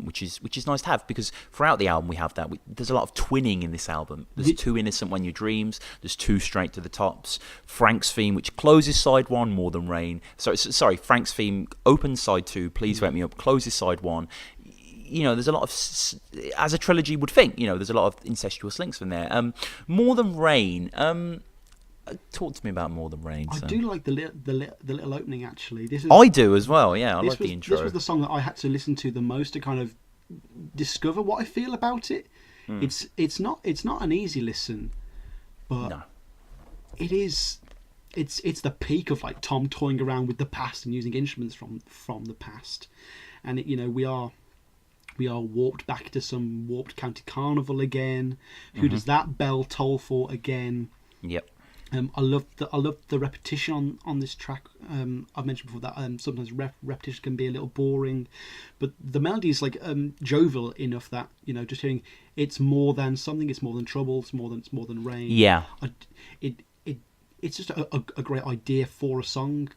Which is nice to have, because throughout the album we have that. There's a lot of twinning in this album. There's Too Innocent When Your Dreams. There's Too Straight to the Tops. Frank's Theme, which closes side 1, More Than Rain. Sorry, Frank's Theme opens side 2, Please Wake Me Up, closes side 1. There's a lot of, as a trilogy would think, there's a lot of incestuous links from there. More Than Rain. Talk to me about More Than Rain. I do like the little opening, actually. I do as well, yeah. I like the intro. This was the song that I had to listen to the most to kind of discover what I feel about it. It's not an easy listen, but it is. It's the peak of like Tom toying around with the past and using instruments from the past, and we are warped back to some warped county carnival again. Who does that bell toll for again? Yep. I love the repetition on this track. I've mentioned before that sometimes repetition can be a little boring, but the melody is like jovial enough that just hearing it's more than something, it's more than trouble, it's more than rain. Yeah, it's just a great idea for a song.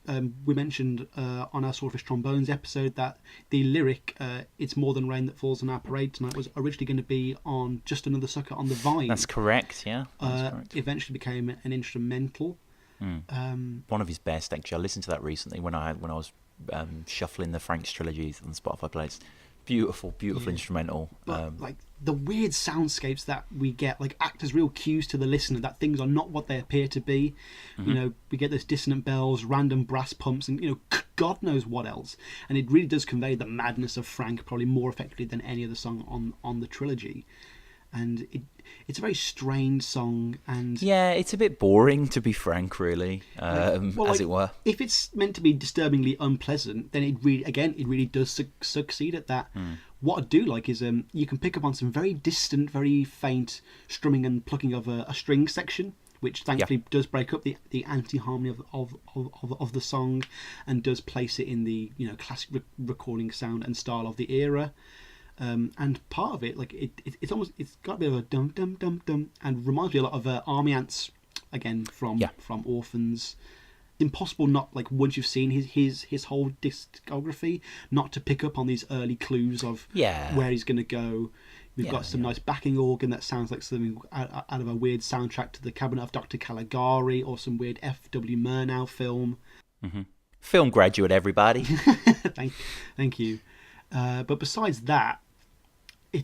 We mentioned on our Swordfish Trombones episode that the lyric "It's More Than Rain That Falls on Our Parade Tonight" was originally going to be on Just Another Sucker on the Vine. That's correct, yeah. That's correct. Eventually became an instrumental. One of his best, actually. I listened to that recently when I was shuffling the Frank's trilogies on the Spotify playlist. Beautiful instrumental. But like the weird soundscapes that we get, like act as real cues to the listener that things are not what they appear to be. We get those dissonant bells, random brass pumps, and God knows what else. And it really does convey the madness of Frank probably more effectively than any other song on the trilogy. And it's a very strange song, and yeah, it's a bit boring, to be frank, really, as it were. If it's meant to be disturbingly unpleasant, then it really does succeed at that. What I do like is you can pick up on some very distant, very faint strumming and plucking of a string section, which thankfully does break up the anti-harmony of the song, and does place it in the classic recording sound and style of the era. And part of it, like it's got a bit of a dum dum dum dum, and reminds me a lot of Army Ants again from Orphans. Impossible not, like, once you've seen his whole discography, not to pick up on these early clues of where he's going to go. We've got some nice backing organ that sounds like something out of a weird soundtrack to The Cabinet of Dr. Caligari or some weird F.W. Murnau film. Film graduate, everybody. Thank you. But besides that, I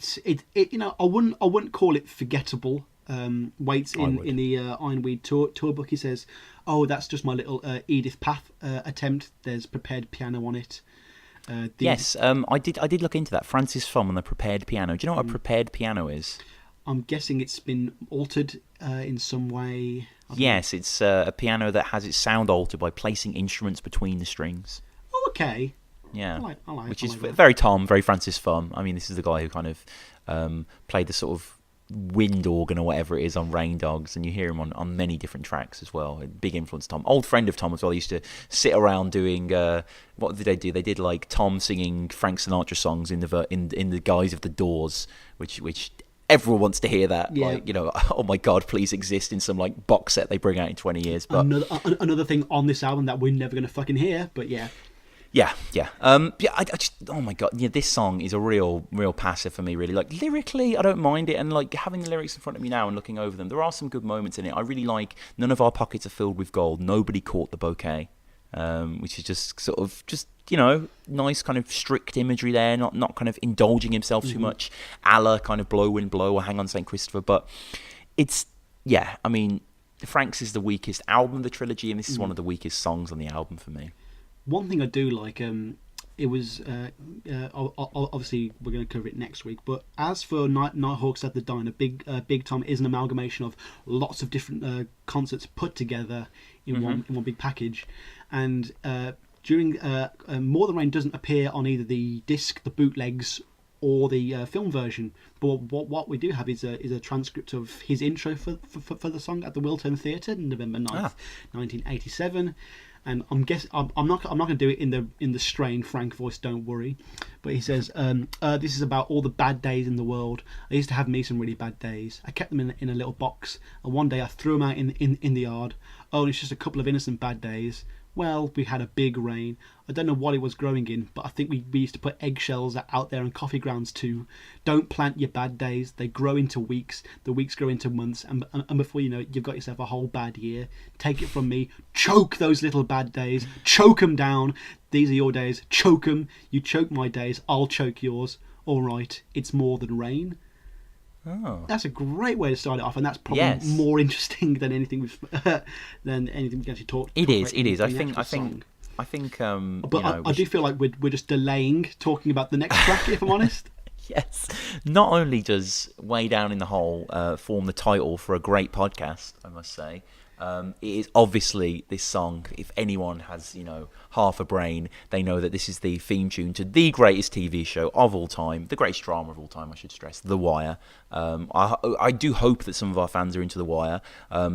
wouldn't call it forgettable. Waits in the Ironweed tour book, he says, "Oh, that's just my little Edith Piaf attempt. There's prepared piano on it." Yes, I did look into that. Francis Thom on the prepared piano. Do you know what a prepared piano is? I'm guessing it's been altered in some way. Yes, it's a piano that has its sound altered by placing instruments between the strings. Oh, okay. Yeah, which is that. very Tom, very Francis Fum. I mean, this is the guy who kind of played the sort of wind organ or whatever it is on Rain Dogs, and you hear him on many different tracks as well. A big influence, Tom. Old friend of Tom as well. He used to sit around doing what did they do? They did like Tom singing Frank Sinatra songs in the guise of the Doors, which everyone wants to hear that. Yeah. Like, oh my God, please exist in some like box set they bring out in 20 years. But another thing on this album that we're never going to fucking hear, but yeah. Yeah. I just, oh my God, yeah, this song is a real passer for me, really. Like, lyrically, I don't mind it, and like having the lyrics in front of me now and looking over them, there are some good moments in it. I really like "None of Our Pockets Are Filled with Gold, Nobody Caught the Bouquet," which is just sort of nice kind of strict imagery there, not kind of indulging himself too much, a la kind of "Blow Wind Blow" or "Hang On St. Christopher," but it's, yeah, I mean, Frank's is the weakest album of the trilogy, and this is one of the weakest songs on the album for me. One thing I do like, it was obviously we're going to cover it next week. But as for Nighthawks at the Diner, Big Tom is an amalgamation of lots of different concerts put together in one big package. And during More Than Rain doesn't appear on either the disc, the bootlegs, or the film version. But what we do have is a transcript of his intro for the song at the Wiltern Theatre, November 9th, 1987. And I'm not going to do it in the strained Frank voice, don't worry. But he says, this is about all the bad days in the world. I used to have me some really bad days. I kept them in a little box, and one day I threw them out in the yard. Oh, and it's just a couple of innocent bad days. Well, we had a big rain. I don't know what it was growing in, but I think we used to put eggshells out there and coffee grounds too. Don't plant your bad days. They grow into weeks. The weeks grow into months. And before you know it, you've got yourself a whole bad year. Take it from me. Choke those little bad days. Choke them down. These are your days. Choke them. You choke my days. I'll choke yours. All right. It's more than rain. Oh. That's a great way to start it off, and that's probably more interesting than anything we've than anything we can actually talk. It is. I think. But I do feel like we're just delaying talking about the next track, if I'm honest. Yes. Not only does Way Down in the Hole form the title for a great podcast, I must say. It is obviously this song. If anyone has, half a brain, they know that this is the theme tune to the greatest TV show of all time, the greatest drama of all time, I should stress, The Wire. I do hope that some of our fans are into The Wire,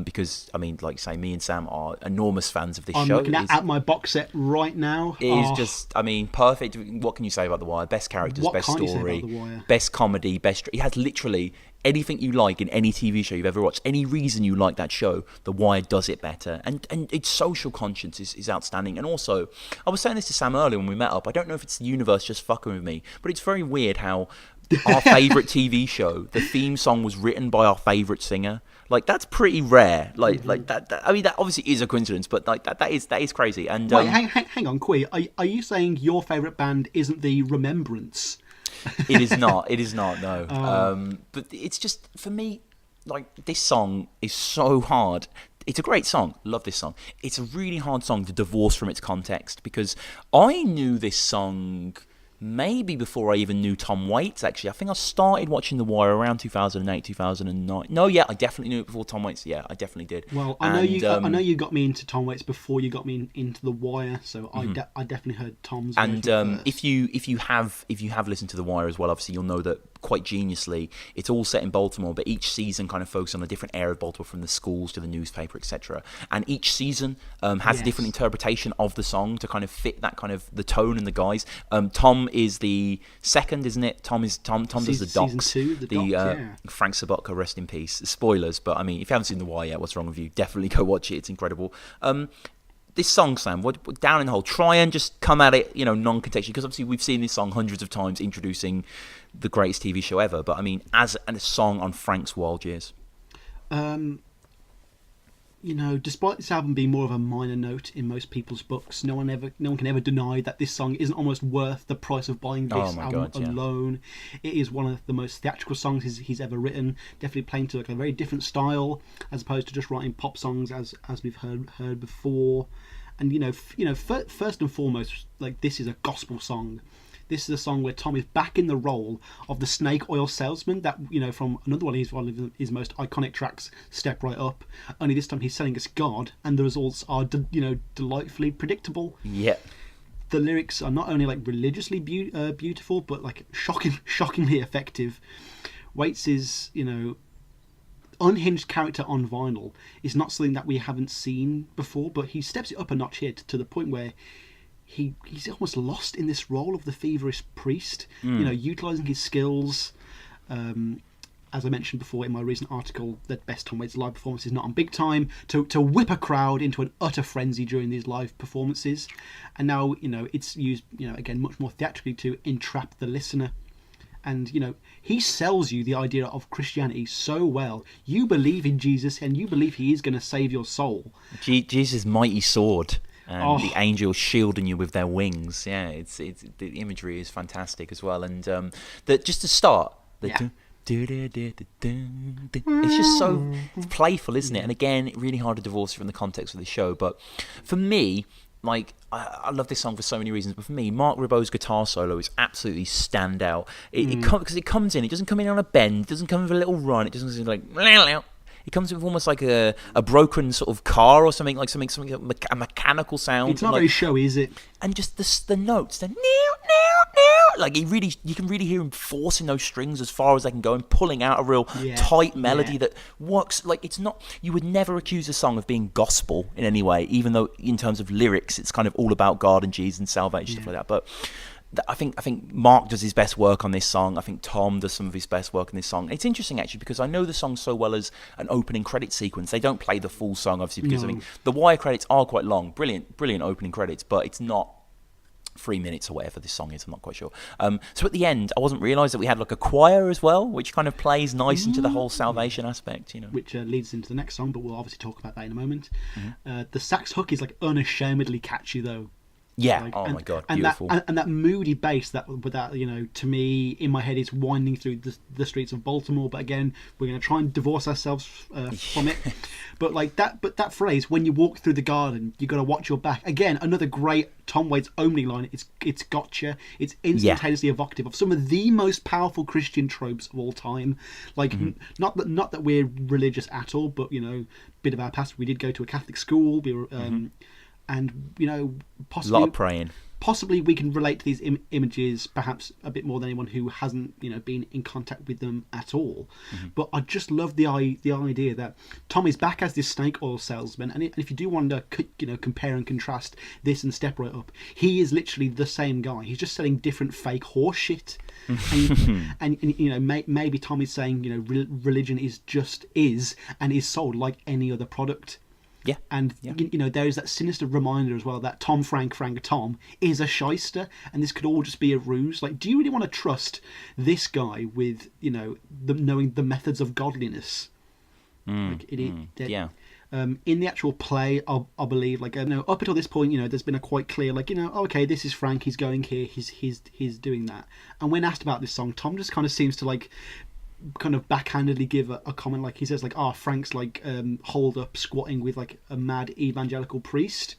because, I mean, like you say, me and Sam are enormous fans of this show. I'm looking at my box set right now. It is just, I mean, perfect. What can you say about The Wire? Best characters, best story, best comedy, it has literally anything you like in any TV show you've ever watched, any reason you like that show, The Wire does it better. And its social conscience is outstanding. And also, I was saying this to Sam earlier when we met up, I don't know if it's the universe just fucking with me, but it's very weird how our favourite TV show, the theme song was written by our favourite singer. Like, that's pretty rare. Like that. I mean, that obviously is a coincidence, but like that is crazy. And wait, hang on, Quee. Are you saying your favourite band isn't the Remembrance? It is not. No. But it's just, for me, like, this song is so hard. It's a great song. Love this song. It's a really hard song to divorce from its context, because I knew this song maybe before I even knew Tom Waits, actually. I think I started watching The Wire around 2008, 2009. No, yeah, I definitely knew it before Tom Waits. Yeah, I definitely did. Well, I know you got me into Tom Waits before you got me into The Wire, so I definitely heard Tom's. And if you have listened to The Wire as well, obviously you'll know that quite geniusly, it's all set in Baltimore, but each season kind of focuses on a different area of Baltimore, from the schools to the newspaper, etc. And each season has a different interpretation of the song to kind of fit that kind of the tone and the guys. Tom is the second, isn't it? Tom does the docs. Season 2, Frank Sobotka, rest in peace. Spoilers, but I mean, if you haven't seen The Wire yet, what's wrong with you? Definitely go watch it. It's incredible. This song, Sam, Down in the Hole, try and just come at it, non-contextually, because obviously we've seen this song hundreds of times introducing the greatest TV show ever, but I mean, as a song on Frank's wild years. Despite this album being more of a minor note in most people's books, no one can ever deny that this song isn't almost worth the price of buying this album alone. It is one of the most theatrical songs he's ever written. Definitely playing to like a very different style, as opposed to just writing pop songs as we've heard before. And first and foremost, like, this is a gospel song. This is a song where Tom is back in the role of the snake oil salesman that, from another one of his most iconic tracks, Step Right Up. Only this time he's selling us God, and the results are, delightfully predictable. Yeah. The lyrics are not only like religiously beautiful, but like shockingly effective. Waits's, unhinged character on vinyl is not something that we haven't seen before, but he steps it up a notch here to the point where he's almost lost in this role of the feverish priest, utilising his skills. As I mentioned before in my recent article, that best Tom Waits live performance is not on big time, to whip a crowd into an utter frenzy during these live performances. And now, it's used, again, much more theatrically to entrap the listener. And, he sells you the idea of Christianity so well. You believe in Jesus and you believe he is going to save your soul. Jesus' mighty sword. And the angels shielding you with their wings. Yeah, it's the imagery is fantastic as well. And just to start, it's just so playful, isn't it? And again, really hard to divorce from the context of the show. But for me, like, I love this song for so many reasons. But for me, Mark Ribot's guitar solo is absolutely standout. Because it comes in, it doesn't come in on a bend, it doesn't come with a little run, it doesn't seem like. It comes with almost like a broken sort of car or something, like something a mechanical sound. It's not very showy, is it? And just the notes, like you can really hear him forcing those strings as far as they can go and pulling out a real tight melody that works. Like, it's not, you would never accuse a song of being gospel in any way, even though in terms of lyrics it's kind of all about God and Jesus and salvation, stuff like that. But I think Mark does his best work on this song. I think Tom does some of his best work on this song. It's interesting, actually, because I know the song so well as an opening credit sequence. They don't play the full song, obviously, because I mean the Wire credits are quite long. Brilliant opening credits, but it's not 3 minutes or whatever this song is. I'm not quite sure. So at the end, I wasn't realised that we had like a choir as well, which kind of plays nice into the whole salvation aspect, Which leads into the next song, but we'll obviously talk about that in a moment. The sax hook is like unashamedly catchy, though. Yeah. My God, beautiful. And that moody bass that to me in my head is winding through the streets of Baltimore. But again, we're going to try and divorce ourselves from it. But that phrase, when you walk through the garden, you got to watch your back. Again, another great Tom Waits only line. It's gotcha. It's instantaneously evocative of some of the most powerful Christian tropes of all time. Like not that we're religious at all, but bit of our past. We did go to a Catholic school. We were. And possibly a lot of praying. Possibly we can relate to these images perhaps a bit more than anyone who hasn't been in contact with them at all. But I just love the idea that Tom is back as this snake oil salesman, and if you do want to compare and contrast this and Step Right Up, he is literally the same guy. He's just selling different fake horse shit. and maybe Tom is saying religion is sold like any other product. Yeah. And there is that sinister reminder as well that Frank Tom is a shyster, and this could all just be a ruse. Like, do you really want to trust this guy with knowing the methods of godliness? In the actual play, I believe, up until this point, there's been a quite clear, okay, this is Frank, he's going here, he's doing that. And when asked about this song, Tom just kind of seems to kind of backhandedly give a comment, like he says, Frank's holed up squatting with a mad evangelical priest.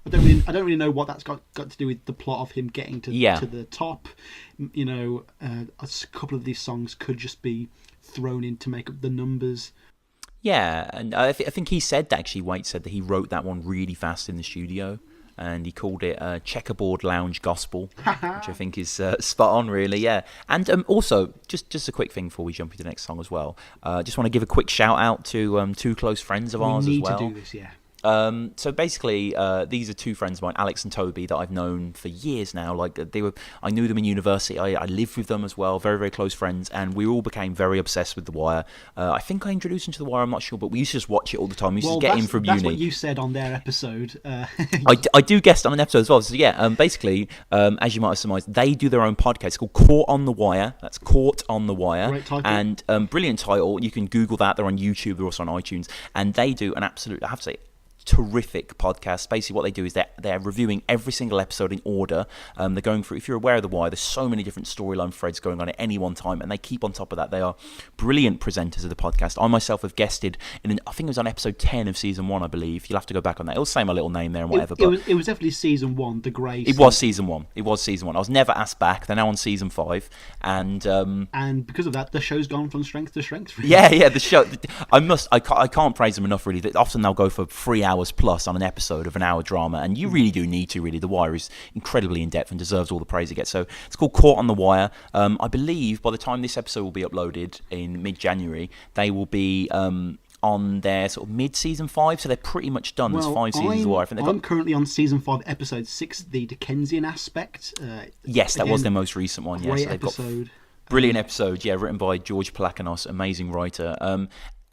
I don't really know what that's got to do with the plot of him getting to the top. A couple of these songs could just be thrown in to make up the numbers. Yeah, and I think he said that, actually, Waits said that he wrote that one really fast in the studio. And he called it Checkerboard Lounge Gospel, which I think is spot on, really, yeah. And also, just a quick thing before we jump into the next song as well. Just want to give a quick shout out to two close friends of ours as well. We need to do this, yeah. So basically, these are two friends of mine, Alex and Toby, that I've known for years now. I knew them in university. I lived with them as well, very, very close friends, and we all became very obsessed with The Wire. I think I introduced them to The Wire, I'm not sure, but we used to just watch it all the time. We used to get in from uni. That's what you said on their episode. I do guest on an episode as well. So yeah, basically, as you might have surmised, they do their own podcast. It's called Caught on the Wire. That's Caught on the Wire. Great title. And brilliant title. You can Google that. They're on YouTube. They're also on iTunes. And they do an absolute, I have to say, terrific podcast. Basically, what they do is they're reviewing every single episode in order. They're going through, if you're aware of The Wire, there's so many different storyline threads going on at any one time, and they keep on top of that. They are brilliant presenters of the podcast. I myself have guested I think it was on episode 10 of season 1, I believe. You'll have to go back on that. It'll say my little name there and whatever. It was definitely season 1, the grey. It was season 1. It was season 1. I was never asked back. They're now on season 5, and because of that, the show's gone from strength to strength. Really. Yeah. The show. I can't praise them enough. Really, often they'll go for 3 hours plus on an episode of an hour drama, and you really do need to. Really, The Wire is incredibly in depth and deserves all the praise it gets. So it's called Caught on the Wire. I believe by the time this episode will be uploaded in mid-January, they will be on their sort of mid-season 5, so they're pretty much done. There's 5 seasons of The Wire. I think I'm currently on season 5, episode 6, the Dickensian aspect. Yes, that was their most recent one. Great yes, episode. Brilliant episode, written by George Palakinos, amazing writer.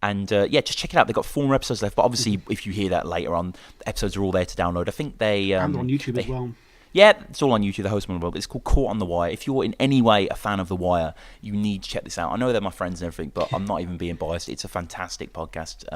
Just check it out. They've got 4 more episodes left, but obviously, if you hear that later on, the episodes are all there to download. I think they and on YouTube as well. Yeah, it's all on YouTube, the host one as well, but it's called Caught on the Wire. If you're in any way a fan of The Wire, you need to check this out. I know they're my friends and everything, but I'm not even being biased. It's a fantastic podcast.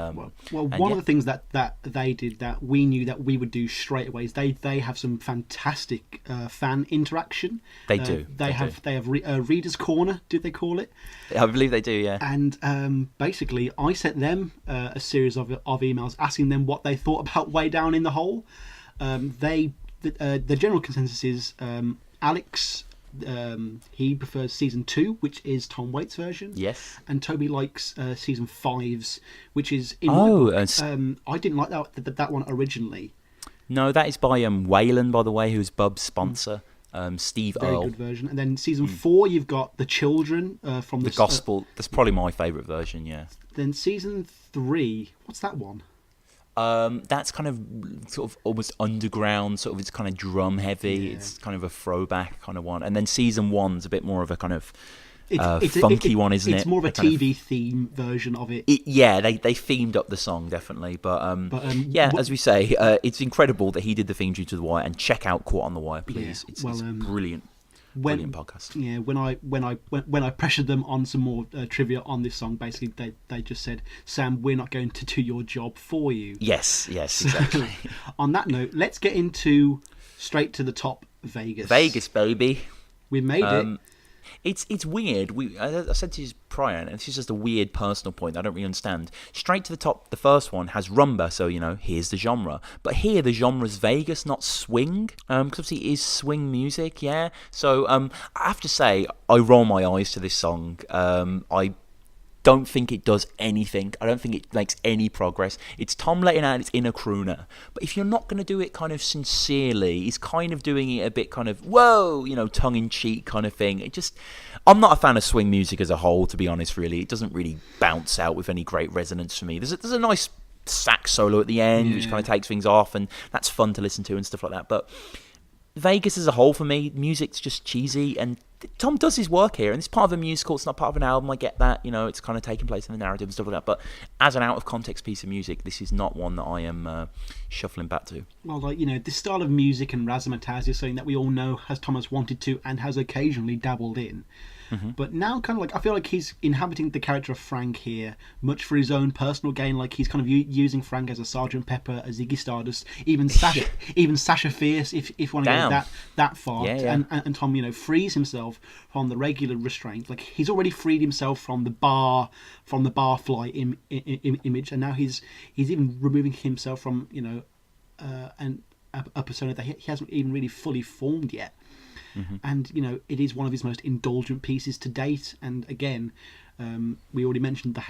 One of the things that they did that we knew that we would do straight away is they have some fantastic fan interaction. They do. They have Reader's Corner, did they call it? I believe they do, yeah. And basically, I sent them a series of emails asking them what they thought about Way Down in the Hole. The general consensus is Alex, he prefers season 2, which is Tom Waits' version. Yes. And Toby likes season 5's, which is I didn't like that one originally. No, that is by Wayland, by the way, who's Bub's sponsor. Steve Very Earle. good version. And then season 4, you've got The Children from the Gospel. That's probably my favourite version, yeah. Then season 3, what's that one? That's kind of sort of almost underground, sort of, it's kind of drum heavy. Yeah. It's kind of a throwback kind of one. And then season 1's a bit more of a kind of funky one, isn't it? It's more of a TV theme version of it. They themed up the song, definitely. But as we say, it's incredible that he did the theme due to The Wire. And check out Caught on the Wire, please. Yeah, it's brilliant. Brilliant podcast. Yeah, when I pressured them on some more trivia on this song, basically they just said, "Sam, we're not going to do your job for you." Yes, exactly. On that note, let's get into straight to the top, Vegas. Vegas, baby. We made it. It's weird. I said to you prior, and this is just a weird personal point that I don't really understand. Straight to the top, the first one has rumba, so here's the genre. But here the genre's Vegas, not swing, because obviously it is swing music, yeah. So I have to say, I roll my eyes to this song. I don't think it does anything. I don't think it makes any progress. It's Tom letting out its inner crooner. But if you're not going to do it kind of sincerely, he's kind of doing it a bit kind of, whoa, tongue-in-cheek kind of thing. I'm not a fan of swing music as a whole, to be honest, really. It doesn't really bounce out with any great resonance for me. There's a nice sax solo at the end, which kind of takes things off, and that's fun to listen to and stuff like that. But Vegas as a whole, for me, music's just cheesy, and Tom does his work here, and it's part of a musical, it's not part of an album, I get that, it's kind of taking place in the narrative and stuff like that, but as an out-of-context piece of music, this is not one that I am shuffling back to. Well, this style of music and razzmatazz is something that we all know Thomas wanted to and has occasionally dabbled in. Mm-hmm. But now, kind of I feel like he's inhabiting the character of Frank here, much for his own personal gain. Like he's kind of using Frank as a Sergeant Pepper, a Ziggy Stardust, even Sasha Fierce, if you want to go that far. Yeah. And Tom, frees himself from the regular restraint. Like he's already freed himself from the barfly image, and now he's even removing himself from a persona that he hasn't even really fully formed yet. Mm-hmm. And it is one of his most indulgent pieces to date. And again, we already mentioned the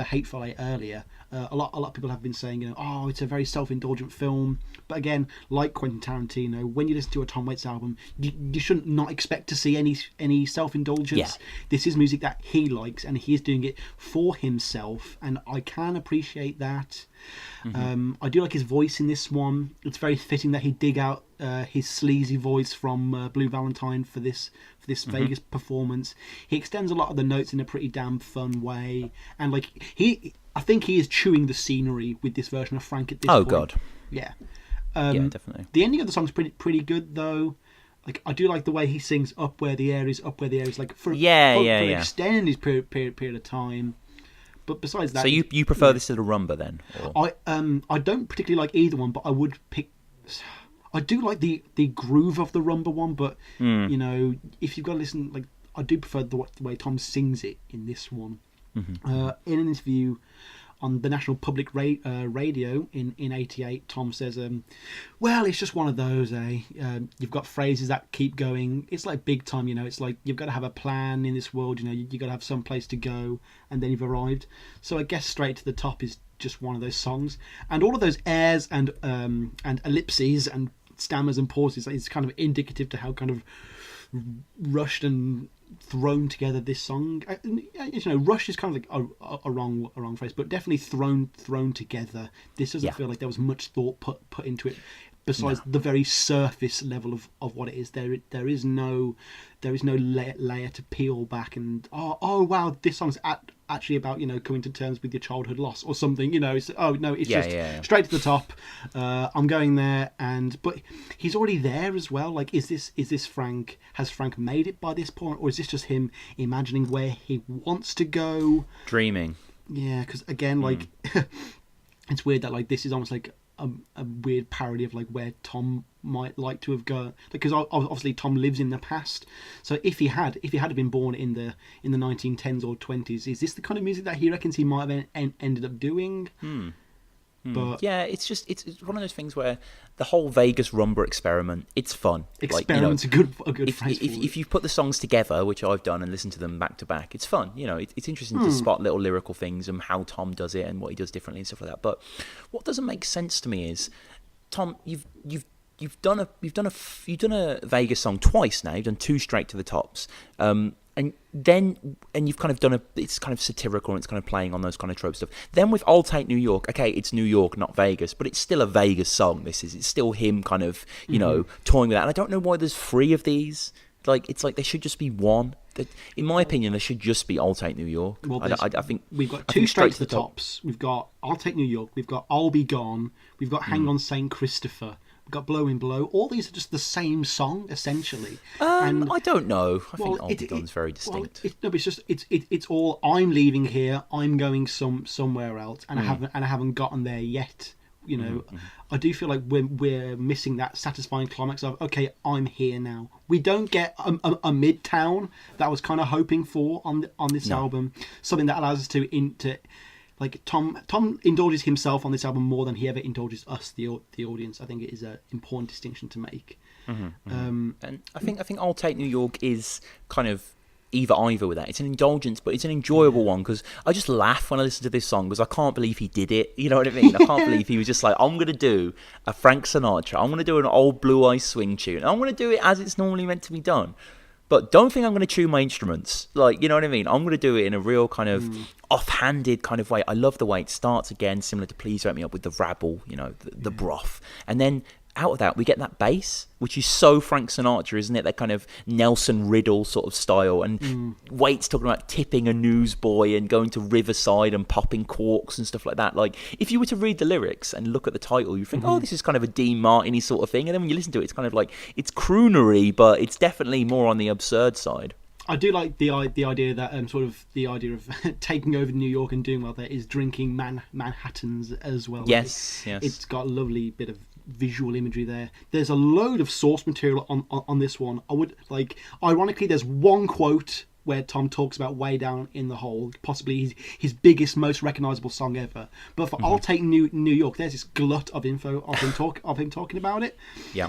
Hateful Eight earlier. A lot of people have been saying, it's a very self-indulgent film. But again, like Quentin Tarantino, when you listen to a Tom Waits album, you shouldn't not expect to see any self-indulgence. Yeah. This is music that he likes, and he is doing it for himself, and I can appreciate that. Mm-hmm. I do like his voice in this one. It's very fitting that he dig out his sleazy voice from Blue Valentine for this mm-hmm. Vegas performance. He extends a lot of the notes in a pretty damn fun way, and I think he is chewing the scenery with this version of Frank at this point. Oh God, yeah, definitely. The ending of the song's pretty good though. Like I do like the way he sings "Up Where the Air Is," like for an extended period of time. But besides that, So you prefer this to the rumba then? Or? I don't particularly like either one, but I would pick. I do like the groove of the rumba one, but you know, if you've got to listen, like I do prefer the way Tom sings it in this one. In an interview on the National Public Radio in '88, Tom says, well, it's just one of those, you've got phrases that keep going. It's like big time, you know, it's like you've got to have a plan in this world, you know, you've got to have some place to go, and then you've arrived. So I guess Straight to the Top is just one of those songs. And all of those airs and ellipses and stammers and pauses is kind of indicative to how kind of rushed and thrown together this song. You know, rush is kind of like a wrong phrase, but definitely thrown together. This doesn't feel like there was much thought put into it, besides the very surface level of what it is. There is no layer to peel back and oh wow, this song's actually about, you know, coming to terms with your childhood loss or something, you know. It's just straight to the top. I'm going there, but he's already there as well. Like, is this Frank? Has Frank made it by this point, or is this just him imagining where he wants to go, dreaming? Yeah, because again, like it's weird that like this is almost like a weird parody of like where Tom might like to have gone, because obviously Tom lives in the past. So if he had been born in the 1910s or 20s, is this the kind of music that he reckons he might have ended up doing? But yeah, it's one of those things where the whole Vegas rumba experiment, it's fun. Experiment's a good phrase. If you put the songs together, which I've done, and listened to them back to back, it's fun. You know, it's interesting to spot little lyrical things and how Tom does it and what he does differently and stuff like that. But what doesn't make sense to me is, Tom, you've done a Vegas song twice now. You've done two Straight to the Tops. And you've kind of done it's kind of satirical and it's kind of playing on those kind of trope stuff. Then with I'll Take New York, okay, it's New York, not Vegas, but it's still a Vegas song. It's still him kind of, you know, toying with that. And I don't know why there's three of these. Like, it's like there should just be one. In my opinion, there should just be I'll Take New York. Well, I think we've got two Straight to the Tops. We've got I'll Take New York. We've got I'll Be Gone. We've got Hang On St. Christopher. We've got Blowing Blow. All these are just the same song, essentially. And, I don't know. I think I'll Be Gone's very distinct. It's all I'm leaving here. I'm going somewhere else, and I haven't gotten there yet. You know, I do feel like we're missing that satisfying climax of, okay, I'm here now. We don't get a Midtown that I was kind of hoping for on this album. Something that allows us to like Tom indulges himself on this album more than he ever indulges us, the audience. I think it is an important distinction to make. And I think I'll Take New York is kind of either with that. It's an indulgence, but it's an enjoyable one, because I just laugh when I listen to this song, because I can't believe he did it. You know what I mean? I can't believe he was just like, I'm going to do a Frank Sinatra. I'm going to do an old Blue Eye Swing tune. I'm going to do it as it's normally meant to be done. But don't think I'm going to tune my instruments. Like, you know what I mean? I'm going to do it in a real kind of offhanded kind of way. I love the way it starts again, similar to Please Wake Me Up with the rabble, you know, the broth. And then out of that, we get that bass, which is so Frank Sinatra, isn't it? That kind of Nelson Riddle sort of style. And Waits talking about tipping a newsboy and going to Riverside and popping corks and stuff like that. Like, if you were to read the lyrics and look at the title, you think, oh, this is kind of a Dean Martin-y sort of thing. And then when you listen to it, it's kind of like, it's croonery, but it's definitely more on the absurd side. I do like the idea that sort of the idea of taking over New York and doing well there is drinking Manhattans as well. Yes. It's got a lovely bit of visual imagery there. There's a load of source material on this one. I would like, ironically, there's one quote where Tom talks about Way Down in the Hole, possibly his biggest, most recognisable song ever. But for I'll Take New York, there's this glut of info of him talking about it. Yeah.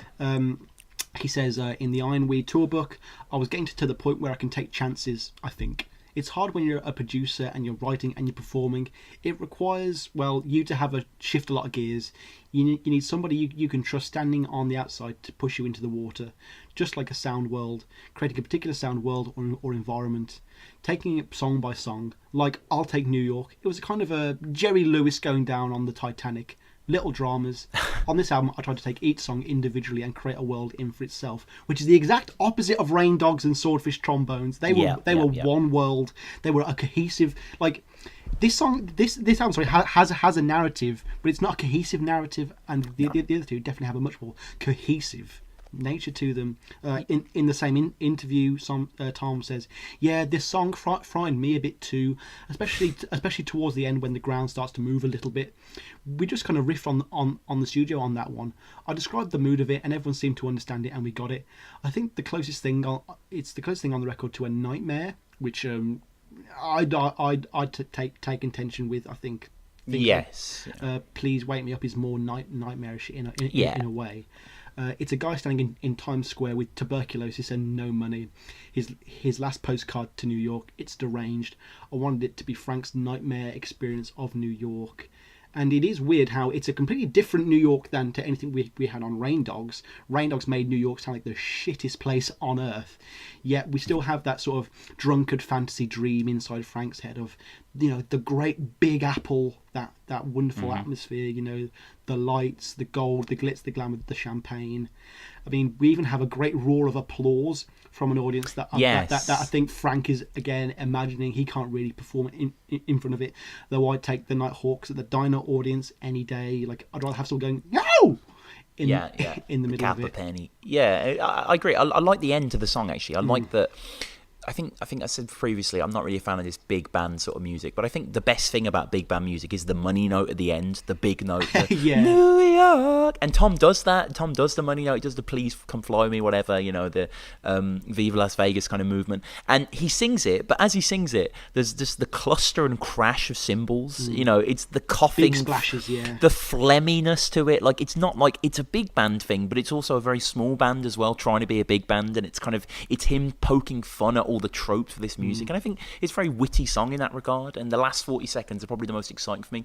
He says in the Ironweed tour book, I was getting to the point where I can take chances, I think. It's hard when you're a producer and you're writing and you're performing. It requires, well, you to shift a lot of gears. You need somebody you can trust standing on the outside to push you into the water, just like a sound world, creating a particular sound world or environment, taking it song by song. Like I'll Take New York, it was a kind of a Jerry Lewis going down on the Titanic. Little dramas. On this album, I tried to take each song individually and create a world in for itself, which is the exact opposite of Rain Dogs and Swordfish Trombones. They were one world. They were a cohesive, like, this album, has a narrative, but it's not a cohesive narrative, and the other two definitely have a much more cohesive nature to them. In the same interview, Tom says, "Yeah, this song frightened me a bit too, especially towards the end when the ground starts to move a little bit. We just kind of riffed on the studio on that one. I described the mood of it, and everyone seemed to understand it, and we got it. I think the closest thing on the record to a nightmare, which I'd take intention with. I think." Yes. Please Wake Me Up is more nightmarish in a way. It's a guy standing in Times Square with tuberculosis and no money. His last postcard to New York. It's deranged. I wanted it to be Frank's nightmare experience of New York. And it is weird how it's a completely different New York than to anything we had on Rain Dogs. Rain Dogs made New York sound like the shittest place on earth. Yet we still have that sort of drunkard fantasy dream inside Frank's head of, the great Big Apple, that wonderful atmosphere, the lights, the gold, the glitz, the glamour, the champagne. I mean, we even have a great roar of applause from an audience that I think Frank is again imagining he can't really perform in front of it. Though I'd take the Nighthawks at the diner audience any day. Like, I'd rather have someone going no in the middle of it. Penny. Yeah, I agree. I like the end to the song actually. I like that. I think I said previously I'm not really a fan of this big band sort of music, but I think the best thing about big band music is the money note at the end, the big note, the New York. And Tom does that. Tom does the money note. He does the Please Come Fly Me, whatever, the Viva Las Vegas kind of movement. And he sings it, but as he sings it, there's just the cluster and crash of cymbals. It's the coughing, big splashes, the phlegminess to it. Like, it's not like it's a big band thing, but it's also a very small band as well, trying to be a big band. And it's him poking fun at all the tropes for this music, and I think it's a very witty song in that regard, and the last 40 seconds are probably the most exciting for me.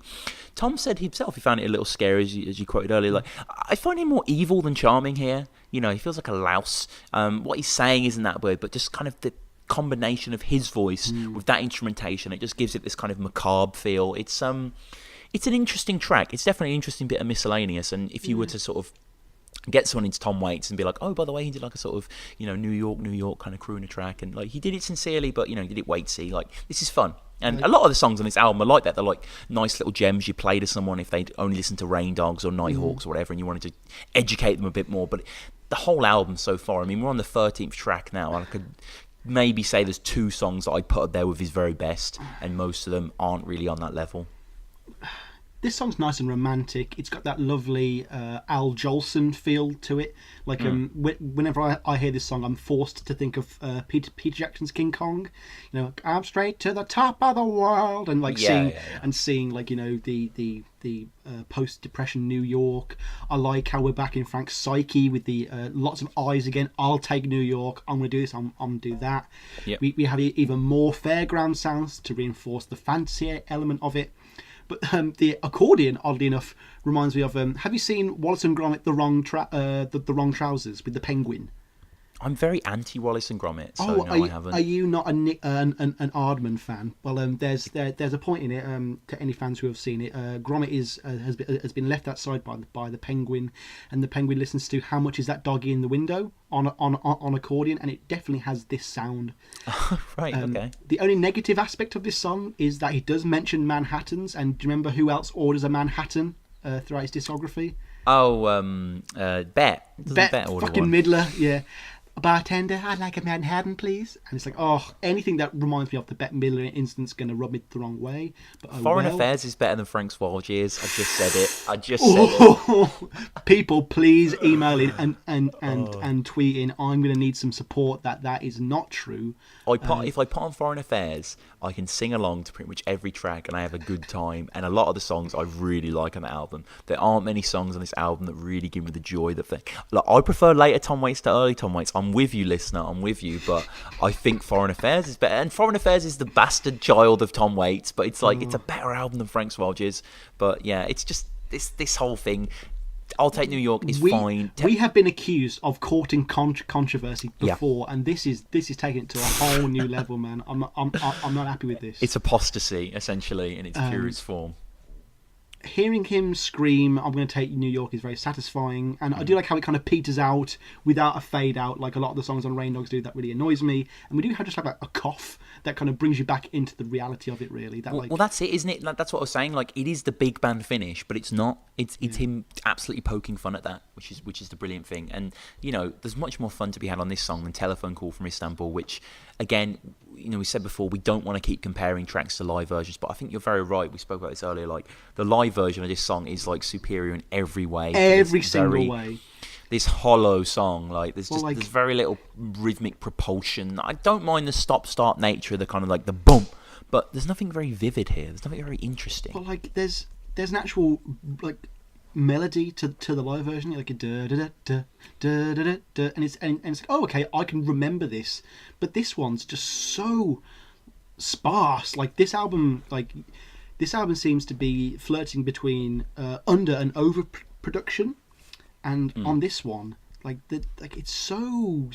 Tom said himself he found it a little scary, as you quoted earlier. Like, I find him more evil than charming here. He feels like a louse. What he's saying isn't that weird, but just kind of the combination of his voice with that instrumentation, it just gives it this kind of macabre feel. It's an interesting track. It's definitely an interesting bit of miscellaneous, and if you were to sort of get someone into Tom Waits and be like, oh, by the way, he did like a sort of, New York kind of crooner track, and like he did it sincerely, but he did it Waitsy. Like, this is fun. And a lot of the songs on this album are like that. They're like nice little gems you play to someone if they'd only listened to Rain Dogs or Nighthawks or whatever, and you wanted to educate them a bit more. But the whole album so far, I mean, we're on the 13th track now, and I could maybe say there's 2 songs that I'd put up there with his very best, and most of them aren't really on that level. This song's nice and romantic. It's got that lovely Al Jolson feel to it. Like, whenever I hear this song, I'm forced to think of Peter Jackson's King Kong. I'm straight to the top of the world, and like seeing like the post-depression New York. I like how we're back in Frank's psyche with the lots of eyes again. I'll take New York. I'm gonna do this. I'm gonna do that. Yep. We have even more fairground sounds to reinforce the fancy element of it. But the accordion, oddly enough, reminds me of. Have you seen Wallace and Gromit: The Wrong Trousers with the penguin? I'm very anti Wallace and Gromit, so no, I haven't. Are you not an Aardman fan? Well, there's a point in it. To any fans who have seen it, Gromit has been left outside by the penguin, and the penguin listens to "How Much Is That Doggy in the Window" on accordion, and it definitely has this sound. Right. Okay. The only negative aspect of this song is that he does mention Manhattans, and do you remember who else orders a Manhattan throughout his discography? Oh, Bet. Bet fucking one. Midler, yeah. Bartender, I'd like a Manhattan, please. And it's like, anything that reminds me of the Bette Midler instance going to rub me the wrong way. But Foreign Affairs is better than Frank's Wild Years. I just said it. People, please email in and tweet in. I'm going to need some support that is not true. If I put on Foreign Affairs, I can sing along to pretty much every track, and I have a good time. And a lot of the songs I really like on the album. There aren't many songs on this album that really give me the joy that I prefer later Tom Waits to early Tom Waits. I'm with you, listener. I'm with you, but I think Foreign Affairs is better. And Foreign Affairs is the bastard child of Tom Waits, but it's like it's a better album than Frank's Wild Years. But yeah, it's just this whole thing. I'll Take New York is fine. We have been accused of courting controversy before, and this is taking it to a whole new level, man. I'm not happy with this. It's apostasy, essentially, in its purest form. Hearing him scream, "I'm going to take New York," is very satisfying, and I do like how it kind of peters out without a fade out, like a lot of the songs on Rain Dogs do. That really annoys me, and we do have just like a cough that kind of brings you back into the reality of it. Really, well, that's it, isn't it? That's what I was saying. Like, it is the big band finish, but it's not. It's him absolutely poking fun at that, which is the brilliant thing. And there's much more fun to be had on this song than Telephone Call from Istanbul, which again, we said before, we don't want to keep comparing tracks to live versions, but I think you're very right. We spoke about this earlier. Like, the live version of this song is like superior in every way. Every single way. This hollow song, like there's very little rhythmic propulsion. I don't mind the stop-start nature of the kind of like the boom, but there's nothing very vivid here. There's nothing very interesting. Well, like there's an actual like melody to the live version, like a da da da da da da, and it's like, oh, okay, I can remember this, but this one's just so sparse. Like this album seems to be flirting between under and over production, and on this one, like it's so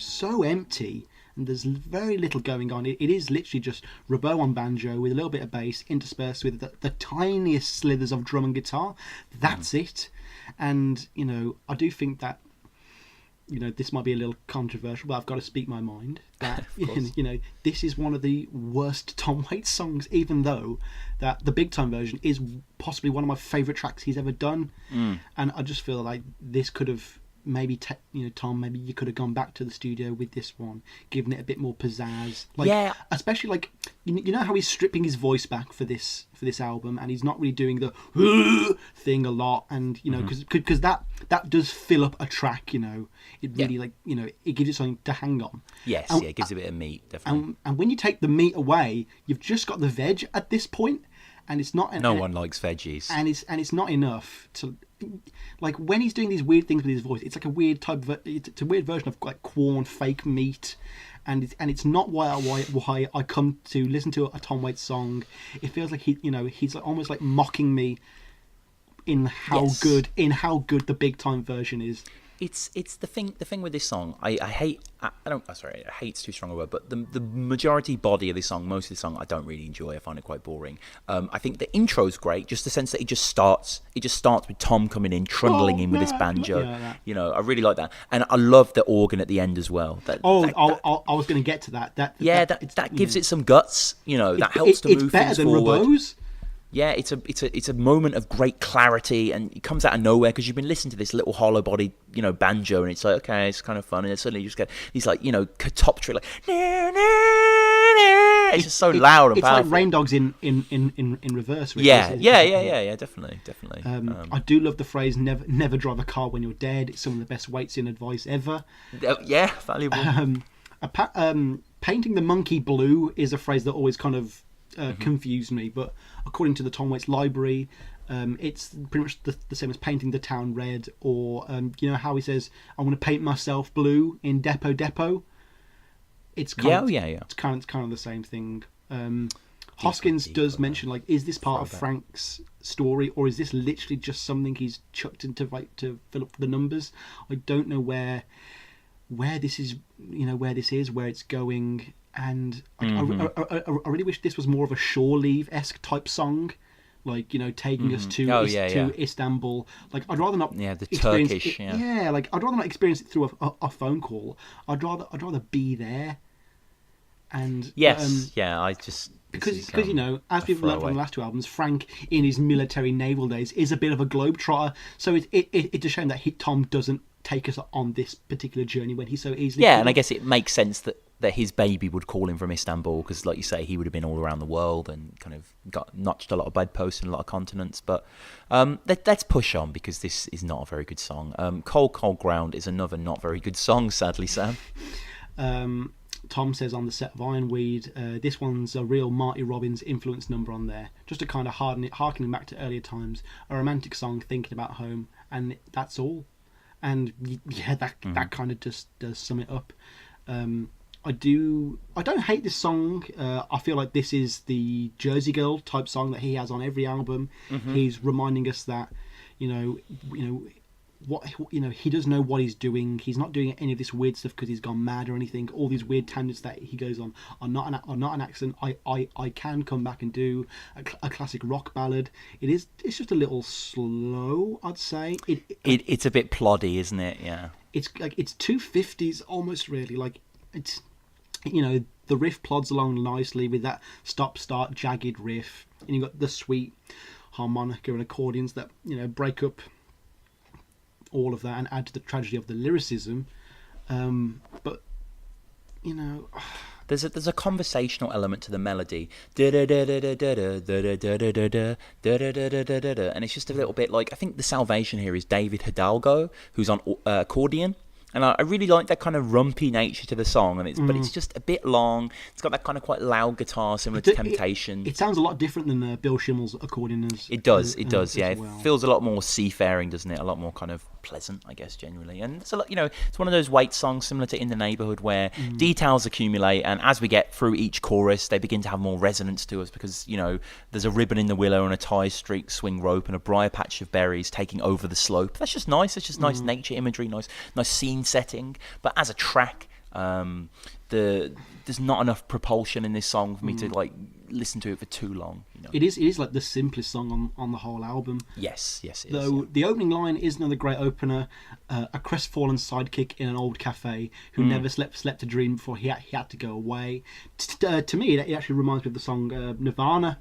empty. And there's very little going on. It is literally just Robot on banjo with a little bit of bass interspersed with the tiniest slithers of drum and guitar. That's it. And, I do think that, this might be a little controversial, but I've got to speak my mind. That, this is one of the worst Tom Waits songs, even though that the Big Time version is possibly one of my favourite tracks he's ever done. And I just feel like this could have... Maybe Tom, maybe you could have gone back to the studio with this one, given it a bit more pizzazz. Like, yeah, especially like you know how he's stripping his voice back for this album, and he's not really doing the thing a lot, and because that does fill up a track. It really it gives it something to hang on. Yes, it gives it a bit of meat, definitely. And when you take the meat away, you've just got the veg at this point, and it's not. No one likes veggies, and it's not enough to. Like when he's doing these weird things with his voice, it's like a weird it's a weird version of like Quorn fake meat, and it's not why I come to listen to a Tom Waits song. It feels like he's like almost like mocking me in how good the Big Time version is. It's the thing with this song. Hate's too strong a word, but the majority body of this song, most of the song, I don't really enjoy. I find it quite boring. I think the intro's great, just the sense that it just starts with Tom coming in, trundling in with this banjo. I really like that, and I love the organ at the end as well. I was going to get to that. That gives it some guts. That helps to move things forward. Robot's. Yeah, it's a moment of great clarity, and it comes out of nowhere because you've been listening to this little hollow bodied banjo, and it's like, okay, it's kind of fun, and then suddenly you just get these like top trick, like it's just so loud and powerful. It's like Rain Dogs in reverse. Really, yeah, definitely. I do love the phrase "never drive a car when you're dead." It's some of the best Waitsian advice ever. Yeah, valuable. Painting the monkey blue is a phrase that always kind of confused me, but according to the Tom Waits library, it's pretty much the same as painting the town red, or how he says, "I want to paint myself blue in Depot." It's kind It's kind of the same thing. Hoskins does mention, like, is this part of Frank's story, or is this literally just something he's chucked into to fill up the numbers? I don't know where this is, where it's going. And I really wish this was more of a Shore Leave-esque type song, like taking us to Istanbul. Like I'd rather not. Yeah, the Turkish. Like I'd rather not experience it through a phone call. I'd rather be there. And I just because as we've learned from the last two albums, Frank in his military naval days is a bit of a globetrotter. So it's a shame that Tom doesn't take us on this particular journey when he so easily. Yeah, and I guess it makes sense that his baby would call him from Istanbul, because, like you say, he would have been all around the world and kind of notched a lot of bedposts in a lot of continents. But let's push on, because this is not a very good song. Cold, Cold Ground is another not very good song, sadly, Sam. Tom says on the set of Ironweed, this one's a real Marty Robbins influence number on there. Just to kind of harkening back to earlier times, a romantic song thinking about home, and that's all. And yeah, that kind of just does sum it up. I don't hate this song. I feel like this is the Jersey Girl type song that he has on every album. He's reminding us that he does know what he's doing. He's not doing any of this weird stuff because he's gone mad or anything. All these weird tangents that he goes on are not an accident. I can come back and do a classic rock ballad. It's just a little slow, I'd say. It's a bit ploddy, isn't it? Yeah. It's like it's 250s almost, really. Like it's the riff plods along nicely with that stop start jagged riff, and you've got the sweet harmonica and accordions that break up all of that and add to the tragedy of the lyricism. But there's a conversational element to the melody, and it's just a little bit like, I think the salvation here is David Hidalgo, who's on accordion. And I really like that kind of rumpy nature to the song, and but it's just a bit long. It's got that kind of quite loud guitar, similar to Temptation. It sounds a lot different than Bill Schimmel's accordion. It does, yeah. Well. It feels a lot more seafaring, doesn't it? A lot more kind of pleasant, I guess, generally. And it's a lot, it's one of those Waits songs similar to In the Neighborhood, where details accumulate, and as we get through each chorus, they begin to have more resonance to us because there's a ribbon in the willow and a tie streak swing rope and a briar patch of berries taking over the slope. That's just nice. It's just nice nature imagery, nice scene setting. But as a track, there's not enough propulsion in this song for me to like listen to it for too long. It is like the simplest song on the whole album. Yes, it is. Though the opening line is another great opener. A crestfallen sidekick in an old cafe who never slept a dream before he had to go away. To me, it actually reminds me of the song Nirvana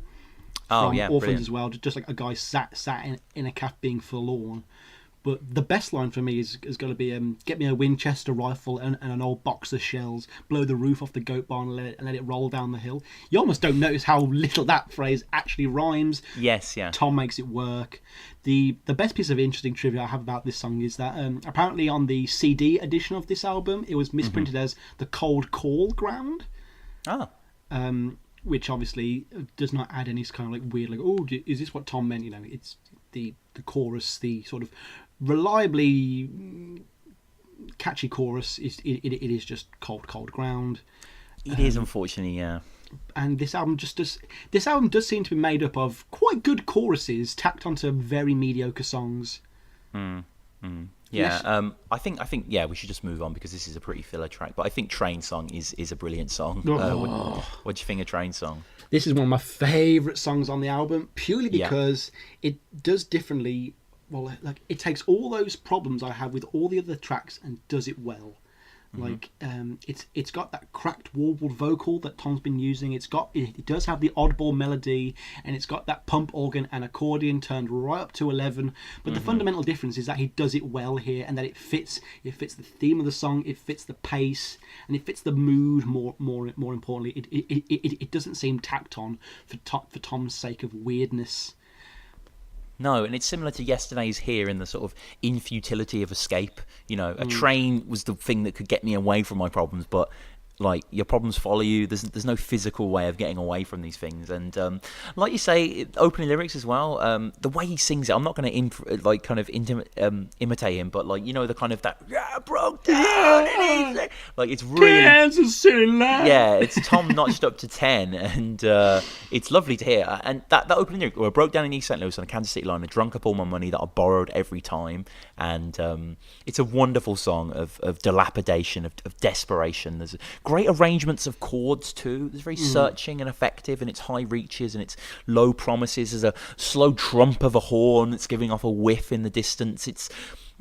from Orphans brilliant. As well. Just like a guy sat in a cafe being forlorn. But the best line for me is got to be get me a Winchester rifle and an old box of shells, blow the roof off the goat barn and let it roll down the hill. You almost don't notice how little that phrase actually rhymes. Yes, yeah. Tom makes it work. The best piece of interesting trivia I have about this song is that apparently on the CD edition of this album, it was misprinted as the Cold Call Ground. Ah. Which obviously does not add any kind of like weird, like, oh, is this what Tom meant? It's the chorus, the sort of reliably catchy chorus. It is just cold ground. It is, unfortunately, yeah. And this album does seem to be made up of quite good choruses tacked onto very mediocre songs. Yeah, I think we should just move on because this is a pretty filler track. But I think Train Song is a brilliant song. What do you think of Train Song? This is one of my favourite songs on the album, purely because it does differently. Well, like, it takes all those problems I have with all the other tracks and does it well. Like, it's got that cracked warbled vocal that Tom's been using. It does have the oddball melody, and it's got that pump organ and accordion turned right up to 11. But the fundamental difference is that he does it well here, and that it fits the theme of the song, it fits the pace, and it fits the mood. More importantly, it doesn't seem tacked on for Tom's sake of weirdness. No, and it's similar to Yesterday's here in the sort of infutility of escape. A train was the thing that could get me away from my problems, but like, your problems follow you. There's no physical way of getting away from these things. And like you say, opening lyrics as well. The way he sings it, I'm not going to imitate him, but like, the kind of that broke down. Like, it's really Kansas City line. Yeah, it's Tom notched up to 10, and it's lovely to hear. And that opening lyric, I broke down in East St. Louis on a Kansas City line. I drunk up all my money that I borrowed every time. And it's a wonderful song of dilapidation, of desperation. There's great arrangements of chords too. It's very searching and effective in its high reaches and its low promises. There's a slow trump of a horn that's giving off a whiff in the distance. It's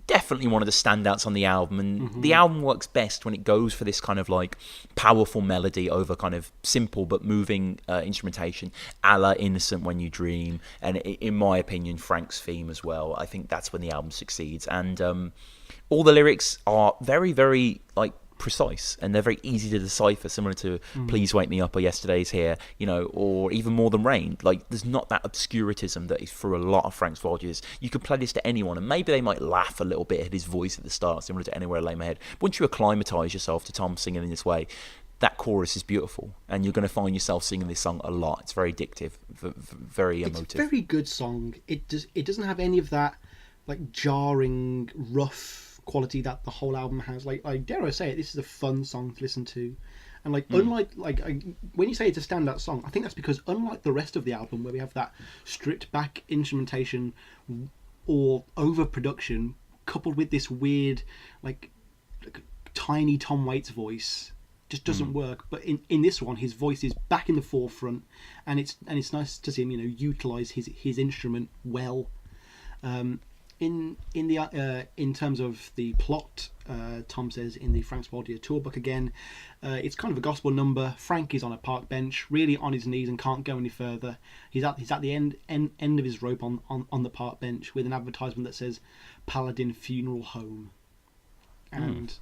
definitely one of the standouts on the album, and the album works best when it goes for this kind of like powerful melody over kind of simple but moving instrumentation, a la Innocent When You Dream, and in my opinion Frank's theme as well. I think that's when the album succeeds, and all the lyrics are very, very like precise, and they're very easy to decipher, similar to Please Wake Me Up or Yesterday's Here, or even More Than Rain. Like, there's not that obscurantism that is through a lot of Frank's Rogers. You could play this to anyone, and maybe they might laugh a little bit at his voice at the start, similar to Anywhere I Lay My Head. Once you acclimatise yourself to Tom singing in this way, that chorus is beautiful, and you're going to find yourself singing this song a lot. It's very addictive, very emotive. It's a very good song. It doesn't have any of that like jarring, rough quality that the whole album has. Like dare I say it, this is a fun song to listen to, and like unlike when you say it's a standout song, I think that's because unlike the rest of the album where we have that stripped back instrumentation or overproduction coupled with this weird like tiny Tom Waits voice, just doesn't work. But in this one, his voice is back in the forefront, and it's nice to see him utilize his instrument well. In terms of the plot, Tom says in the Frank's World Year Tour book again, it's kind of a gospel number. Frank is on a park bench, really on his knees and can't go any further. He's at the end of his rope on the park bench with an advertisement that says Paladin Funeral Home, and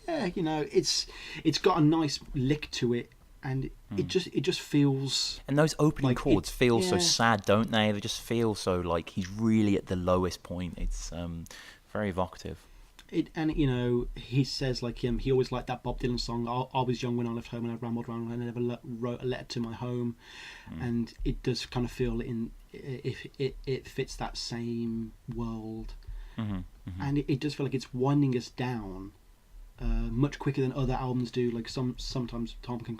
it's got a nice lick to it. And it just feels, and those opening like chords feel so sad, don't they? They just feel so like he's really at the lowest point. It's very evocative. He says like he always liked that Bob Dylan song. I was young when I left home and I rambled around and I never wrote a letter to my home, and it does kind of feel if it fits that same world, and it does feel like it's winding us down. Much quicker than other albums do. Like sometimes Tom can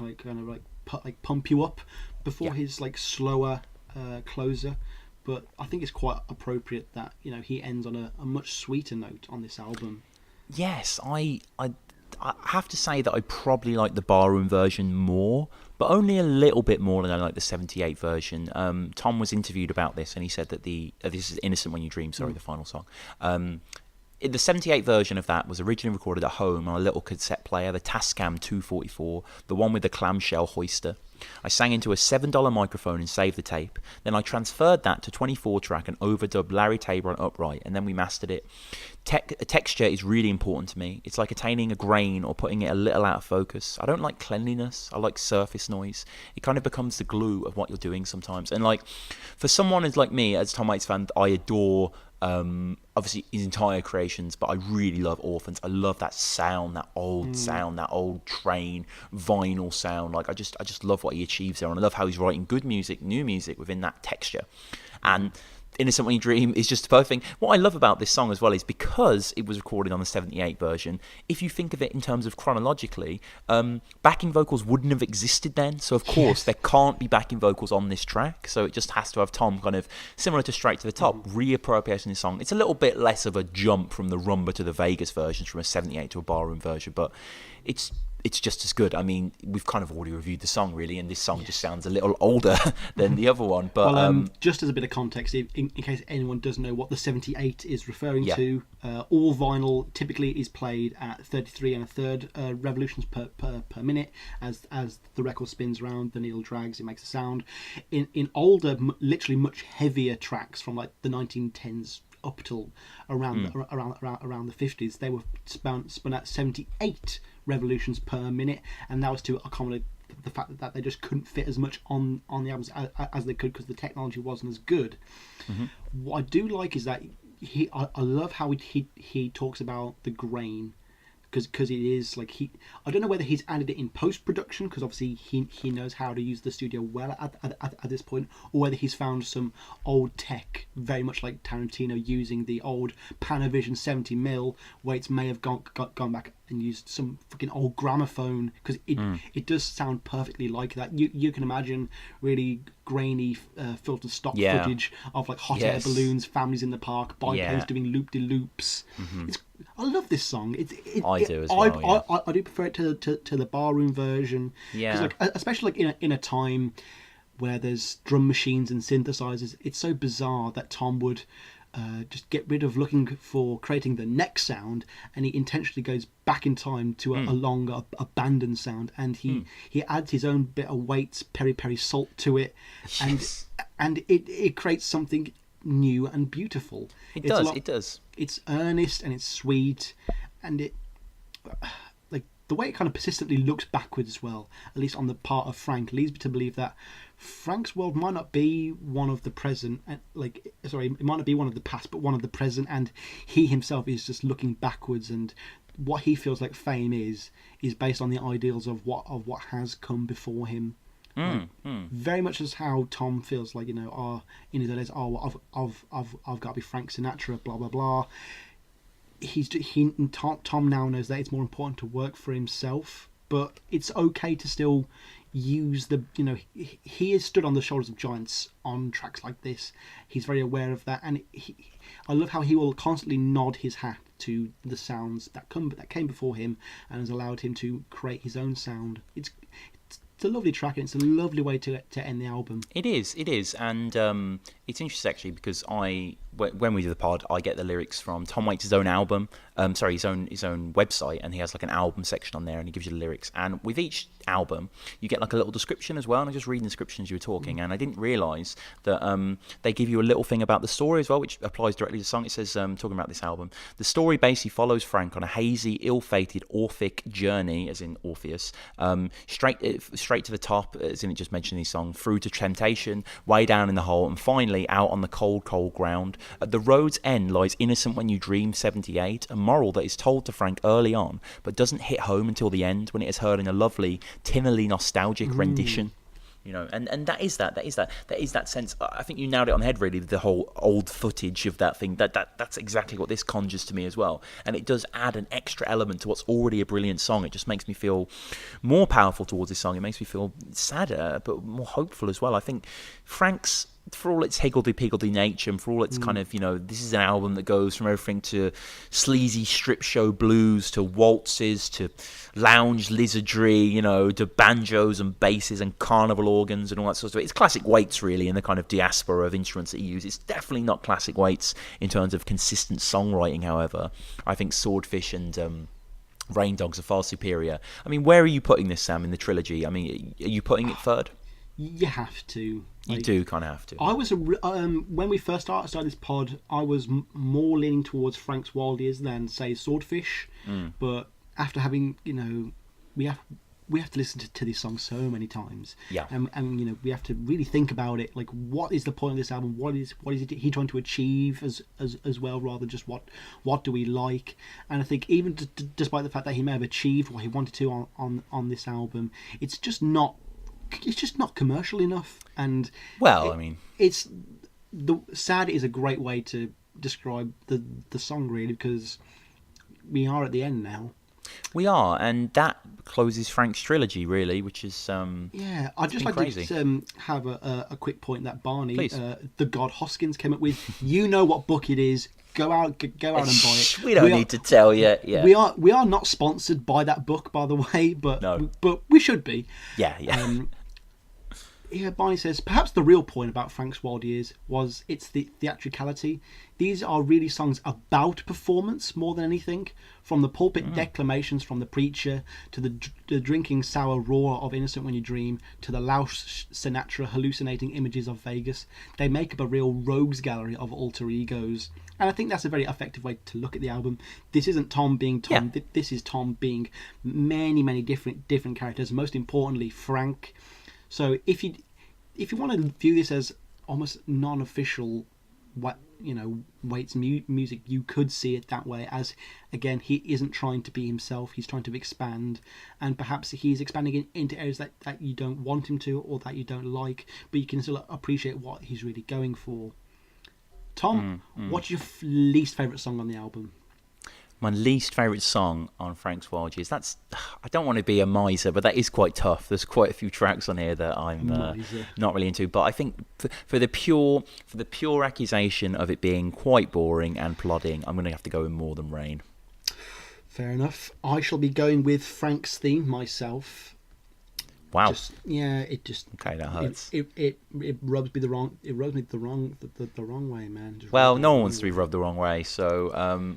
pump you up before his like slower closer, but I think it's quite appropriate that he ends on a much sweeter note on this album. Yes, I have to say that I probably like the barroom version more, but only a little bit more than I like the 78 version. Tom was interviewed about this and he said that this is Innocent When You Dream, the final song. The 78 version of that was originally recorded at home on a little cassette player, the Tascam 244, the one with the clamshell hoister. I sang into a $7 microphone and saved the tape. Then I transferred that to 24-track and overdubbed Larry Tabor on upright, and then we mastered it. Texture is really important to me. It's like attaining a grain or putting it a little out of focus. I don't like cleanliness. I like surface noise. It kind of becomes the glue of what you're doing sometimes. And like for someone as like me, as Tom Waits fan, I adore obviously his entire creations, but I really love Orphans. I love that sound, that old sound, that old train vinyl sound. Like I just love what he achieves there, and I love how he's writing good music, new music within that texture. And Innocent When You Dream is just the perfect thing. What I love about this song as well is because it was recorded on the 78 version, if you think of it in terms of chronologically, backing vocals wouldn't have existed then. So, of course, there can't be backing vocals on this track. So it just has to have Tom kind of, similar to Straight to the Top, reappropriating the song. It's a little bit less of a jump from the Rumba to the Vegas versions, from a 78 to a barroom version, but it's just as good. I mean, we've kind of already reviewed the song, really, and this song just sounds a little older than the other one. But just as a bit of context, in case anyone doesn't know what the 78 is referring to, all vinyl typically is played at 33 1/3 revolutions per minute. As the record spins around, the needle drags, it makes a sound. In older, literally much heavier tracks from like the 1910s up till around the 50s, they were spun at 78 revolutions per minute, and that was to accommodate the fact that they just couldn't fit as much on the albums as they could because the technology wasn't as good. What I do like is that I love how he talks about the grain, because it is like I don't know whether he's added it in post-production because obviously he knows how to use the studio well at this point, or whether he's found some old tech, very much like Tarantino using the old Panavision 70mm. Waits may have gone back and used some fucking old gramophone, because it does sound perfectly like that. You can imagine really grainy filtered stock footage of like hot air balloons, families in the park, biplanes doing loop-de-loops. I love this song. I do as well. I do prefer it to the barroom version. Yeah. Like, especially like in a time where there's drum machines and synthesizers, it's so bizarre that Tom would just get rid of looking for creating the next sound, and he intentionally goes back in time to a longer abandoned sound, and he adds his own bit of Waits peri peri salt to it, and it creates something new and beautiful. It does. It's earnest and it's sweet, and it like the way it kind of persistently looks backwards as well, at least on the part of Frank, leads me to believe that Frank's world might not be one of the present, it might not be one of the past, but one of the present, and he himself is just looking backwards, and what he feels like fame is based on the ideals of what has come before him. Very much as how Tom feels like, in his early days, I've got to be Frank Sinatra, blah blah blah. Tom now knows that it's more important to work for himself, but it's okay to still use he has stood on the shoulders of giants on tracks like this. He's very aware of that, and I love how he will constantly nod his hat to the sounds that came before him and has allowed him to create his own sound. It's a lovely track, and it's a lovely way to end the album. It is, and it's interesting actually because when we do the pod, I get the lyrics from Tom Waits' own album. His own website, and he has like an album section on there, and he gives you the lyrics. And with each album, you get like a little description as well. And I was just reading the description as you were talking, and I didn't realise that they give you a little thing about the story as well, which applies directly to the song. It says, talking about this album, the story basically follows Frank on a hazy, ill-fated, Orphic journey, as in Orpheus, straight to the top, as in it just mentioned in his song, through to temptation, way down in the hole, and finally out on the cold, cold ground. At the road's end lies Innocent When You Dream 78, a moral that is told to Frank early on, but doesn't hit home until the end, when it is heard in a lovely, tinnily nostalgic rendition. You know, and that is that sense. I think you nailed it on the head, really. The whole old footage of that thing. That's exactly what this conjures to me as well. And it does add an extra element to what's already a brilliant song. It just makes me feel more powerful towards this song. It makes me feel sadder, but more hopeful as well. I think Frank's, for all its higgledy-piggledy nature, and for all its kind of, this is an album that goes from everything to sleazy strip show blues to waltzes to lounge lizardry, to banjos and basses and carnival organs and all that sort of stuff. It's classic Waits, really, in the kind of diaspora of instruments that he uses. It's definitely not classic Waits in terms of consistent songwriting, however. I think Swordfish and Rain Dogs are far superior. I mean, where are you putting this, Sam, in the trilogy? I mean, are you putting it third? You have to. You do kind of have to. I was when we first started this pod, I was more leaning towards Frank's Wild Years than say Swordfish. But after having we have to listen to this song so many times. Yeah. And we have to really think about it. Like, what is the point of this album? What is he trying to achieve as well, rather than just what do we like? And I think even despite the fact that he may have achieved what he wanted to on this album, it's just not commercial enough. And it's sad is a great way to describe the song, really, because we are at the end now. We are, and that closes Frank's trilogy, really, which is I'd just like crazy. to have a quick point that Barney, Please. the God Hoskins, came up with. You know what book it is. Go out and buy it. We don't need to tell you. Yeah. We are not sponsored by that book, by the way, but No. but we should be. Yeah. Barney says, perhaps the real point about Frank's Wild Years was its theatricality. These are really songs about performance more than anything. From the pulpit declamations from the preacher, to the drinking sour roar of Innocent When You Dream, to the Lausch Sinatra hallucinating images of Vegas. They make up a real rogues gallery of alter egos. And I think that's a very effective way to look at the album. This isn't Tom being Tom. Yeah. This is Tom being many, many different characters. Most importantly, Frank. So if you want to view this as almost non-official, Waits music, you could see it that way. As again, he isn't trying to be himself; he's trying to expand, and perhaps he's expanding into areas that you don't want him to or that you don't like, but you can still appreciate what he's really going for. Tom, what's your least favourite song on the album? My least favourite song on Frank's Wild Years. I don't want to be a miser, but that is quite tough. There's quite a few tracks on here that I'm not really into. But I think for the pure accusation of it being quite boring and plodding, I'm going to have to go with More Than Rain. Fair enough. I shall be going with Frank's Theme myself. Wow. Okay, that hurts. It rubs me the wrong. It rubs me the wrong way, man. Well, no one wants to be rubbed the wrong way. So,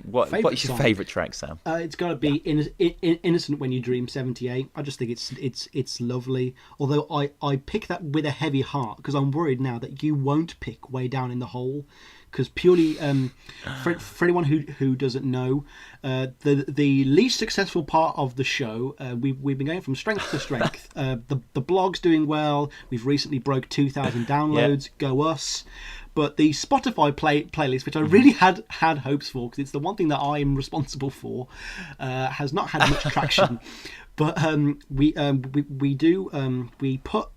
what's your favourite track, Sam? It's got to be Innocent When You Dream 78. I just think it's lovely. Although I pick that with a heavy heart because I'm worried now that you won't pick Way Down in the Hole. Because purely, for anyone who doesn't know, the least successful part of the show, we've been going from strength to strength. The blog's doing well. We've recently broke 2,000 downloads. Yeah. Go us! But the Spotify playlist, which I really had hopes for, because it's the one thing that I'm responsible for, has not had much traction. But we put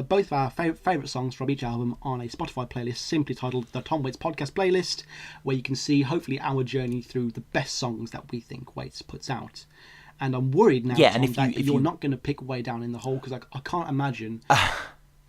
both of our favourite songs from each album on a Spotify playlist simply titled the Tom Waits Podcast Playlist, where you can see hopefully our journey through the best songs that we think Waits puts out. And I'm worried now, Tom, that you're not going to pick Way Down in the Hole, because I can't imagine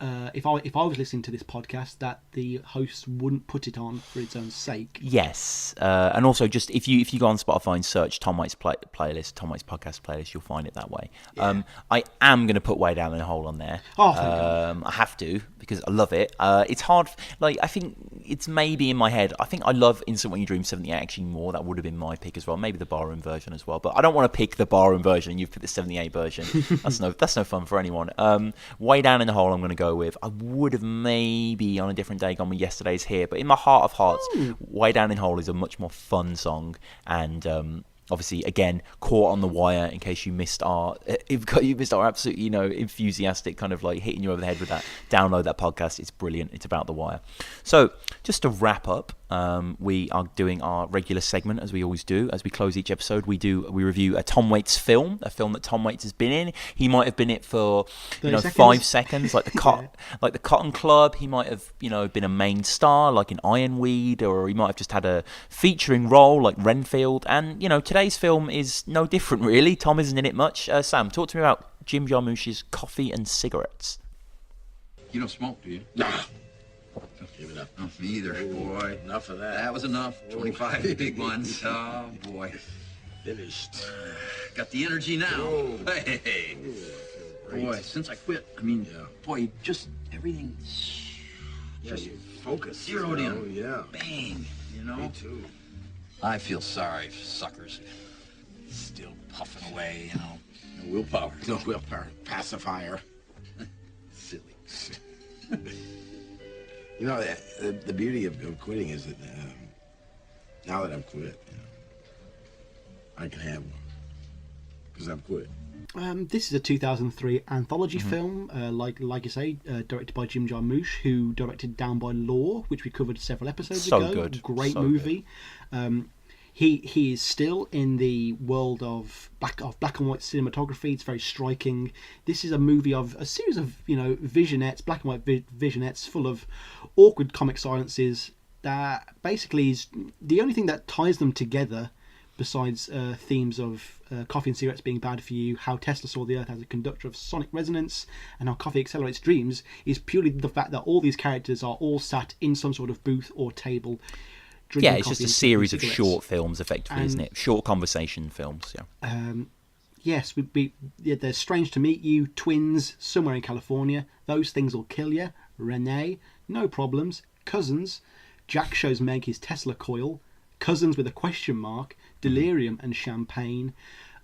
if I was listening to this podcast, that the host wouldn't put it on for its own sake. Yes, and also just if you go on Spotify and search Tom Waits playlist, Tom Waits podcast playlist, you'll find it that way. Yeah. I am going to put Way Down in the Hole on there. Oh, thank God. I have to because I love it. It's hard. Like I think it's maybe in my head. I think I love Instant When You Dream 78 actually more. That would have been my pick as well. Maybe the barroom version as well. But I don't want to pick the barroom version. And you've picked the 78 version. That's no fun for anyone. Way Down in the Hole I'm going to go with. I would have maybe on a different day gone with Yesterday's Here, but in my heart of hearts, Way Down in the Hole is a much more fun song, and obviously again caught on the wire in case you missed our absolutely enthusiastic kind of like hitting you over the head with that. Download that podcast, it's brilliant. It's about the wire. So just to wrap up, we are doing our regular segment as we always do. As we close each episode, we review a Tom Waits film, a film that Tom Waits has been in. He might have been it for 5 seconds, like the Cotton Club. He might have been a main star like in Ironweed, or he might have just had a featuring role like Renfield. And today's film is no different really. Tom isn't in it much. Sam, talk to me about Jim Jarmusch's Coffee and Cigarettes. You don't smoke, do you? Nah. Give it up. No, me either. Boy, enough of that. That was enough. 25 big ones. Oh, boy. Finished. Got the energy now. Oh. Hey. Great. Boy, since I quit, boy, just everything just focus. zeroed in. Oh, yeah. Bang, Me too. I feel sorry for suckers. Still puffing away, No willpower. No willpower. Pacifier. Silly. The beauty of quitting is that now that I've quit, I can have one. Because I've quit. This is a 2003 anthology film, like you say, directed by Jim Jarmusch, who directed Down by Law, which we covered several episodes ago. Good. Great So movie. He is still in the world of black and white cinematography. It's very striking. This is a movie of a series of vignettes, black and white vignettes, full of awkward comic silences. That basically is the only thing that ties them together, besides themes of coffee and cigarettes being bad for you, how Tesla saw the Earth as a conductor of sonic resonance, and how coffee accelerates dreams, is purely the fact that all these characters are all sat in some sort of booth or table. Yeah, it's just a series of short films, effectively, isn't it? Short conversation films, yeah. Yes, there's Strange to Meet You, Twins, Somewhere in California, Those Things Will Kill You, Renee, No Problems, Cousins, Jack Shows Meg His Tesla Coil, Cousins with a question mark, Delirium and Champagne.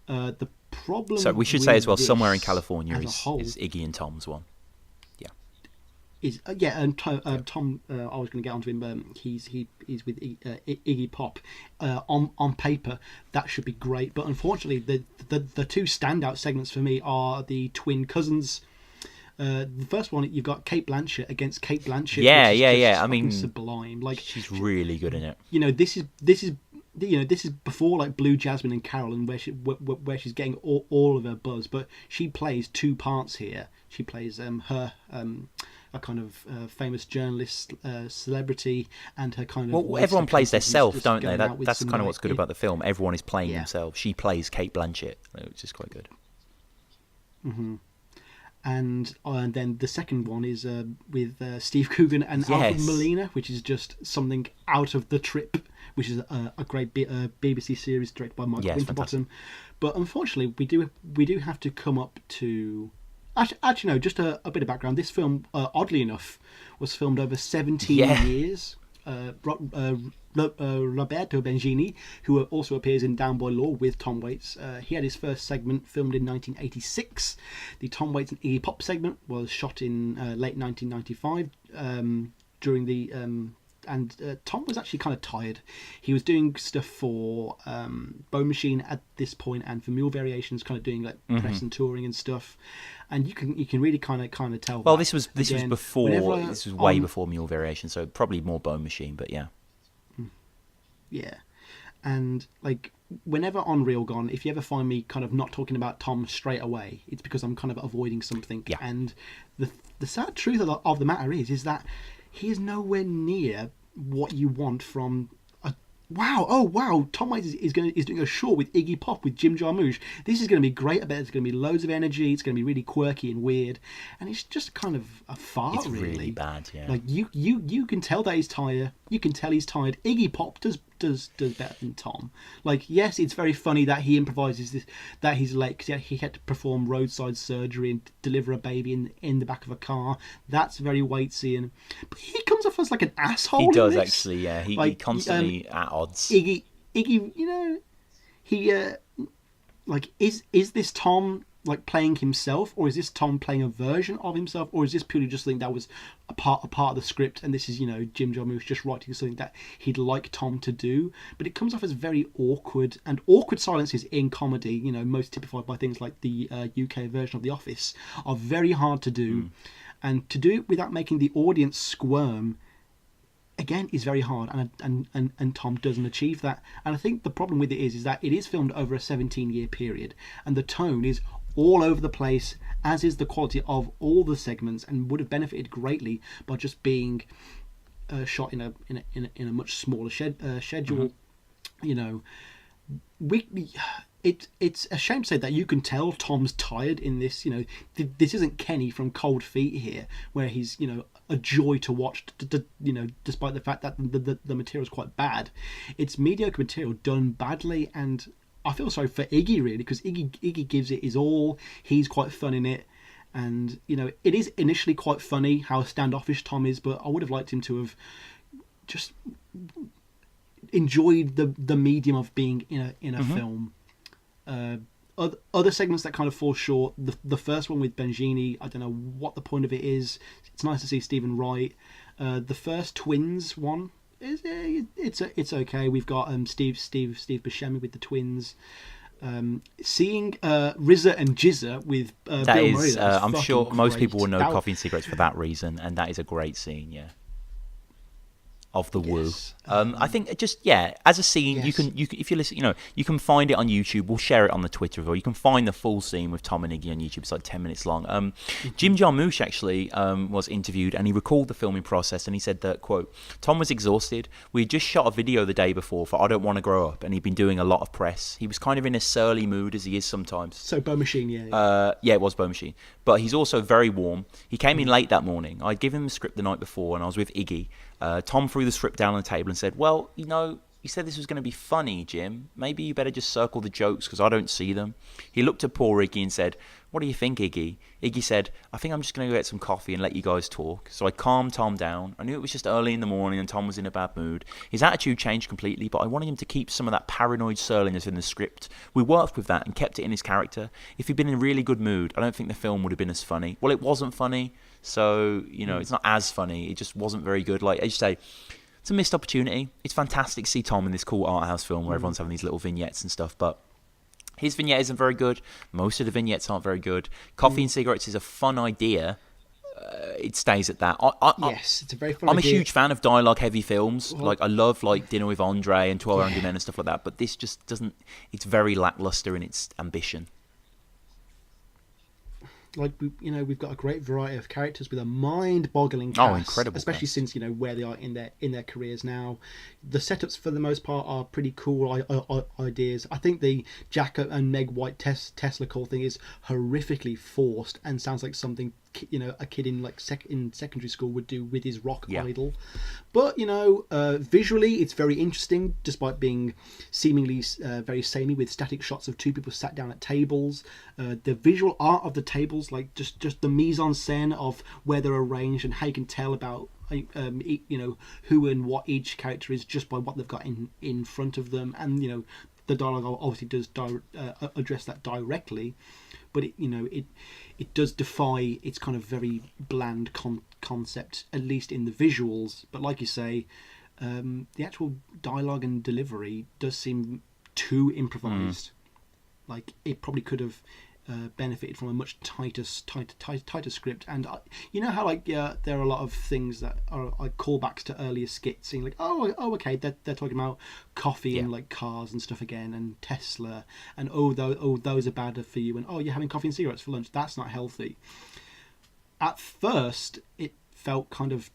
The problem. So we should say as well, Somewhere in California is Iggy and Tom's one. And Tom, I was going to get onto him. He's with Iggy Pop. On paper, that should be great, but unfortunately, the two standout segments for me are the twin cousins. The first one, you've got Cate Blanchett against Cate Blanchett. Yeah. I mean, sublime. Like she's really good in it. This is before like Blue Jasmine and Carolyn, where she's getting all of her buzz, but she plays two parts here. She plays a kind of famous journalist, celebrity, and her kind of... Well, everyone plays their self, don't they? That's kind of what's good about the film. Everyone is playing themselves. She plays Cate Blanchett, which is quite good. Mm-hmm. And then the second one is with Steve Coogan and Alfred Molina, which is just something out of The Trip, which is a great BBC series directed by Mike Winterbottom. But unfortunately, we do have to come up to... Actually, no, just a bit of background. This film, oddly enough, was filmed over 17 years. Roberto Benigni, who also appears in Down by Law with Tom Waits, he had his first segment filmed in 1986. The Tom Waits and Iggy Pop segment was shot in late 1995 during the... Tom was actually kind of tired. He was doing stuff for Bone Machine at this point, and for Mule Variations, kind of doing like press and touring and stuff. And you can really kind of tell. Well, this was before. This was way before Mule Variations, so probably more Bone Machine, but yeah. Yeah, and like whenever on Real Gone, if you ever find me kind of not talking about Tom straight away, it's because I'm kind of avoiding something. Yeah. And the sad truth of the matter is that he is nowhere near what you want from wow, oh wow, Tom Waits is doing a short with Iggy Pop with Jim Jarmusch. This is going to be great. I bet it's going to be loads of energy. It's going to be really quirky and weird, and it's just kind of a fart. It's really bad, yeah. Like you can tell that he's tired. You can tell he's tired. Iggy Pop does better than Tom. Like, yes, it's very funny that he improvises this, that he's late because he had to perform roadside surgery and deliver a baby in the back of a car. That's very Waitsian. But he comes off as like an asshole. He in does this. Actually, yeah. He Like, constantly at odds. Iggy, you know, he like is this Tom like playing himself, or is this Tom playing a version of himself, or is this purely just something that was a part of the script, and this is, you know, Jim Jarmusch just writing something that he'd like Tom to do? But it comes off as very awkward, and awkward silences in comedy, you know, most typified by things like the UK version of The Office, are very hard to do, and to do it without making the audience squirm, again, is very hard, and Tom doesn't achieve that. And I think the problem with it is that it is filmed over a 17-year period, and the tone is all over the place, as is the quality of all the segments, and would have benefited greatly by just being shot in a much smaller schedule. You know, it's a shame to say that you can tell Tom's tired in this. You know, this isn't Kenny from Cold Feet here, where he's, you know, a joy to watch, you know, despite the fact that the material is quite bad. It's mediocre material done badly, and I feel sorry for Iggy, really, because Iggy gives it his all. He's quite fun in it, and, you know, it is initially quite funny how standoffish Tom is, but I would have liked him to have just enjoyed the medium of being in a film. Other segments that kind of fall short. The first one with Bengini, I don't know what the point of it is. It's nice to see Stephen Wright. The first Twins one, it's okay. We've got Steve Buscemi with the Twins. Seeing RZA and Jizza with Bill Murray. I'm sure most people will know that, Coffee and Cigarettes for that reason, and that is a great scene. Yeah. Of the woo. I think just, as a scene, yes. you can if you listen, you know, you can find it on YouTube. We'll share it on the Twitter as well. You can find the full scene with Tom and Iggy on YouTube. It's like 10 minutes long. Jim Jarmusch actually was interviewed, and he recalled the filming process, and he said that, quote, Tom was exhausted. We had just shot a video the day before for I Don't Want to Grow Up, and he'd been doing a lot of press. He was kind of in a surly mood, as he is sometimes. So Bo Machine, it was Bo Machine. But he's also very warm. He came in late that morning. I'd given him the script the night before, and I was with Iggy. Tom threw the script down on the table and said, well, you know, you said this was going to be funny, Jim. Maybe you better just circle the jokes because I don't see them. He looked at poor Iggy and said, what do you think, Iggy? Iggy said, I think I'm just going to go get some coffee and let you guys talk. So I calmed Tom down. I knew it was just early in the morning and Tom was in a bad mood. His attitude changed completely, but I wanted him to keep some of that paranoid surliness in the script. We worked with that and kept it in his character. If he'd been in a really good mood, I don't think the film would have been as funny. Well, it wasn't funny. So, you know, it's not as funny. It just wasn't very good. Like, as you say, it's a missed opportunity. It's fantastic to see Tom in this cool art house film where everyone's having these little vignettes and stuff, but his vignette isn't very good. Most of the vignettes aren't very good. Coffee and Cigarettes is a fun idea. It stays at that. Yes, it's a very fun I'm idea. a huge fan of dialogue-heavy films. Like, I love, like, Dinner with Andre and 12 Angry Men and stuff like that, but this just doesn't... It's very lackluster in its ambition. Like, we've got a great variety of characters with a mind-boggling cast, incredible especially cast. since, you know, where they are in their careers now. The setups for the most part are pretty cool ideas. I think the Jack and Meg White Tesla call thing is horrifically forced and sounds like something, you know, a kid in like in secondary school would do with his rock idol. But, you know, visually it's very interesting, despite being seemingly very samey, with static shots of two people sat down at tables. The visual art of the tables, like just the mise-en-scène of where they're arranged and how you can tell about you know, who and what each character is just by what they've got in front of them. And, you know, the dialogue obviously does address that directly, but it does defy its kind of very bland concept, at least in the visuals. But like you say, the actual dialogue and delivery does seem too improvised. Like, it probably could have benefited from a much tighter script. And you know how, like, there are a lot of things that are like callbacks to earlier skits, saying like, oh okay, they're talking about coffee and like cars and stuff again, and Tesla, and those are bad for you, and you're having coffee and cigarettes for lunch, that's not healthy. At first it felt kind of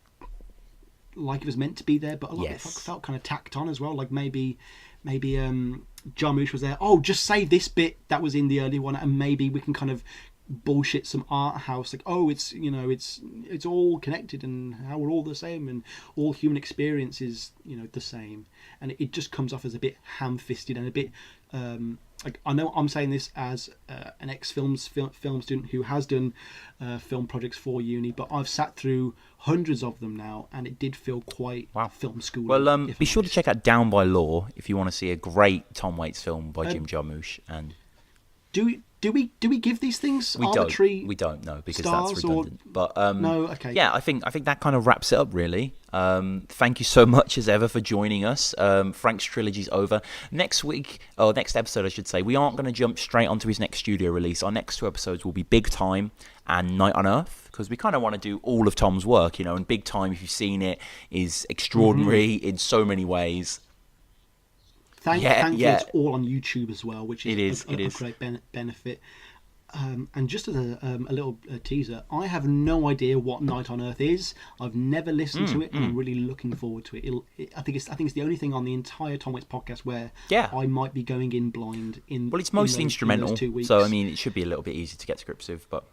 like it was meant to be there, but a lot of it felt kind of tacked on as well. Like maybe Jarmusch was there. Oh, just save this bit that was in the early one, and maybe we can kind of bullshit some art house. Like, oh, it's it's all connected, and how we're all the same, and all human experience is the same. And it just comes off as a bit ham-fisted and a bit. Like, I know I'm saying this as an film student who has done film projects for uni, but I've sat through hundreds of them now, and it did feel quite film school. Well, be sure to check out Down by Law if you want to see a great Tom Waits film by Jim Jarmusch. And do we give these things arbitrary? We don't know, because that's redundant. But no, okay. Yeah, I think that kind of wraps it up, really. Thank you so much as ever for joining us. Frank's trilogy's over. Next episode, I should say, we aren't going to jump straight onto his next studio release. Our next 2 episodes will be Big Time and Night on Earth, because we kind of want to do all of Tom's work, and Big Time, if you've seen it, is extraordinary in so many ways. Thankfully, it's all on YouTube as well, which is a great benefit. And just as a little teaser, I have no idea what Night on Earth is. I've never listened to it, and I'm really looking forward to it. I think it's the only thing on the entire Tom Waits podcast where I might be going in blind. Well, it's mostly instrumental, so I mean, it should be a little bit easy to get to grips with. But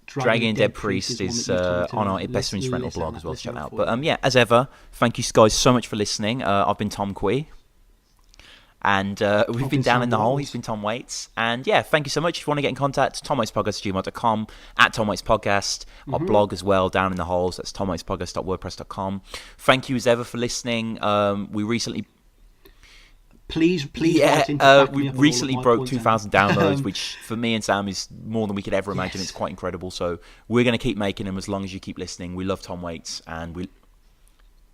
Dragon Dead Priest is on our Best Instrumental blog as well, to check out. But as ever, thank you guys so much for listening. I've been Tom Quee. And we've been Down in the Hole. He's been Tom Waits. And thank you so much. If you want to get in contact, TomWaitsPodcast@gmail.com, @TomWaitsPodcast, our blog as well, Down in the Holes. That's TomWaitsPodcast.wordpress.com. Thank you as ever for listening. We recently... Please. We recently broke 2,000 downloads, which for me and Sam is more than we could ever imagine. It's quite incredible. So we're going to keep making them as long as you keep listening. We love Tom Waits, and we...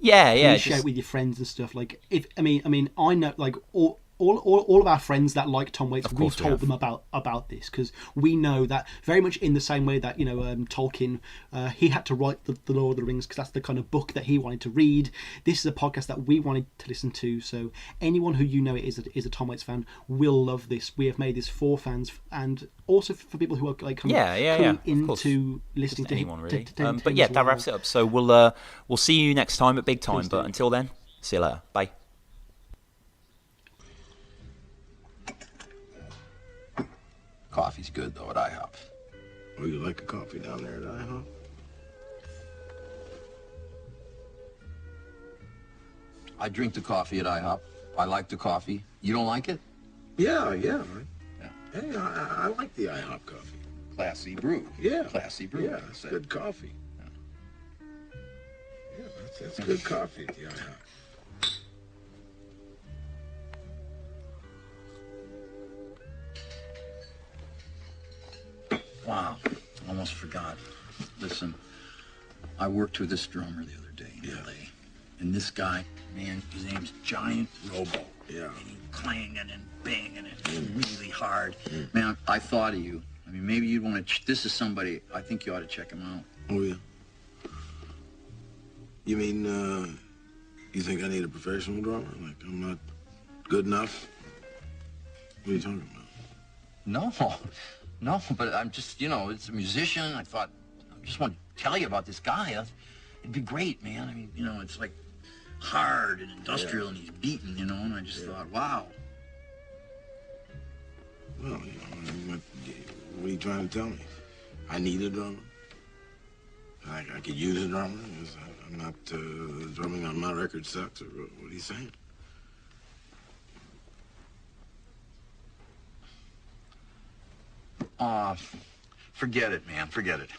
share it with your friends and stuff. Like, I know, like, all of our friends that like Tom Waits, we've told them about this, because we know that very much in the same way that Tolkien, he had to write the Lord of the Rings because that's the kind of book that he wanted to read. This is a podcast that we wanted to listen to, so anyone who is a Tom Waits fan will love this. We have made this for fans, and also for people who are like coming into listening to anyone, really. But that wraps it up. So we'll see you next time at Big Time. But until then, see you later. Bye. Coffee's good, though, at IHOP. Oh, you like a coffee down there at IHOP? I drink the coffee at IHOP. I like the coffee. You don't like it? Yeah. Hey, I like the IHOP coffee. Classy brew. Yeah. Classy brew. Yeah, it's good coffee. Yeah, that's good coffee at the IHOP. Wow, almost forgot. Listen, I worked with this drummer the other day in LA. And this guy, man, his name's Giant Robo. Yeah. And he's clanging and banging it really hard. Man, I thought of you. I mean, maybe you'd want to... This is somebody, I think you ought to check him out. Oh, yeah? You mean, you think I need a professional drummer? Like, I'm not good enough? What are you talking about? No, but I'm just, it's a musician. I thought, I just want to tell you about this guy. It'd be great, man. I mean, it's like hard and industrial, and he's beaten, and I just thought, wow. Well, what are you trying to tell me? I need a drummer? I could use a drummer? I'm not, drumming on my record sucks, or what are you saying? Forget it, man. Forget it.